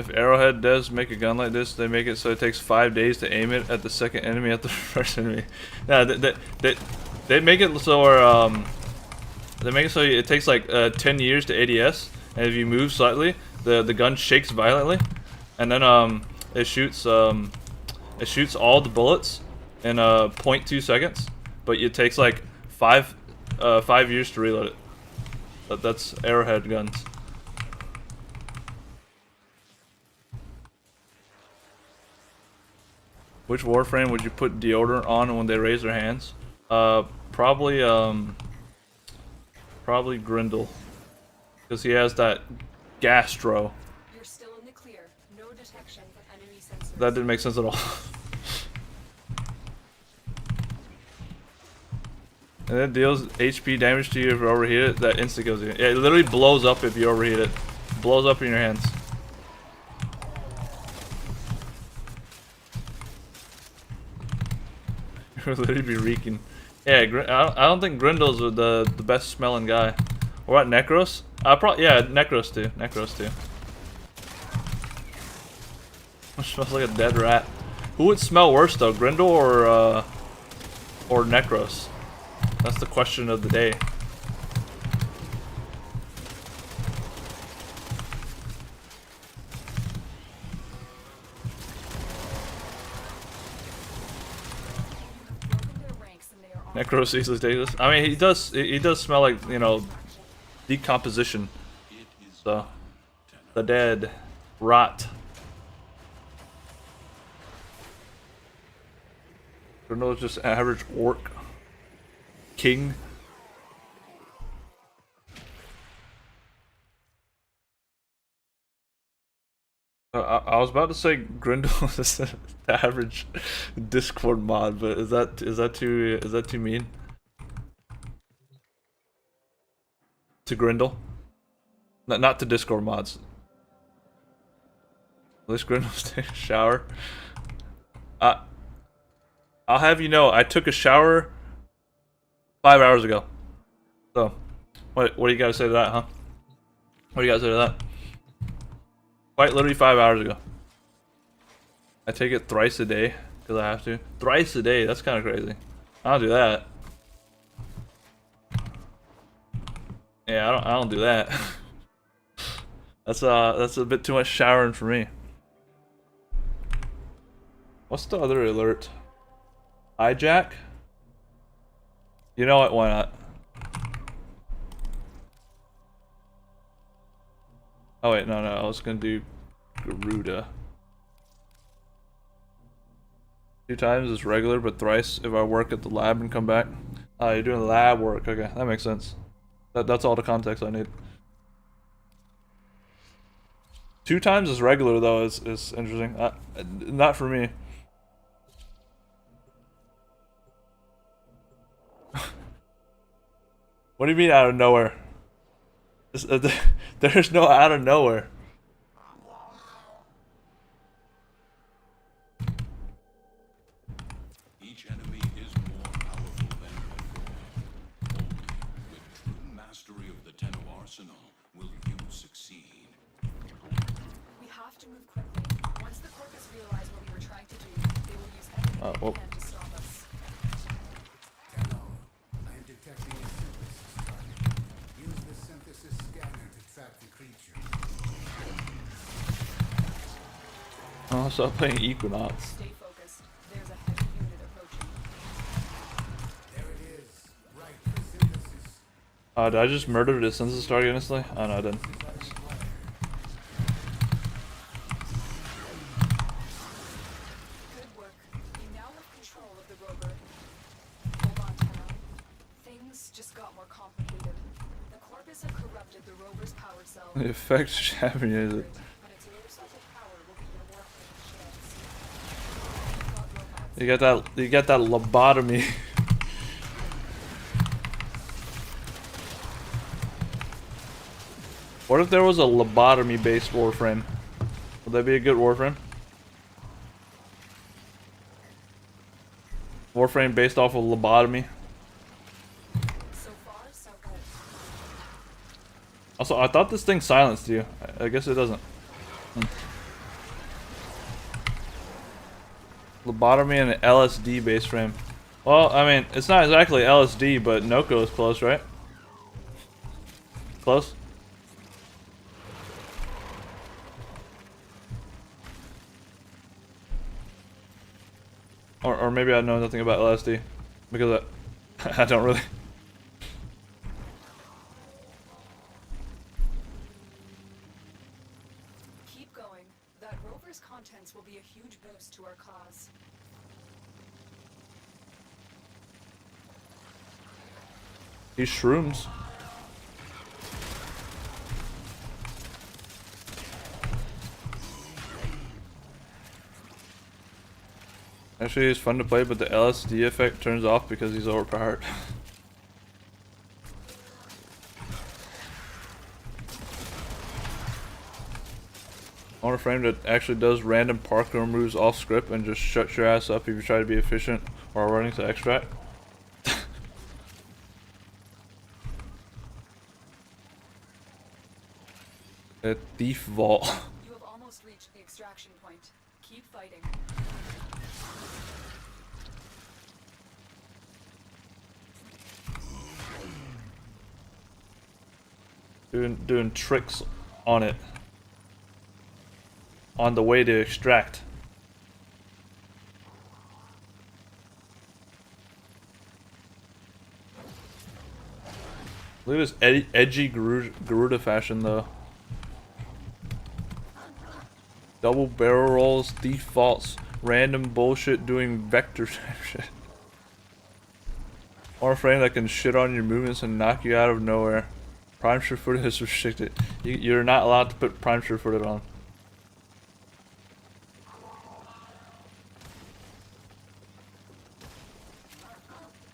If Arrowhead does make a gun like this, they make it so it takes 5 days to aim it at the second enemy at the first enemy. Yeah, they make it so they make it so it takes like 10 years to ADS, and if you move slightly, the gun shakes violently, and then it shoots all the bullets in 0.2 seconds, but it takes like 5 years to reload it. That's Arrowhead guns. Which Warframe would you put deodorant on when they raise their hands? Probably Grindel, because he has that gastro. You're still in the clear. No detection from enemy sensors. That didn't make sense at all. And it deals HP damage to you if you overheat it. That insta kills you. Yeah, it literally blows up if you overheat it. Blows up in your hands. You'll literally be reeking. Yeah, I don't think Grindel's the best smelling guy. What about Necros? Yeah, Necros too. Necros too. Smells like a dead rat. Who would smell worse though, Grindel or Necros? That's the question of the day. Necros easily takes this. I mean, he does smell like, you know, decomposition. So, the dead rot. Grindel's just average orc king. I was about to say Grindel is the average Discord mod, but is that too mean? To Grindel? Not to Discord mods. At least Grindel's take a shower. I'll have you know, I took a shower 5 hours ago. So, what do you gotta say to that, huh? What do you gotta say to that? Quite literally 5 hours ago. I take it thrice a day because I have to. Thrice a day, that's kind of crazy. I don't do that. Yeah, I don't do that. That's a bit too much showering for me. What's the other alert? Hijack? You know what? Why not? Oh wait, no, I was gonna do Garuda. 2 times is regular, but thrice if I work at the lab and come back. You're doing lab work. Okay, that makes sense. That's all the context I need. 2 times is regular though is interesting. Not for me. What do you mean out of nowhere? There's no out of nowhere. Each enemy is more powerful than before. With true mastery of the Tenno arsenal, will you succeed? We have to move quickly. Once the Corpus realize what we were trying to do, they will use everything they can to stop us. Tenno, I am detecting a synthesis target. Use the synthesis scanner to track the creature. Oh, so I'm playing Equinox. Stay focused. There's a heavy unit approaching. There it is. Right for synthesis. Did I just murder the synthesis target instantly? Oh no, I didn't. Nice. Good work. You now have control of the rover. Hold on, Tenno. Things just got more complicated. The Corpus have corrupted the rover's power cell. The effect's happening, is it? But its low source of power will be your Warframe ships. You got that lobotomy. What if there was a lobotomy based Warframe? Would that be a good Warframe? Warframe based off of lobotomy. So far, so good. Also, I thought this thing silenced you. I guess it doesn't. Lobotomy and an LSD base frame. Well, I mean, it's not exactly LSD, but Noko is close, right? Close? Or maybe I know nothing about LSD. Because I don't really. Keep going. That rover's contents will be a huge boost to our cause. These shrooms. Actually, it's fun to play, but the LSD effect turns off because he's overpowered. I want a frame that actually does random parkour moves off script and just shuts your ass up if you try to be efficient while running to extract. A thief vault. You have almost reached the extraction point. Keep fighting. Doing tricks on it. On the way to extract. Look at this edgy Garuda fashion though. Double barrel rolls, defaults, random bullshit doing vector shit. Or a frame that can shit on your movements and knock you out of nowhere. Prime sure footed is restricted. You're not allowed to put prime sure footed on.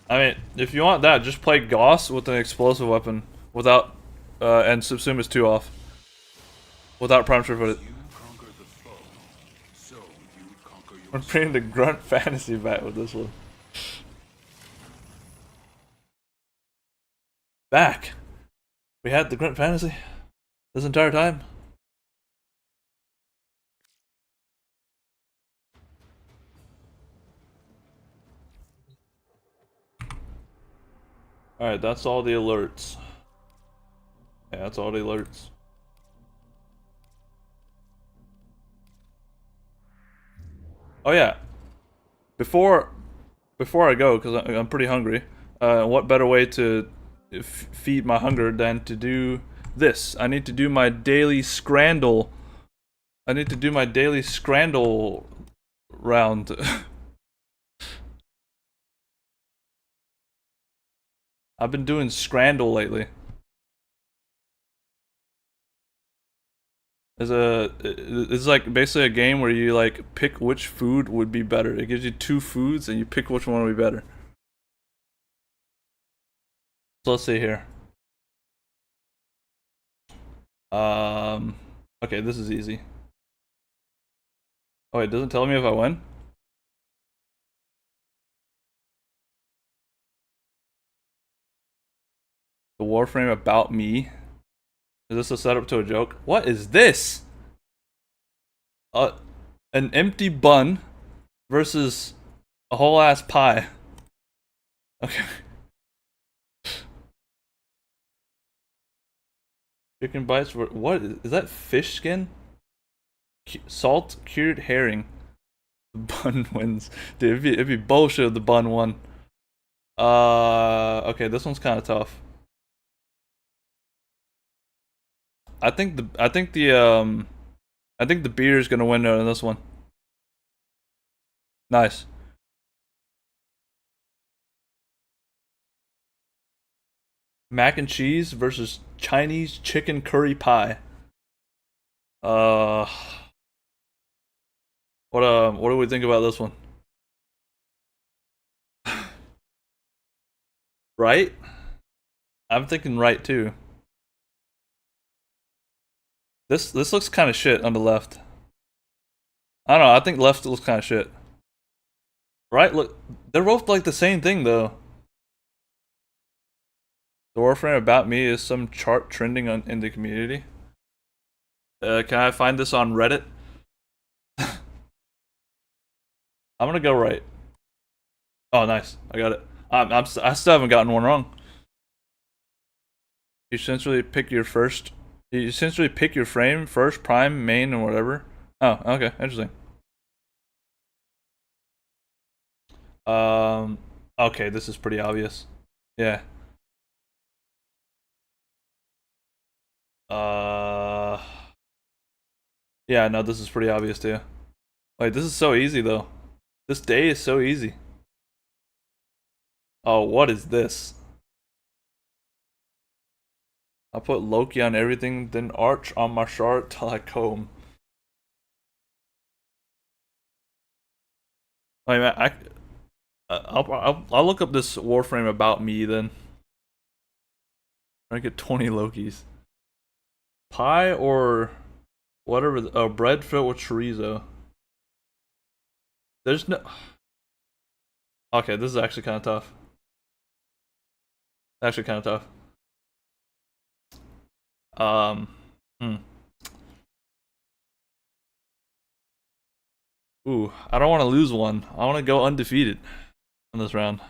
I mean, if you want that, just play Gauss with an explosive weapon without, and subsume is 2 off. Without prime sure footed. I'm bringing the grunt fantasy back with this one. Back! We had the grunt fantasy this entire time. Alright, that's all the alerts. Yeah, that's all the alerts. Oh yeah. Before I go, because I'm pretty hungry, what better way to feed my hunger than to do this? I need to do my daily scrandle. I need to do my daily scrandle round. I've been doing scrandle lately. It's like basically a game where you like pick which food would be better. It gives you 2 foods and you pick which one would be better. So let's see here. Okay, this is easy. Oh, it doesn't tell me if I win? The Warframe about me? Is this a setup to a joke? What is this? An empty bun versus a whole ass pie. Okay. Chicken bites were what is that fish skin? Salt cured herring. The bun wins. Dude, it'd be bullshit if the bun won. Okay, this one's kind of tough. I think the beer is gonna win in this one. Nice. Mac and cheese versus Chinese chicken curry pie. What do we think about this one? Right? I'm thinking right too. This looks kind of shit on the left. I don't know, I think left looks kind of shit. Right? Look, they're both like the same thing though. The Warframe about me is some chart trending in the community. Can I find this on Reddit? I'm gonna go right. Oh, nice. I got it. I still haven't gotten one wrong. You essentially pick your first. You essentially pick your frame first, prime, main, and whatever. Oh, okay, interesting. Okay, this is pretty obvious. Yeah. Yeah, no, this is pretty obvious too. Wait, this is so easy though. This day is so easy. Oh, what is this? I put Loki on everything, then Arch on my shard till I comb. Wait, man, I'll look up this Warframe about me then. I get 20 Lokis. Pie or whatever. Bread filled with chorizo. There's no. Okay, this is actually kind of tough. Actually, kind of tough. Ooh, I don't want to lose one. I want to go undefeated in this round.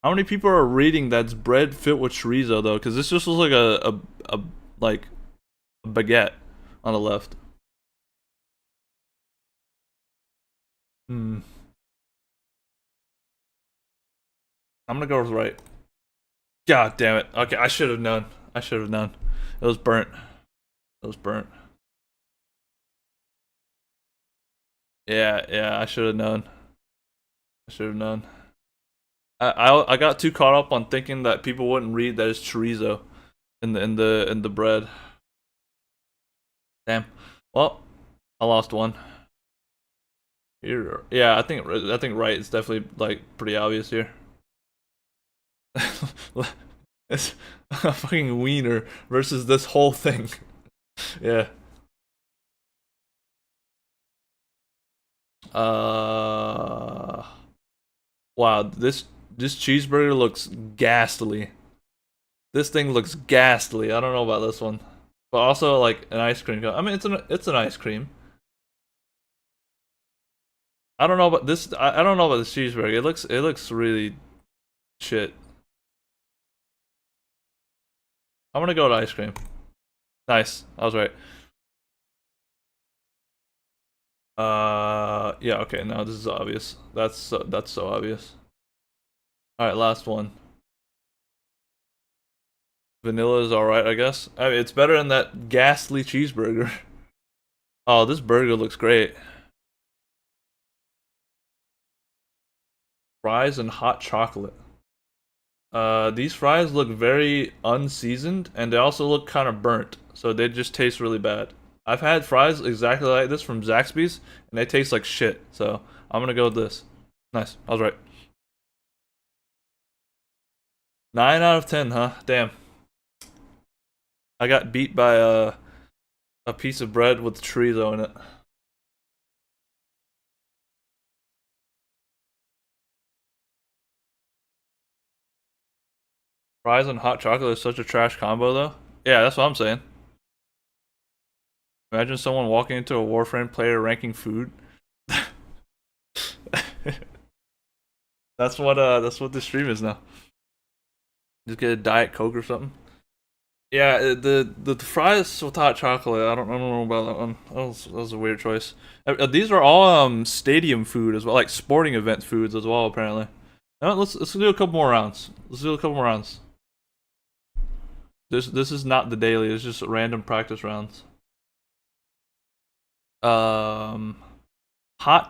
How many people are reading that's bread filled with chorizo though? Because this just looks like a like a baguette on the left. I'm gonna go with right. God damn it. Okay, I should have known. I should have known. It was burnt. It was burnt. Yeah, I should have known. I should have known. I got too caught up on thinking that people wouldn't read that it's chorizo in the bread. Damn. Well, I lost one. Here, yeah, I think right is definitely like pretty obvious here. It's a fucking wiener versus this whole thing. Yeah. Wow, this cheeseburger looks ghastly. This thing looks ghastly. I don't know about this one, but also like an ice cream. I mean, it's an ice cream. I don't know about this. I don't know about this cheeseburger. It looks really shit. I'm gonna go with ice cream. Nice. I was right. Yeah. Okay. No, this is obvious. That's so obvious. All right, last one. Vanilla is all right, I guess. I mean, it's better than that ghastly cheeseburger. Oh, this burger looks great. Fries and hot chocolate. These fries look very unseasoned, and they also look kind of burnt, so they just taste really bad. I've had fries exactly like this from Zaxby's, and they taste like shit, so I'm gonna go with this. Nice, I was right. 9 out of 10, huh? Damn. I got beat by a piece of bread with chorizo in it. Fries and hot chocolate is such a trash combo, though. Yeah, that's what I'm saying. Imagine someone walking into a Warframe player ranking food. That's what this stream is now. Just get a Diet Coke or something. Yeah, the fries with hot chocolate. I don't know about that one. That was a weird choice. These are all stadium food as well, like sporting event foods as well. Apparently. Now, let's do a couple more rounds. Let's do a couple more rounds. This is not the daily. It's just random practice rounds. Hot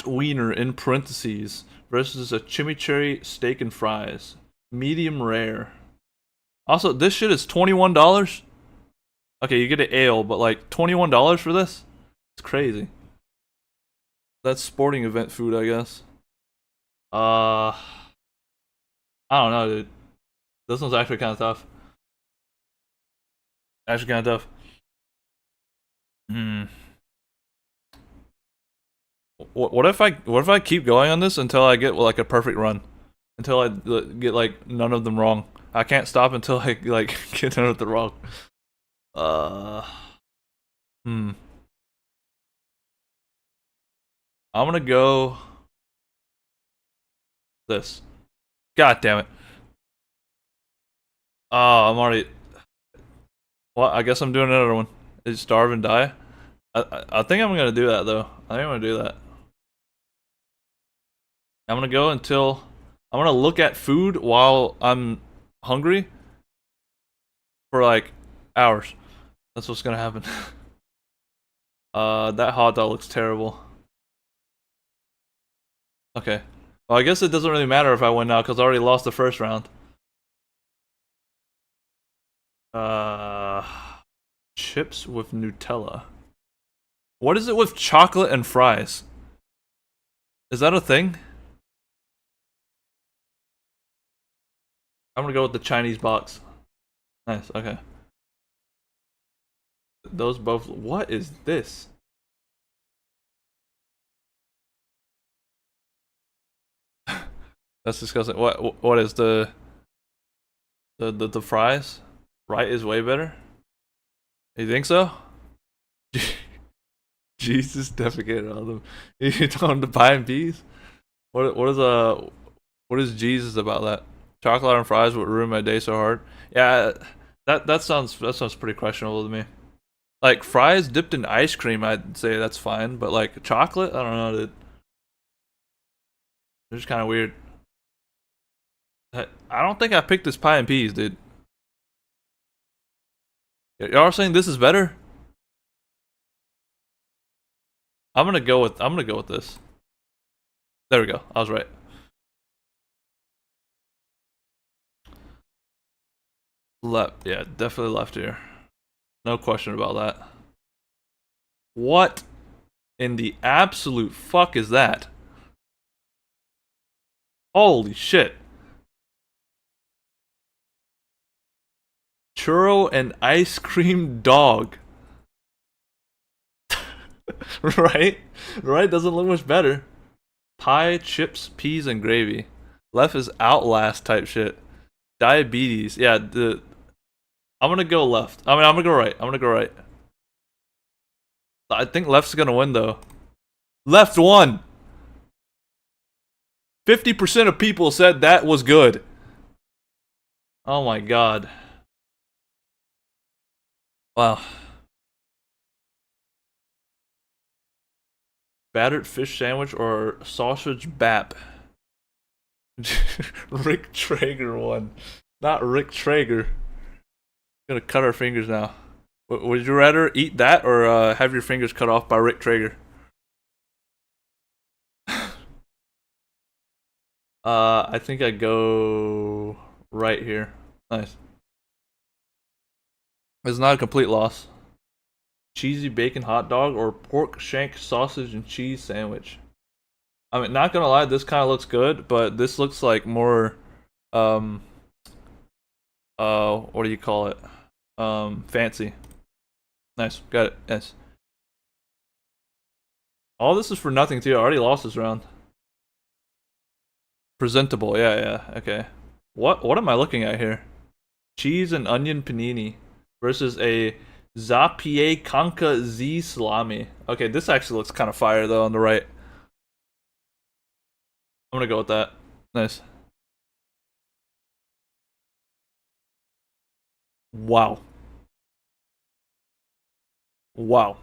wiener in parentheses versus a chimichurri steak and fries, medium rare. Also, this shit is $21. Okay, you get an ale, but like $21 for this? It's crazy. That's sporting event food, I guess. I don't know, dude. This one's actually kind of tough. Actually, kind of tough. What if I keep going on this until I get like a perfect run, until I get like none of them wrong? I can't stop until I like get none of them wrong. I'm gonna go this. God damn it. Oh, I'm already. Well, I guess I'm doing another one. Is starve and die? I think I'm gonna do that though. I think I'm gonna do that. I'm gonna go until I'm gonna look at food while I'm hungry for like hours. That's what's gonna happen. That hot dog looks terrible. Okay. Well, I guess it doesn't really matter if I win now because I already lost the first round. Chips with Nutella. What is it with chocolate and fries? Is that a thing? I'm gonna go with the Chinese box. Nice, okay. Those both. What is this? That's disgusting. What is the fries? Right is way better? You think so? Jesus defecated on them. You told him to buy him peas? What is Jesus about that? Chocolate and fries would ruin my day so hard. Yeah, that sounds pretty questionable to me. Like fries dipped in ice cream, I'd say that's fine, but like chocolate, I don't know, dude. It's just kind of weird. I don't think I picked this pie and peas, dude. Y'all are saying this is better? I'm gonna go with this. There we go. I was right. Left, yeah, definitely left here. No question about that. What in the absolute fuck is that? Holy shit. Churro and ice cream dog. Right? Right? Doesn't look much better. Pie, chips, peas, and gravy. Left is Outlast type shit. Diabetes. Yeah, I'm gonna go left. I'm gonna go right. I'm gonna go right. I think left's gonna win though. Left won! 50% of people said that was good. Oh my god. Wow. Battered fish sandwich or sausage bap? Rick Traeger won. Not Rick Traeger. Gonna cut our fingers now. Would you rather eat that or have your fingers cut off by Rick Traeger? I think I go right here. Nice. It's not a complete loss. Cheesy bacon hot dog or pork shank sausage and cheese sandwich. I mean, not gonna lie, this kind of looks good, but this looks like more, what do you call it? Fancy. Nice, got it. Yes. All this is for nothing too. I already lost this round. Presentable, yeah, okay. What am I looking at here? Cheese and onion panini versus a Zapier Kanka Z salami. Okay, this actually looks kind of fire though on the right. I'm gonna go with that. Nice. Wow. Wow.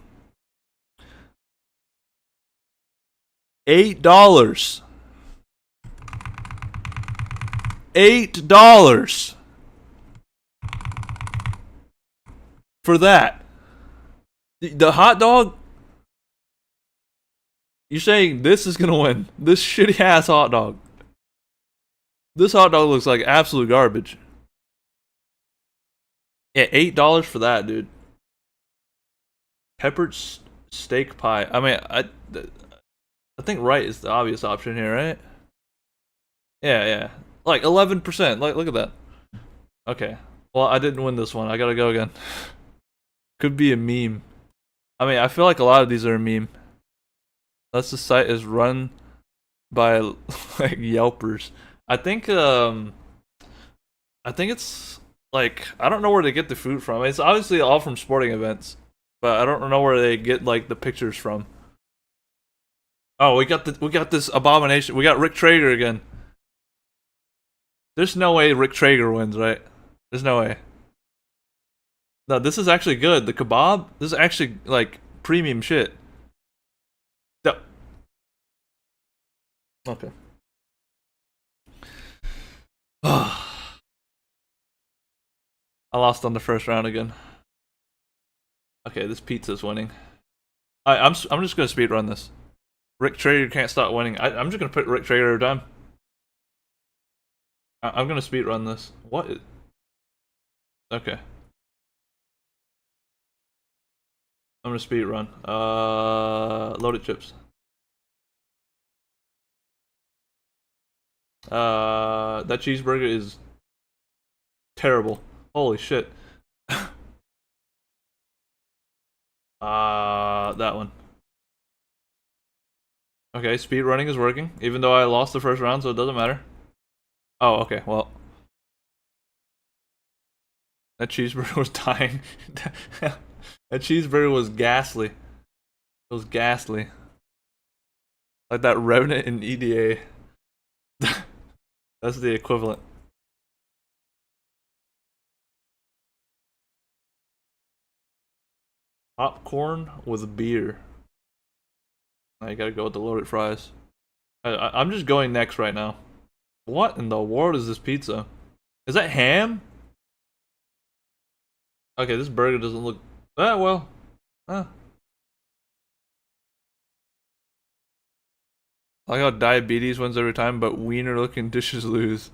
$8. $8 for that. The hot dog. You're saying this is gonna win? This shitty ass hot dog. This hot dog looks like absolute garbage. Yeah, $8 for that, dude. Peppered steak pie. I mean, I think right is the obvious option here, right? Yeah. Like 11%. Like, look at that. Okay. Well, I didn't win this one. I gotta go again. Could be a meme. I mean, I feel like a lot of these are a meme. Unless the site is run by like Yelpers. I think it's like I don't know where they get the food from. It's obviously all from sporting events, but I don't know where they get like the pictures from. Oh, we got this abomination. We got Rick Traeger again. There's no way Rick Traeger wins, right? There's no way. No, this is actually good. The kebab, this is actually like premium shit. Okay. I lost on the first round again. Okay, this pizza's winning. I'm just gonna speedrun this. Rick Traeger can't stop winning. I'm just gonna put Rick Traeger every time. I'm gonna speedrun this. What? Okay. I'm gonna speedrun. Loaded chips. That cheeseburger is terrible. Holy shit. That one. Okay, speed running is working, even though I lost the first round, so it doesn't matter. Oh, okay, well. That cheeseburger was dying. That cheeseburger was ghastly. It was ghastly. Like that Revenant in EDA. That's the equivalent. Popcorn with beer. Now you gotta go with the loaded fries. I'm just going next right now. What in the world is this pizza? Is that ham? Okay, this burger doesn't look that well. Huh. I like how diabetes wins every time, but wiener looking dishes lose.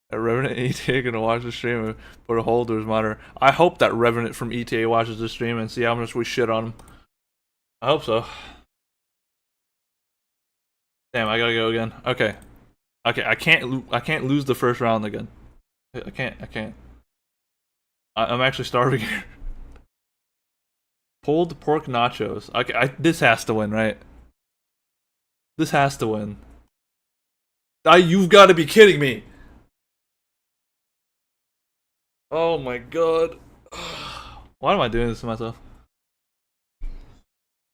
That Revenant and ETA gonna watch the stream and put a hold to his monitor. I hope that Revenant from ETA watches the stream and see how much we shit on him. I hope so. Damn, I gotta go again. Okay. Okay, I can't lose the first round again. I can't. I'm actually starving here. Pulled pork nachos. Okay, this has to win, right? This has to win. You've got to be kidding me. Oh my god. Why am I doing this to myself?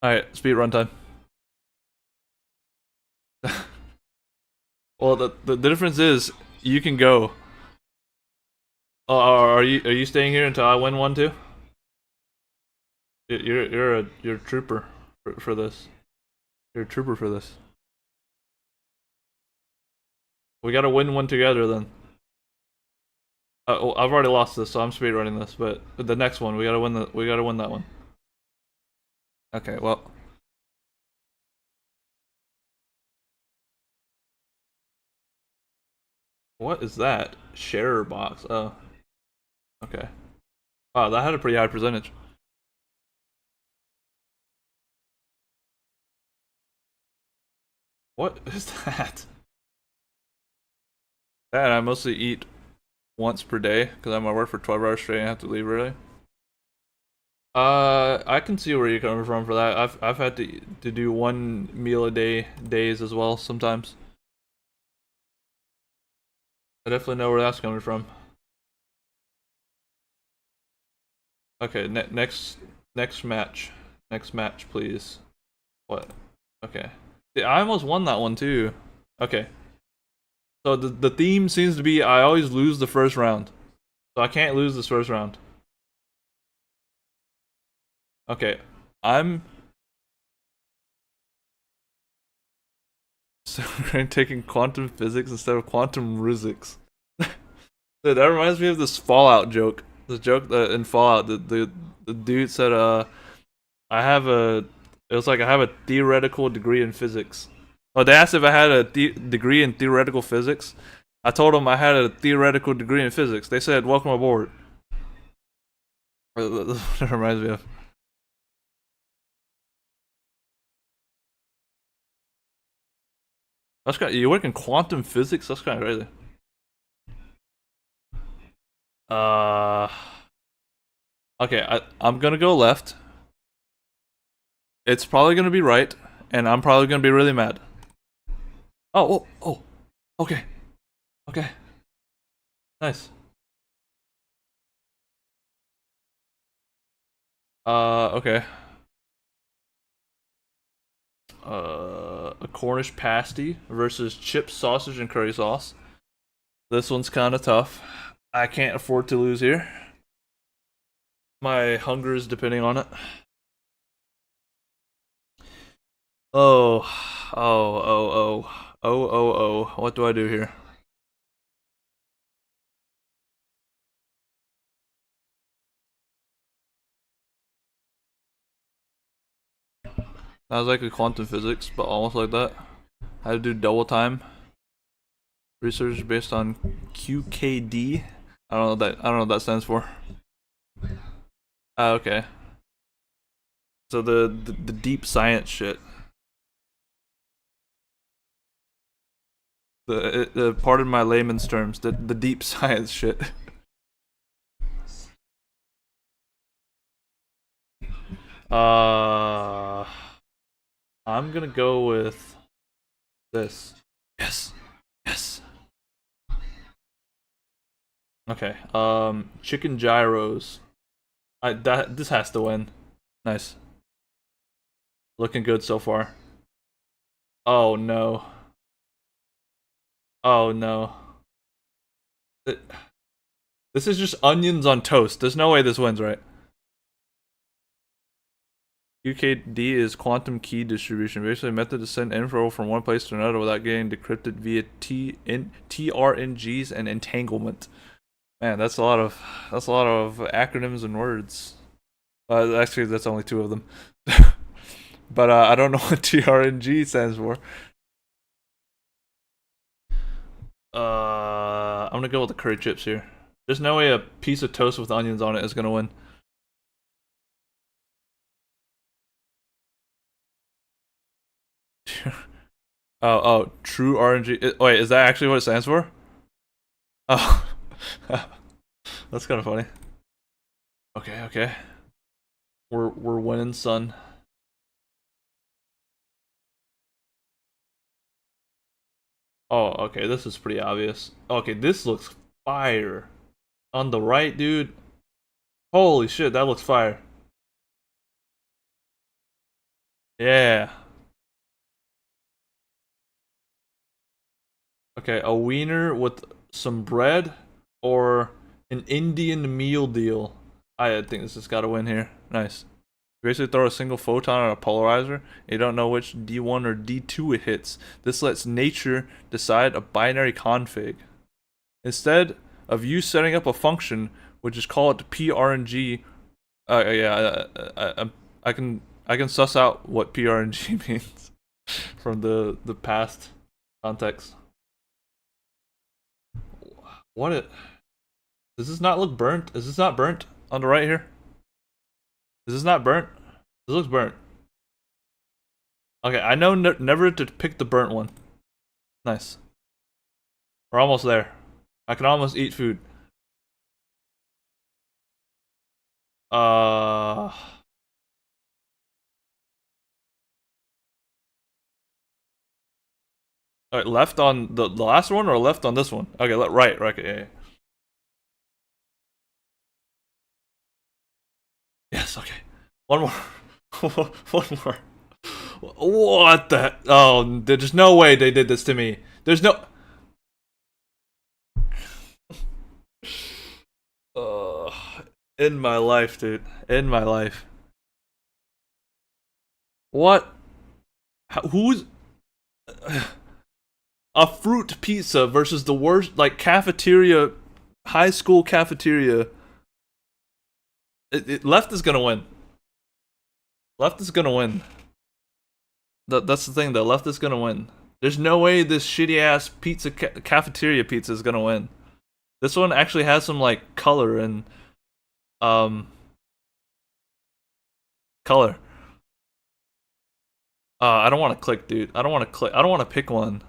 Alright, speed run time. Well, the difference is you can go. Oh, are you staying here until I win one too? You're a trooper for this. You're a trooper for this. We gotta win one together then. I've already lost this, so I'm speedrunning this. But the next one, we gotta win that one. Okay, well. What is that? Sharer box. Oh. Okay. Wow, that had a pretty high percentage. What is that? That I mostly eat once per day because I'm at work for 12 hours straight and I have to leave early. I can see where you're coming from for that. I've had to do one meal a day days as well sometimes. I definitely know where that's coming from. Okay, next match. Next match, please. What? Okay. Yeah, I almost won that one too. Okay. So the theme seems to be I always lose the first round. So I can't lose this first round. Okay. I'm taking quantum physics instead of quantum physics. Dude, that reminds me of this Fallout joke. The joke that in Fallout, the dude said, I have a, it was like I have a theoretical degree in physics. Oh, they asked if I had a degree in theoretical physics. I told them I had a theoretical degree in physics. They said, "Welcome aboard." That's what it reminds me of. That's kind. You work in quantum physics. That's kind of crazy. Okay, I'm gonna go left. It's probably gonna be right, and I'm probably gonna be really mad. Oh. Okay. Okay. Nice. Okay. a Cornish pasty versus chips, sausage, and curry sauce. This one's kind of tough. I can't afford to lose here. My hunger is depending on it. Oh, oh. What do I do here? That was like a quantum physics, but almost like that. I had to do double time research based on QKD. I don't know what that stands for. Okay. So the deep science shit. Pardon my layman's terms. The deep science shit. I'm gonna go with this. Yes. Okay. Chicken gyros. This has to win. Nice. Looking good so far. Oh no. Oh no. This is just onions on toast. There's no way this wins, right? QKD is quantum key distribution, basically a method to send info from one place to another without getting decrypted via TRNGs and entanglement. Man, that's a lot of acronyms and words. Actually, that's only 2 of them. But I don't know what TRNG stands for. I'm gonna go with the curry chips here. There's no way a piece of toast with onions on it is gonna win. Oh, true RNG. Wait, is that actually what it stands for? Oh, that's kind of funny. Okay. We're winning, son. Oh, okay, this is pretty obvious. Okay, this looks fire. On the right, dude. Holy shit, that looks fire. Yeah. Okay, a wiener with some bread or an Indian meal deal. I think this has got to win here. Nice. Basically throw a single photon on a polarizer. You don't know which D1 or D2 it hits. This lets nature decide a binary config. Instead of you setting up a function, which is called PRNG. I can suss out what PRNG means from the past context. Does this not look burnt? Is this not burnt on the right here? Is this not burnt? This looks burnt. Okay, I know never to pick the burnt one. Nice. We're almost there. I can almost eat food. Alright, left on the last one or left on this one? Okay, right, okay, yeah. Yes, okay. One more. One more. What the? Oh, there's no way they did this to me. There's no. In my life, dude. In my life. What? Who's a fruit pizza versus the worst, like, cafeteria, high school cafeteria? Left is gonna win. Left is gonna win. That's the thing, though. Left is gonna win. There's no way this shitty ass pizza cafeteria pizza is gonna win. This one actually has some like color and color. I don't want to click, dude. I don't want to click. I don't want to pick one.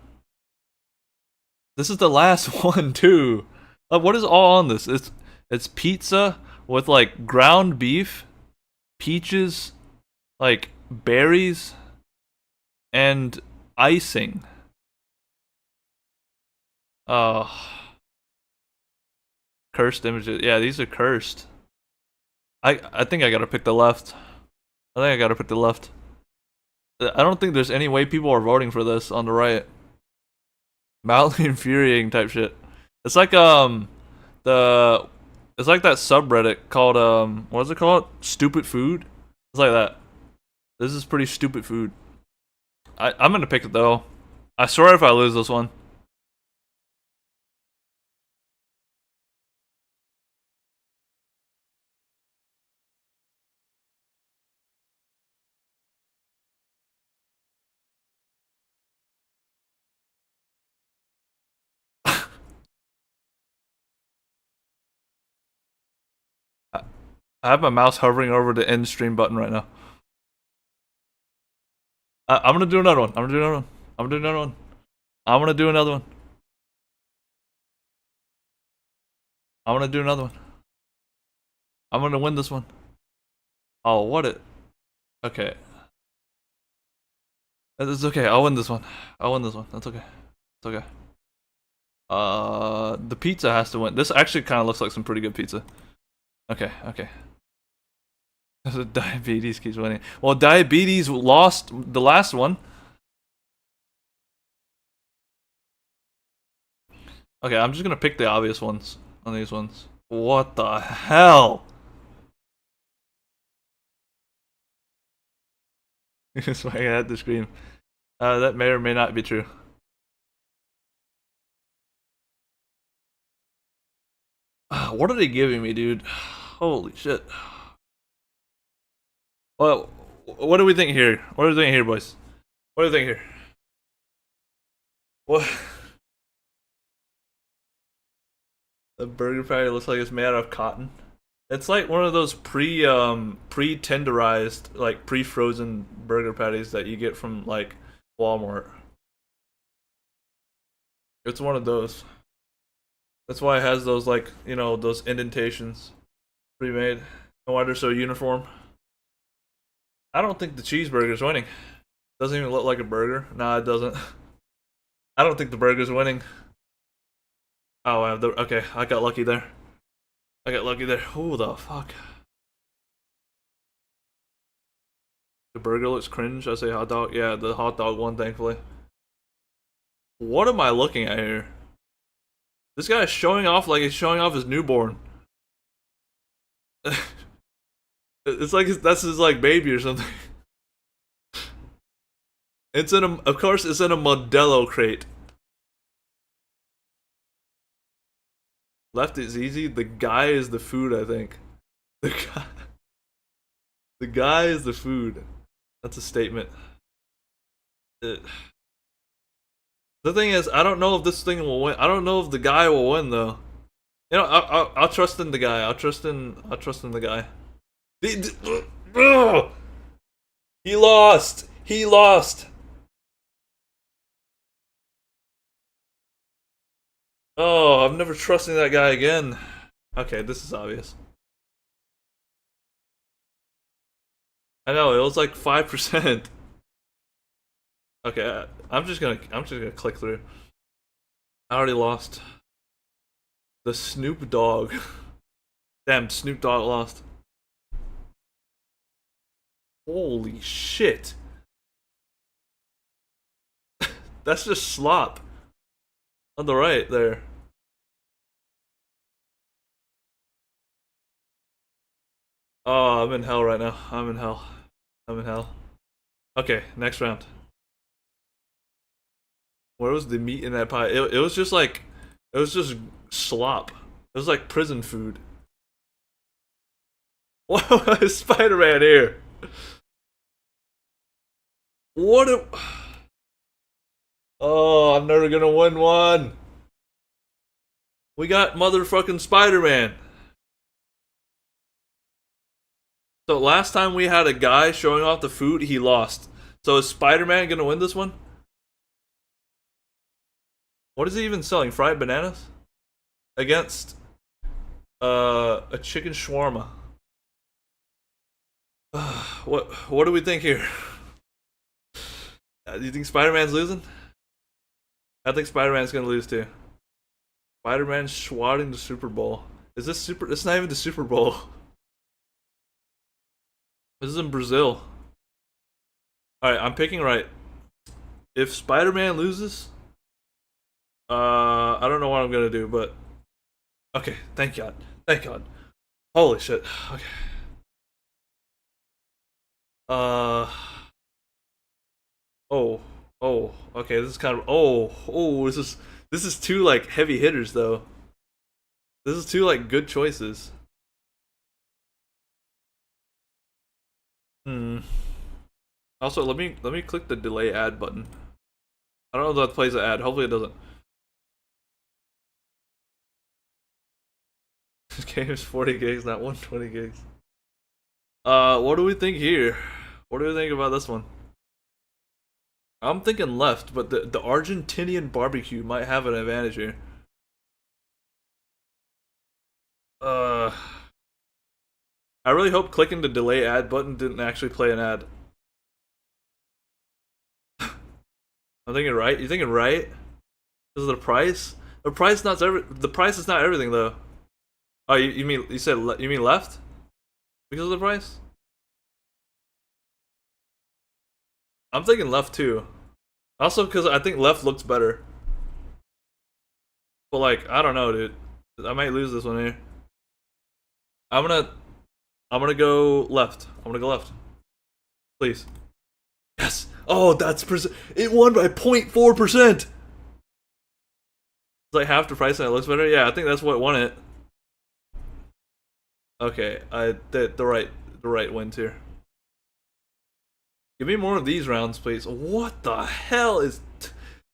This is the last one too. What is all on this? It's pizza with like ground beef, peaches, like berries, and icing. Cursed images. Yeah, these are cursed. I think I gotta pick the left. I think I gotta pick the left. I don't think there's any way people are voting for this on the right. Mildly infuriating type shit. It's like the it's like that subreddit called what is it called? Stupid food? It's like that. This is pretty stupid food. I'm gonna pick it though. I swear if I lose this one. I have my mouse hovering over the end stream button right now. I'm gonna do another one. I'm gonna do another one. I'm gonna do another one. I'm gonna do another one. I'm gonna do another one. I'm gonna win this one. Oh, what it? Okay. It's okay. I'll win this one. I'll win this one. That's okay. It's okay. The pizza has to win. This actually kind of looks like some pretty good pizza. Okay, okay. Diabetes keeps winning. Well, diabetes lost the last one. Okay, I'm just gonna pick the obvious ones on these ones. What the hell? That's why I had to scream. That may or may not be true. What are they giving me, dude? Holy shit. Well, what do we think here? What do we think here, boys? What do we think here? What? The burger patty looks like it's made out of cotton. It's like one of those pre-tenderized, like pre-frozen burger patties that you get from like Walmart. It's one of those. That's why it has those, like, you know, those indentations pre-made. And why they're so uniform. I don't think the cheeseburger's winning. Doesn't even look like a burger. Nah, it doesn't. I don't think the burger's winning. Oh, okay, I got lucky there. I got lucky there. Who the fuck? The burger looks cringe. I say hot dog. Yeah, the hot dog one, thankfully. What am I looking at here? This guy is showing off like he's showing off his newborn. It's like that's his like baby or something. It's in a, of course, it's in a Modelo crate. Left is easy. The guy is the food, I think. The guy is the food. That's a statement. The thing is, I don't know if this thing will win. I don't know if the guy will win though. You know, I'll trust in the guy. I'll trust in the guy. He lost. He lost. Oh, I'm never trusting that guy again. Okay, this is obvious. I know, it was like 5%. Okay, I'm just gonna click through. I already lost. The Snoop Dogg. Damn, Snoop Dogg lost. Holy shit. That's just slop. On the right there. Oh, I'm in hell right now. I'm in hell. I'm in hell. Okay, next round. Where was the meat in that pie? It was just like, it was just slop. It was like prison food. What is Spider-Man here? What a... Oh, I'm never gonna win one. We got motherfucking Spider-Man. So last time we had a guy showing off the food, he lost. So is Spider-Man gonna win this one? What is he even selling? Fried bananas? Against a chicken shawarma. What do we think here? Do you think Spider-Man's losing? I think Spider-Man's gonna lose too. Spider-Man swatting the Super Bowl. Is this super? It's not even the Super Bowl. This is in Brazil. Alright, I'm picking right. If Spider-Man loses, I don't know what I'm gonna do, but okay, thank God. Thank God. Holy shit. Okay. Uh oh. Oh, okay, this is kind of this is two like heavy hitters though. This is two like good choices. Hmm. Also, let me click the delay ad button. I don't know if that plays an ad. Hopefully it doesn't. This game is 40 gigs, not 120 gigs. What do we think here? What do we think about this one? I'm thinking left, but the Argentinian barbecue might have an advantage here. Uh, I really hope clicking the delay ad button didn't actually play an ad. I'm thinking right. You thinking right? Because of the price? The price is not everything though. Oh, you mean you mean left? Because of the price? I'm thinking left too. Also because I think left looks better. But like, I don't know, dude. I might lose this one here. I'm gonna go left. I'm gonna go left. Please. Yes. Oh, that's it won by 0.4%. It's like half the price and it looks better. Yeah, I think that's what won it. Okay, the right wins here. Give me more of these rounds, please. What the hell is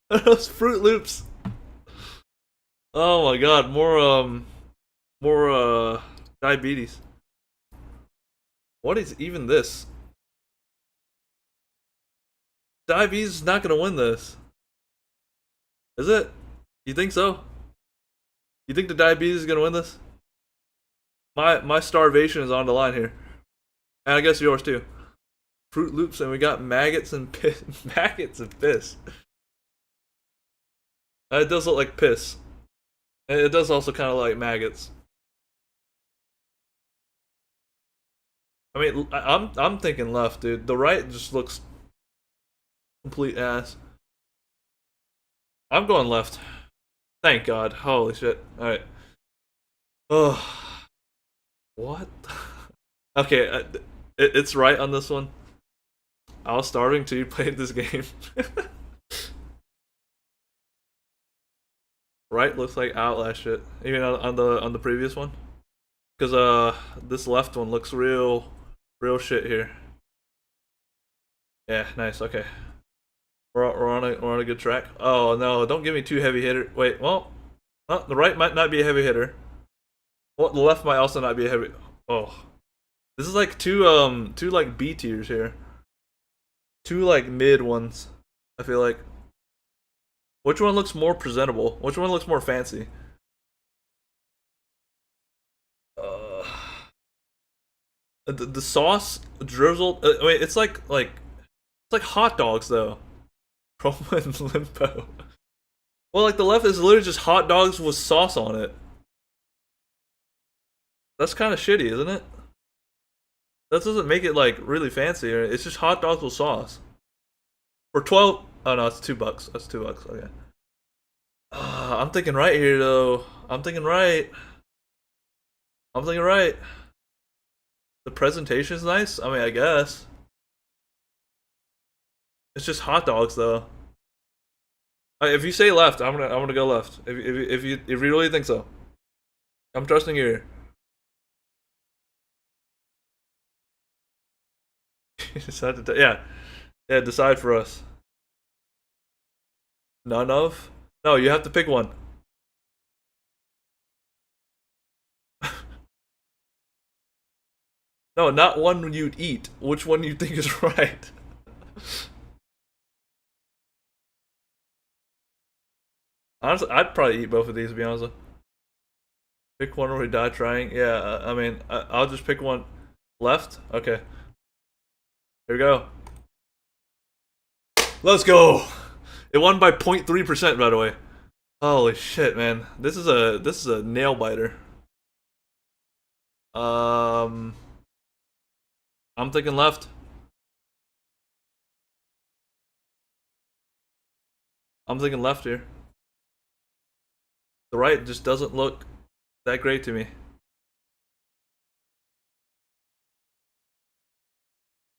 those Fruit Loops? Oh my god, more diabetes. What is even this? Diabetes is not gonna win this. Is it? You think so? You think the diabetes is gonna win this? My starvation is on the line here. And I guess yours too. Fruit Loops, and we got maggots and piss. Maggots and piss. It does look like piss. And it does also kind of like maggots. I mean, I'm thinking left, dude. The right just looks complete ass. I'm going left. Thank God. Holy shit. All right. Oh, what? Okay, it's right on this one. I was starving till you played this game. Right looks like Outlast shit. Even on the previous one, because this left one looks real shit here. Yeah, nice. Okay, we're on a good track. Oh no, don't give me two heavy hitter. Wait, well, the right might not be a heavy hitter. Well, the left might also not be a heavy. Oh, this is like two like B tiers here. Two like mid ones. I feel like. Which one looks more presentable? Which one looks more fancy? The sauce drizzled. I mean, it's like hot dogs though. Roman limbo. Well, like the left is literally just hot dogs with sauce on it. That's kind of shitty, isn't it? That doesn't make it like really fancy. It's just hot dogs with sauce. For 12. Oh no, it's $2. That's $2. Okay. I'm thinking right here though. I'm thinking right. The presentation's nice. I mean, I guess. It's just hot dogs though. If you say left, I'm gonna go left. If you really think so, I'm trusting you here. Yeah, decide for us. None of? No, you have to pick one. No, not one you'd eat. Which one you think is right? Honestly, I'd probably eat both of these to be honest. Pick one or we die trying. Yeah, I mean, I'll just pick one. Left? Okay. Here we go. Let's go! It won by 0.3%, by the way. Holy shit, man. This is a nail biter. I'm thinking left. I'm thinking left here. The right just doesn't look that great to me.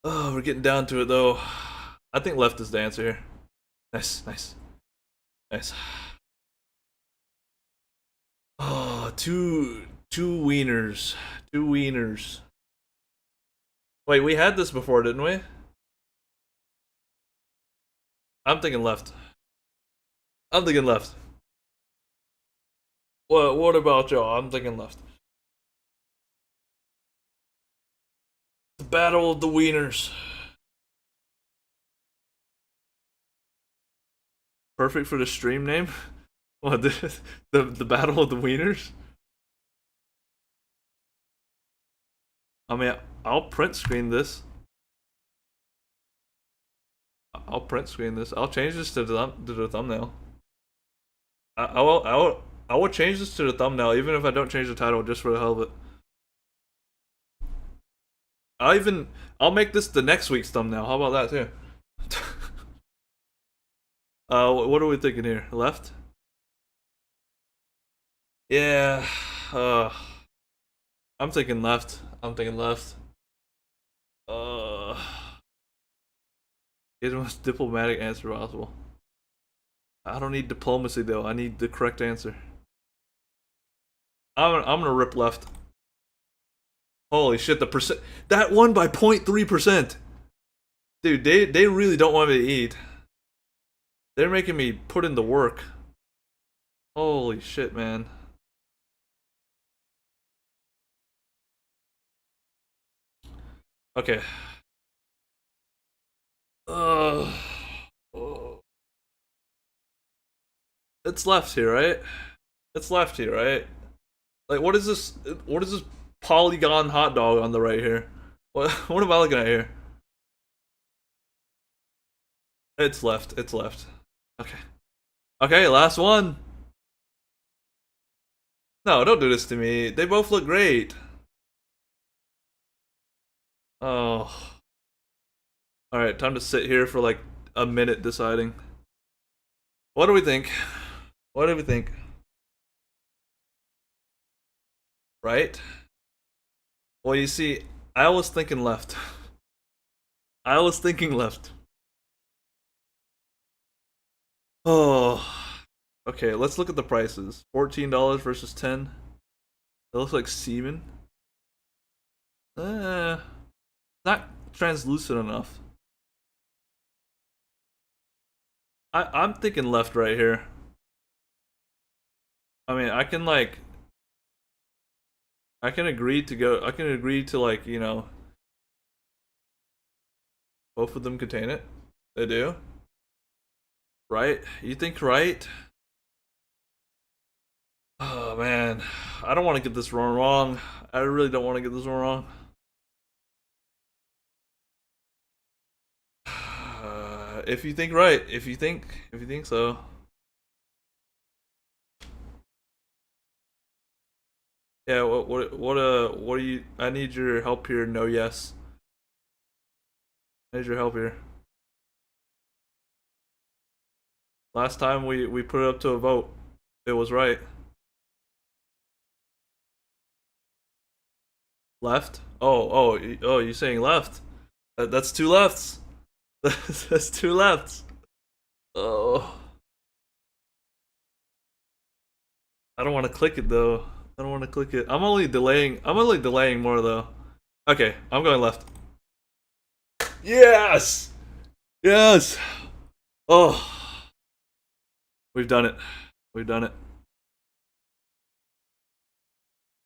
Oh, we're getting down to it though. I think left is the answer here. Nice, nice, nice. Oh, two wieners. Two wieners. Wait, we had this before, didn't we? I'm thinking left. I'm thinking left. What about y'all? I'm thinking left. The Battle of the Wieners. Perfect for the stream name? What, the Battle of the Wieners? I mean, I'll print screen this. I'll print screen this. I'll change this to the thumbnail. I will change this to the thumbnail even if I don't change the title just for the hell of it. I'll make this the next week's thumbnail. How about that too? What are we thinking here? Left? Yeah. I'm thinking left. I'm thinking left. Get the most diplomatic answer possible. I don't need diplomacy though. I need the correct answer. I'm gonna rip left. Holy shit! The percent that won by 0.3%. Dude, they really don't want me to eat. They're making me put in the work. Holy shit, man. Okay. It's left here, right? It's left here, right? Like, what is this? What is this polygon hot dog on the right here? What am I looking at here? It's left. It's left. Okay. Okay, last one. No, don't do this to me. They both look great. Oh. Alright, time to sit here for like a minute deciding. What do we think? What do we think? Right? Well, you see, I was thinking left. I was thinking left. Oh. Okay, let's look at the prices. $14 versus 10. That looks like semen. Not translucent enough. I'm thinking left right here. I mean, I can agree to like, you know, both of them contain it. They do. Right? You think right? Oh man, I don't want to get this one wrong. I really don't want to get this one wrong. If you think right, if you think so. Yeah, what do you? I need your help here. No, yes. I need your help here. Last time we put it up to a vote, it was right. Left? Oh, you saying left? That's two lefts. That's two lefts. Oh. I don't want to click it though. I don't want to click it. I'm only delaying more though. Okay, I'm going left. Yes! Yes! Oh. We've done it. We've done it.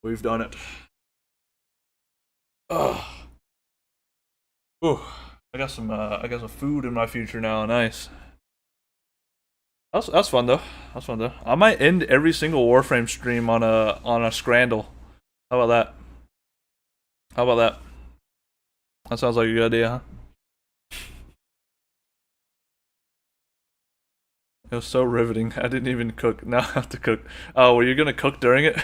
We've done it. Oh. Ooh. I got some food in my future now. Nice. That's fun though. That's fun though. I might end every single Warframe stream on a Scrandle. How about that? How about that? That sounds like a good idea, huh? It was so riveting. I didn't even cook. Now I have to cook. Oh, were you gonna cook during it?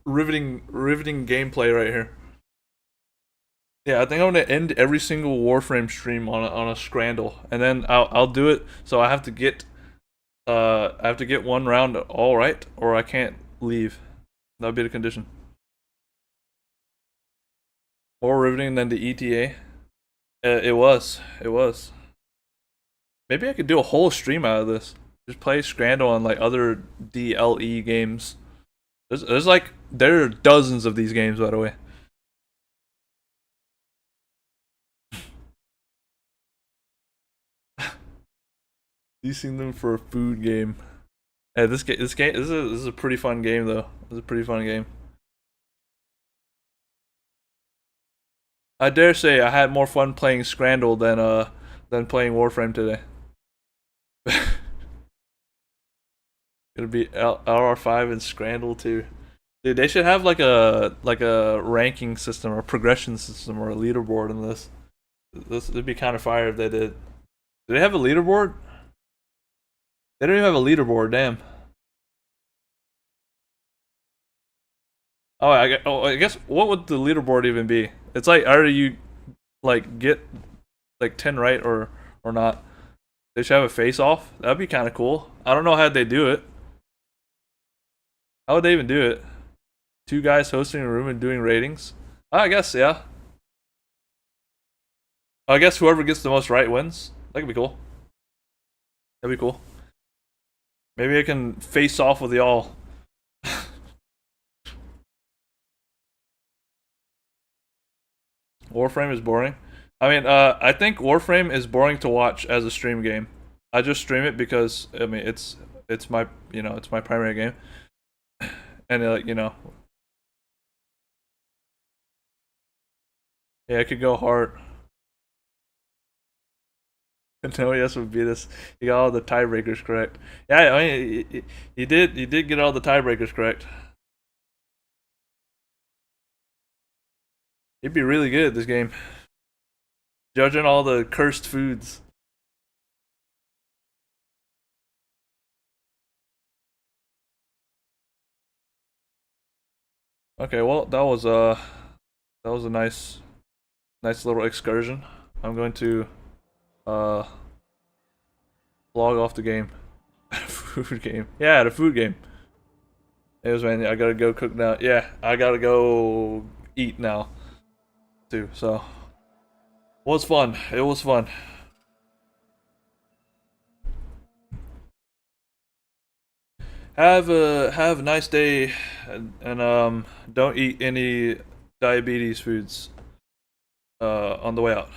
riveting gameplay right here. Yeah, I think I'm gonna end every single Warframe stream on a Scrandle, and then I'll do it. So I have to get one round all right, or I can't leave. That'll be the condition. More riveting than the ETA. It was. Maybe I could do a whole stream out of this. Just play Scrandle on like other DLE games. There are dozens of these games, by the way. Using them for a food game. Hey, this is a pretty fun game though. It's a pretty fun game. I dare say I had more fun playing Scrandle than playing Warframe today. Gonna be LR5 and Scrandle too. Dude, they should have like a ranking system or progression system or a leaderboard in this. This would be kind of fire if they did. Do they have a leaderboard? They don't even have a leaderboard, damn. Oh, I guess what would the leaderboard even be? It's like either you like get like 10 right or not. They should have a face off. That'd be kind of cool. I don't know how they do it. How would they even do it? Two guys hosting a room and doing ratings? I guess, yeah. I guess whoever gets the most right wins. That could be cool. That'd be cool. Maybe I can face off with y'all. Warframe is boring. I mean, I think Warframe is boring to watch as a stream game. I just stream it because I mean it's my it's my primary game, and yeah, I could go hard. No, yes would beat us. You got all the tiebreakers correct. Yeah, I mean, you did get all the tiebreakers correct. You'd be really good at this game. Judging all the cursed foods. Okay, well that was a nice little excursion. I'm going to log off the game. Food game. Yeah, the food game. Anyways, man, I gotta go cook now. Yeah, I gotta go eat now too. So it was fun. It was fun. Have a nice day, and don't eat any diabetes foods on the way out.